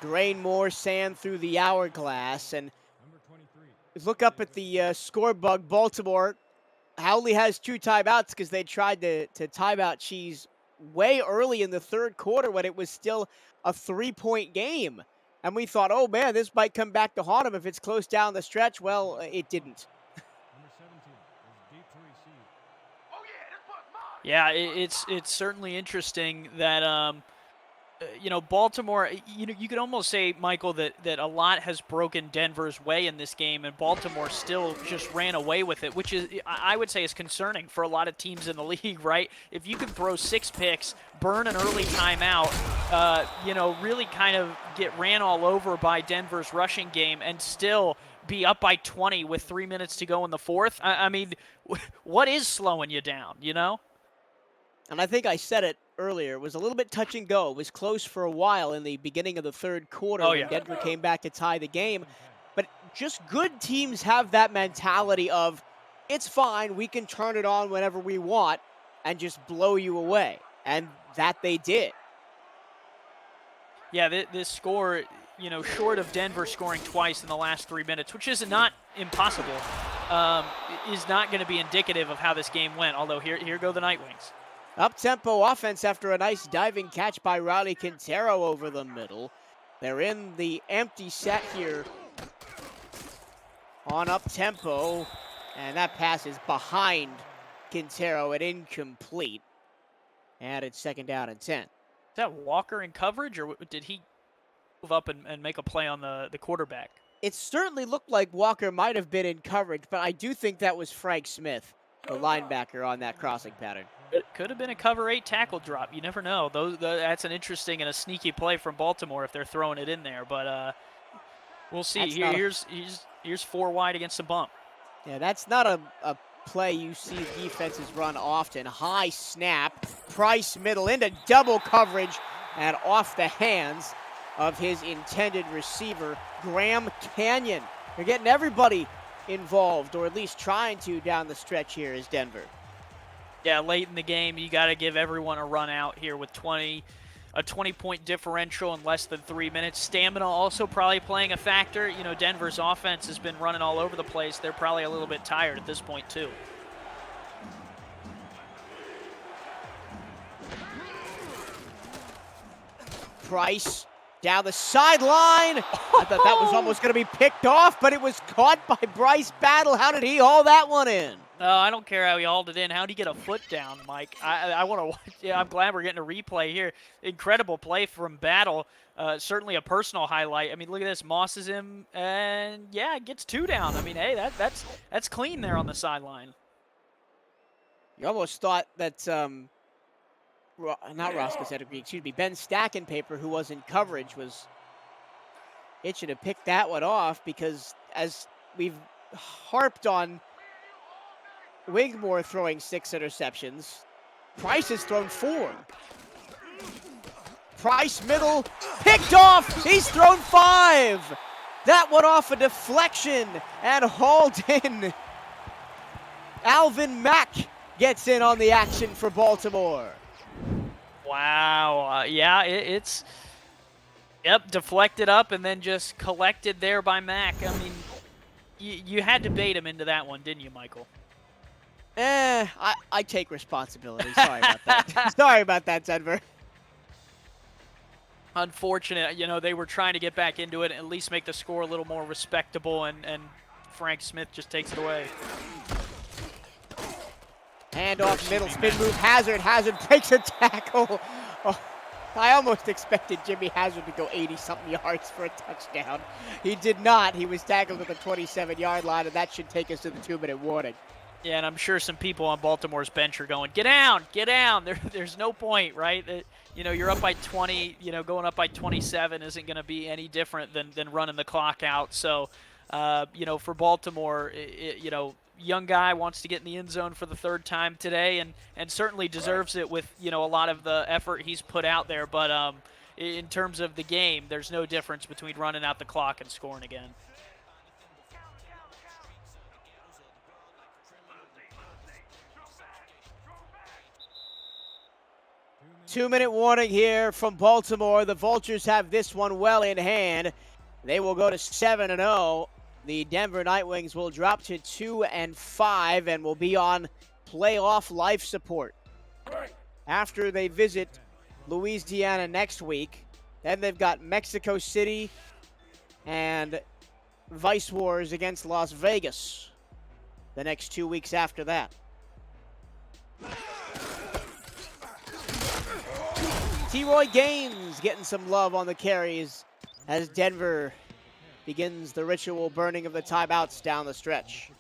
[SPEAKER 1] drain more sand through the hourglass. And look up at the score bug. Baltimore, Howley has 2 timeouts because they tried to timeout Cheese way early in the 3rd quarter when it was still a 3-point game. And we thought, oh man, this might come back to haunt him if it's close down the stretch. Well, it didn't.
[SPEAKER 2] Yeah, it's certainly interesting that Baltimore, you could almost say, Michael, that a lot has broken Denver's way in this game, and Baltimore still just ran away with it, which is, I would say, is concerning for a lot of teams in the league, right? If you can throw 6 picks, burn an early timeout, really kind of get ran all over by Denver's rushing game, and still be up by 20 with 3 minutes to go in the fourth, I mean, what is slowing you down,
[SPEAKER 1] And I think I said it earlier. It was a little bit touch and go. It was close for a while in the beginning of the third quarter
[SPEAKER 2] Oh,
[SPEAKER 1] when
[SPEAKER 2] yeah.
[SPEAKER 1] Denver came back to tie the game. But just good teams have that mentality of, it's fine, we can turn it on whenever we want and just blow you away. And that they did.
[SPEAKER 2] Yeah, this score, short of Denver scoring twice in the last 3 minutes, which is not impossible, is not going to be indicative of how this game went. Although here go the Night Wings.
[SPEAKER 1] Up-tempo offense after a nice diving catch by Riley Quintero over the middle. They're in the empty set here on up-tempo, and that pass is behind Quintero and incomplete. And it's 2nd down and 10.
[SPEAKER 2] Is that Walker in coverage, or did he move up and make a play on the quarterback?
[SPEAKER 1] It certainly looked like Walker might have been in coverage, but I do think that was Frank Smith, the linebacker, on that crossing pattern.
[SPEAKER 2] It could have been a cover 8 tackle drop. You never know. That's an interesting and a sneaky play from Baltimore if they're throwing it in there. But we'll see. Here's 4 wide against the bump.
[SPEAKER 1] Yeah, that's not a play you see defenses run often. High snap, Price middle into double coverage, and off the hands of his intended receiver, Graham Canyon. They're getting everybody involved, or at least trying to down the stretch here is Denver.
[SPEAKER 2] Yeah, late in the game, you got to give everyone a run out here with a 20-point differential in less than 3 minutes. Stamina also probably playing a factor. Denver's offense has been running all over the place. They're probably a little bit tired at this point, too.
[SPEAKER 1] Price down the sideline. I thought that was almost going to be picked off, but it was caught by Bryce Battle. How did he haul that one in?
[SPEAKER 2] I don't care how he hauled it in. How'd he get a foot down, Mike? I want to watch. Yeah, I'm glad we're getting a replay here. Incredible play from Battle. Certainly a personal highlight. I mean, look at this. Mosses him, and yeah, gets 2 down. I mean, hey, that's clean there on the sideline.
[SPEAKER 1] You almost thought that, not Roscoe Cedric, excuse me, Ben Stackenpaper, who was in coverage, was itching to pick that one off because, as we've harped on, Wigmore throwing 6 interceptions. Price has thrown 4. Price middle, picked off. He's thrown 5. That one off a deflection and hauled in. Alvin Mack gets in on the action for Baltimore.
[SPEAKER 2] Wow. Yeah, it's deflected up and then just collected there by Mack. I mean, you had to bait him into that one, didn't you, Michael?
[SPEAKER 1] I take responsibility. Sorry about that. Sorry about that, Denver.
[SPEAKER 2] Unfortunate. They were trying to get back into it and at least make the score a little more respectable, and Frank Smith just takes it away.
[SPEAKER 1] Hand off middle, spin move, Hazard. Hazard breaks a tackle. Oh, I almost expected Jimmy Hazard to go 80-something yards for a touchdown. He did not. He was tackled at the 27-yard line, and that should take us to the 2-minute warning.
[SPEAKER 2] Yeah, and I'm sure some people on Baltimore's bench are going, get down, get down. There's no point, right? You're up by 20, going up by 27 isn't going to be any different than running the clock out. So, for Baltimore, young guy wants to get in the end zone for the 3rd time today and certainly deserves it with, a lot of the effort he's put out there. But in terms of the game, there's no difference between running out the clock and scoring again.
[SPEAKER 1] 2-minute warning here from Baltimore. The Vultures have this one well in hand. They will go to 7-0. The Denver Night Wings will drop to 2-5 and will be on playoff life support. After they visit Louisiana next week, then they've got Mexico City and Vice Wars against Las Vegas the next 2 weeks after that. T-Roy Gaines getting some love on the carries as Denver begins the ritual burning of the timeouts down the stretch.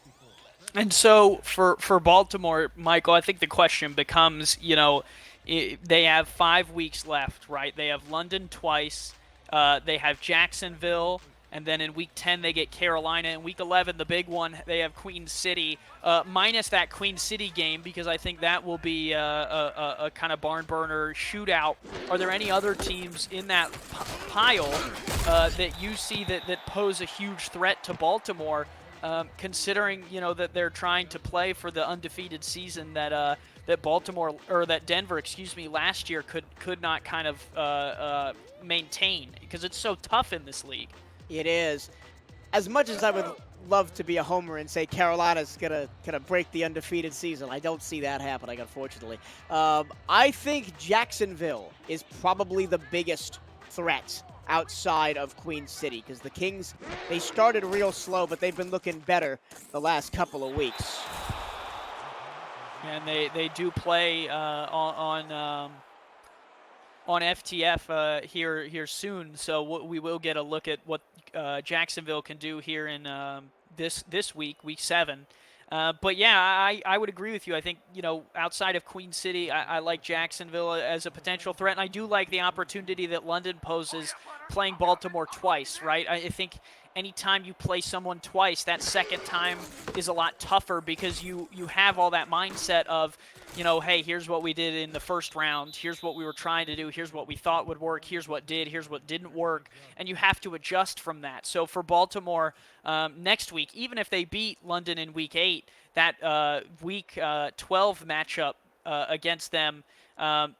[SPEAKER 2] And so for Baltimore, Michael, I think the question becomes, they have 5 weeks left, right? They have London twice, they have Jacksonville, and then in Week 10 they get Carolina. In Week 11, the big one, they have Queen City, minus that Queen City game, because I think that will be a kind of barn burner shootout. Are there any other teams in that pile that you see that pose a huge threat to Baltimore? Considering that they're trying to play for the undefeated season that that Denver, last year could not kind of maintain, because it's so tough in this league.
[SPEAKER 1] It is. As much as I would love to be a homer and say Carolina's gonna break the undefeated season, I don't see that happening, unfortunately. I think Jacksonville is probably the biggest threat outside of Queen City, because the Kings, they started real slow, but they've been looking better the last couple of weeks.
[SPEAKER 2] And they do play on FTF here soon, so we will get a look at what Jacksonville can do here in this week, Week 7. But yeah, I would agree with you. I think, outside of Queen City, I like Jacksonville as a potential threat, and I do like the opportunity that London poses playing Baltimore twice, right? I think anytime you play someone twice, that second time is a lot tougher, because you have all that mindset of, hey, here's what we did in the first round, here's what we were trying to do, here's what we thought would work, here's what did, here's what didn't work, and you have to adjust from that. So for Baltimore next week, even if they beat London in Week 8, that Week 12 matchup against them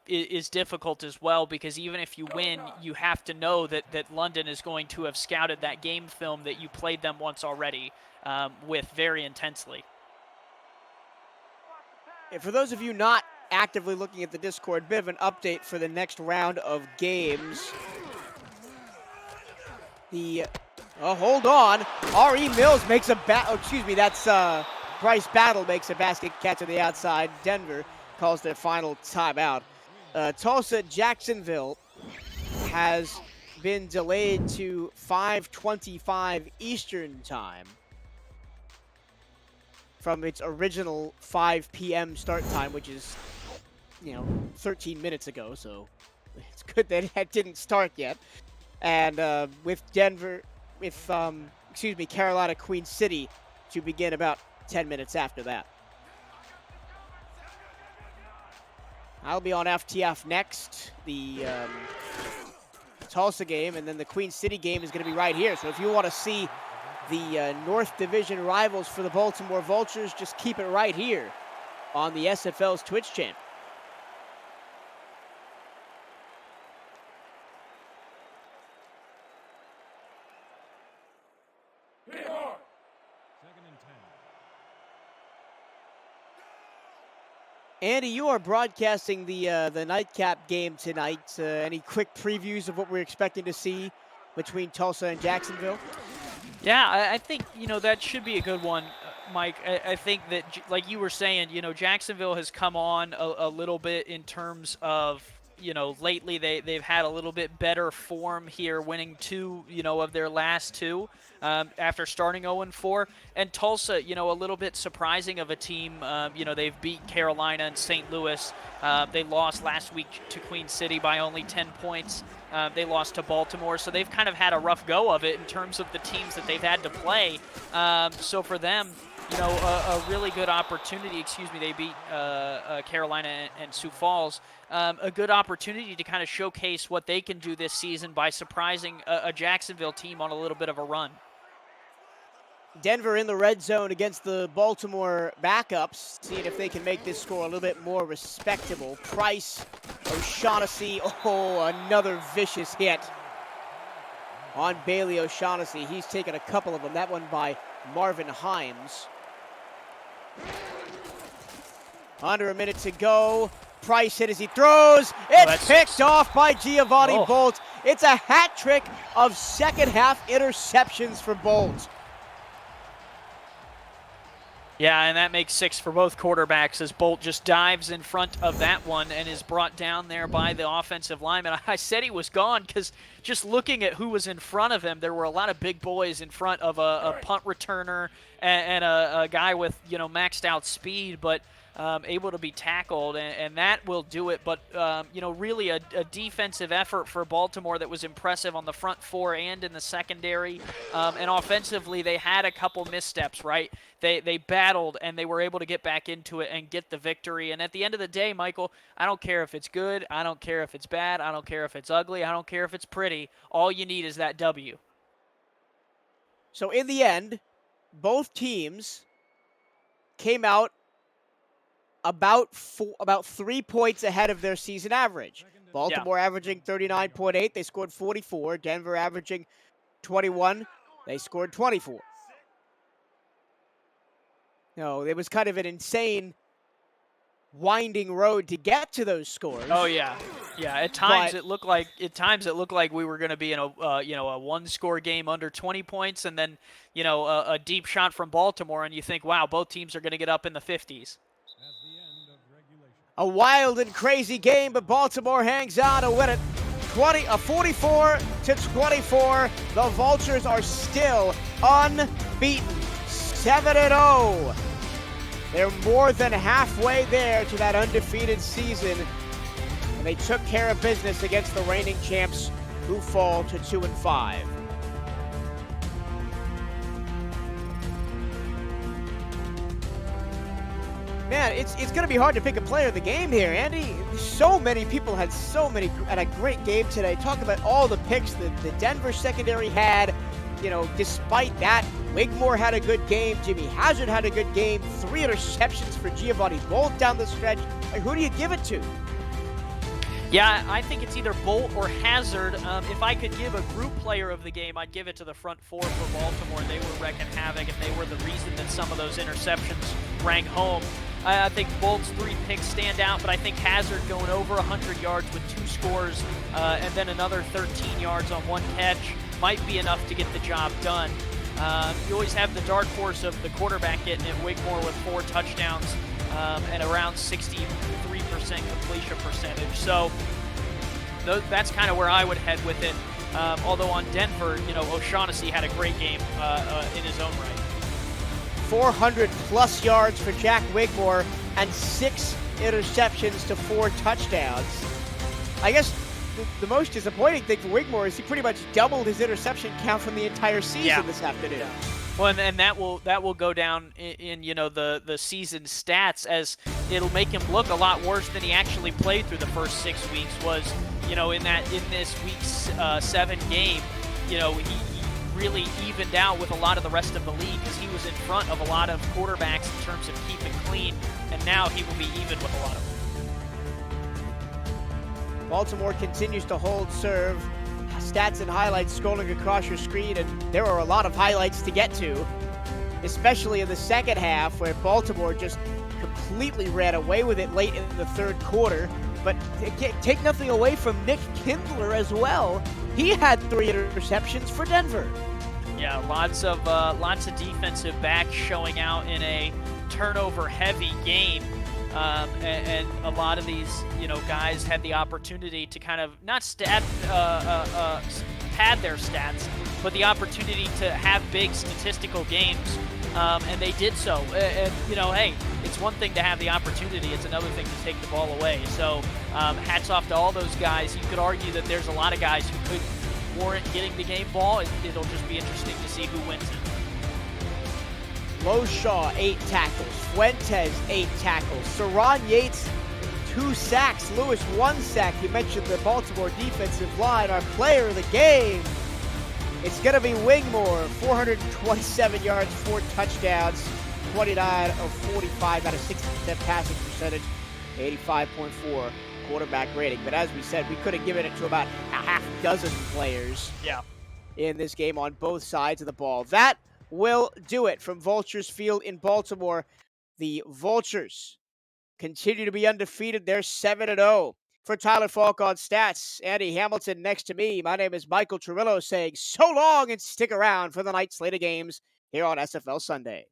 [SPEAKER 2] is difficult as well, because even if you win, you have to know that London is going to have scouted that game film that you played them once already with very intensely.
[SPEAKER 1] And for those of you not actively looking at the Discord, bit of an update for the next round of games. Hold on. R.E. Mills makes that's Bryce Battle makes a basket catch on the outside. Denver calls their final timeout. Tulsa Jacksonville has been delayed to 5:25 Eastern time from its original 5 p.m. start time, which is 13 minutes ago, so it's good that it didn't start yet. And with Carolina Queen City to begin about 10 minutes after that. I'll be on FTF next. The Tulsa game, and then the Queen City game is going to be right here. So if you want to see the North Division rivals for the Baltimore Vultures, just keep it right here on the SFL's Twitch channel. Andy, you are broadcasting the nightcap game tonight. Any quick previews of what we're expecting to see between Tulsa and Jacksonville?
[SPEAKER 2] Yeah, I think, that should be a good one, Mike. I think that, like you were saying, Jacksonville has come on a little bit in terms of, lately they've had a little bit better form here, winning 2, of their last 2 after starting 0-4. And Tulsa, a little bit surprising of a team. They've beat Carolina and St. Louis. They lost last week to Queen City by only 10 points. They lost to Baltimore, so they've kind of had a rough go of it in terms of the teams that they've had to play. So for them, a really good opportunity. They beat Carolina and Sioux Falls. A good opportunity to kind of showcase what they can do this season by surprising a Jacksonville team on a little bit of a run.
[SPEAKER 1] Denver in the red zone against the Baltimore backups, seeing if they can make this score a little bit more respectable. Price, O'Shaughnessy, another vicious hit on Bailey O'Shaughnessy. He's taken a couple of them. That one by Marvin Himes. Under a minute to go. Price hit as he throws. It's picked off by Giovanni Bolt. It's a hat trick of second half interceptions for Bolt.
[SPEAKER 2] Yeah, and that makes 6 for both quarterbacks as Bolt just dives in front of that one and is brought down there by the offensive lineman. I said he was gone because just looking at who was in front of him, there were a lot of big boys in front of a punt returner and a guy with, maxed out speed, but able to be tackled, and that will do it. But, really a defensive effort for Baltimore that was impressive on the front four and in the secondary. And offensively, they had a couple missteps, right? They battled, and they were able to get back into it and get the victory. And at the end of the day, Michael, I don't care if it's good. I don't care if it's bad. I don't care if it's ugly. I don't care if it's pretty. All you need is that W.
[SPEAKER 1] So in the end, both teams came out about 3 points ahead of their season average. Baltimore averaging 39.8, they scored 44. Denver averaging 21, they scored 24. No, it was kind of an insane winding road to get to those scores.
[SPEAKER 2] Oh yeah. At times it looked like we were going to be in a one-score game under 20 points, and then a deep shot from Baltimore, and you think, wow, both teams are going to get up in the 50s.
[SPEAKER 1] A wild and crazy game, but Baltimore hangs on to win it. 44-24. The Vultures are still unbeaten. 7-0. They're more than halfway there to that undefeated season. And they took care of business against the reigning champs, who fall to 2-5. Man, it's going to be hard to pick a player of the game here, Andy. So many people had a great game today. Talk about all the picks that the Denver secondary had. Despite that, Wigmore had a good game. Jimmy Hazard had a good game. 3 interceptions for Giovanni Bolt down the stretch. Who do you give it to?
[SPEAKER 2] Yeah, I think it's either Bolt or Hazard. If I could give a group player of the game, I'd give it to the front four for Baltimore. They were wrecking havoc, and they were the reason that some of those interceptions rang home. I think Bolt's 3 picks stand out, but I think Hazard going over 100 yards with 2 scores and then another 13 yards on 1 catch might be enough to get the job done. You always have the dark horse of the quarterback getting it, Wigmore with 4 touchdowns and around 63% completion percentage. So that's kind of where I would head with it. Although on Denver, O'Shaughnessy had a great game in his own right.
[SPEAKER 1] 400-plus yards for Jack Wigmore and 6 interceptions to 4 touchdowns. I guess the most disappointing thing for Wigmore is he pretty much doubled his interception count from the entire season this afternoon.
[SPEAKER 2] Yeah. Well, and that will go down in the season stats, as it'll make him look a lot worse than he actually played through the first 6 weeks. Was in this week 7 game, he really evened out with a lot of the rest of the league because he was in front of a lot of quarterbacks in terms of keeping clean, and now he will be even with a lot of them.
[SPEAKER 1] Baltimore continues to hold serve. Stats and highlights scrolling across your screen, and there are a lot of highlights to get to, especially in the second half where Baltimore just completely ran away with it late in the third quarter. But take nothing away from Nick Kindler as well. He had 3 interceptions for Denver.
[SPEAKER 2] Yeah, lots of defensive backs showing out in a turnover-heavy game. And a lot of these, guys had the opportunity to kind of not pad their stats, but the opportunity to have big statistical games, and they did so. And hey, it's one thing to have the opportunity; it's another thing to take the ball away. So, hats off to all those guys. You could argue that there's a lot of guys who could warrant getting the game ball. It'll just be interesting to see who wins it.
[SPEAKER 1] Loshaw, 8 tackles. Fuentes, 8 tackles. Saron Yates, 2 sacks. Lewis, 1 sack. You mentioned the Baltimore defensive line. Our player of the game, it's going to be Wigmore. 427 yards, 4 touchdowns, 29 of 45 out of 60% passing percentage, 85.4 quarterback rating. But as we said, we could have given it to about a half dozen players in this game on both sides of the ball. That will do it from Vultures Field in Baltimore. The Vultures continue to be undefeated. They're 7-0. For Tyler Falk on stats, Andy Hamilton next to me. My name is Michael Turillo saying so long and stick around for the night slate of games here on SFL Sunday.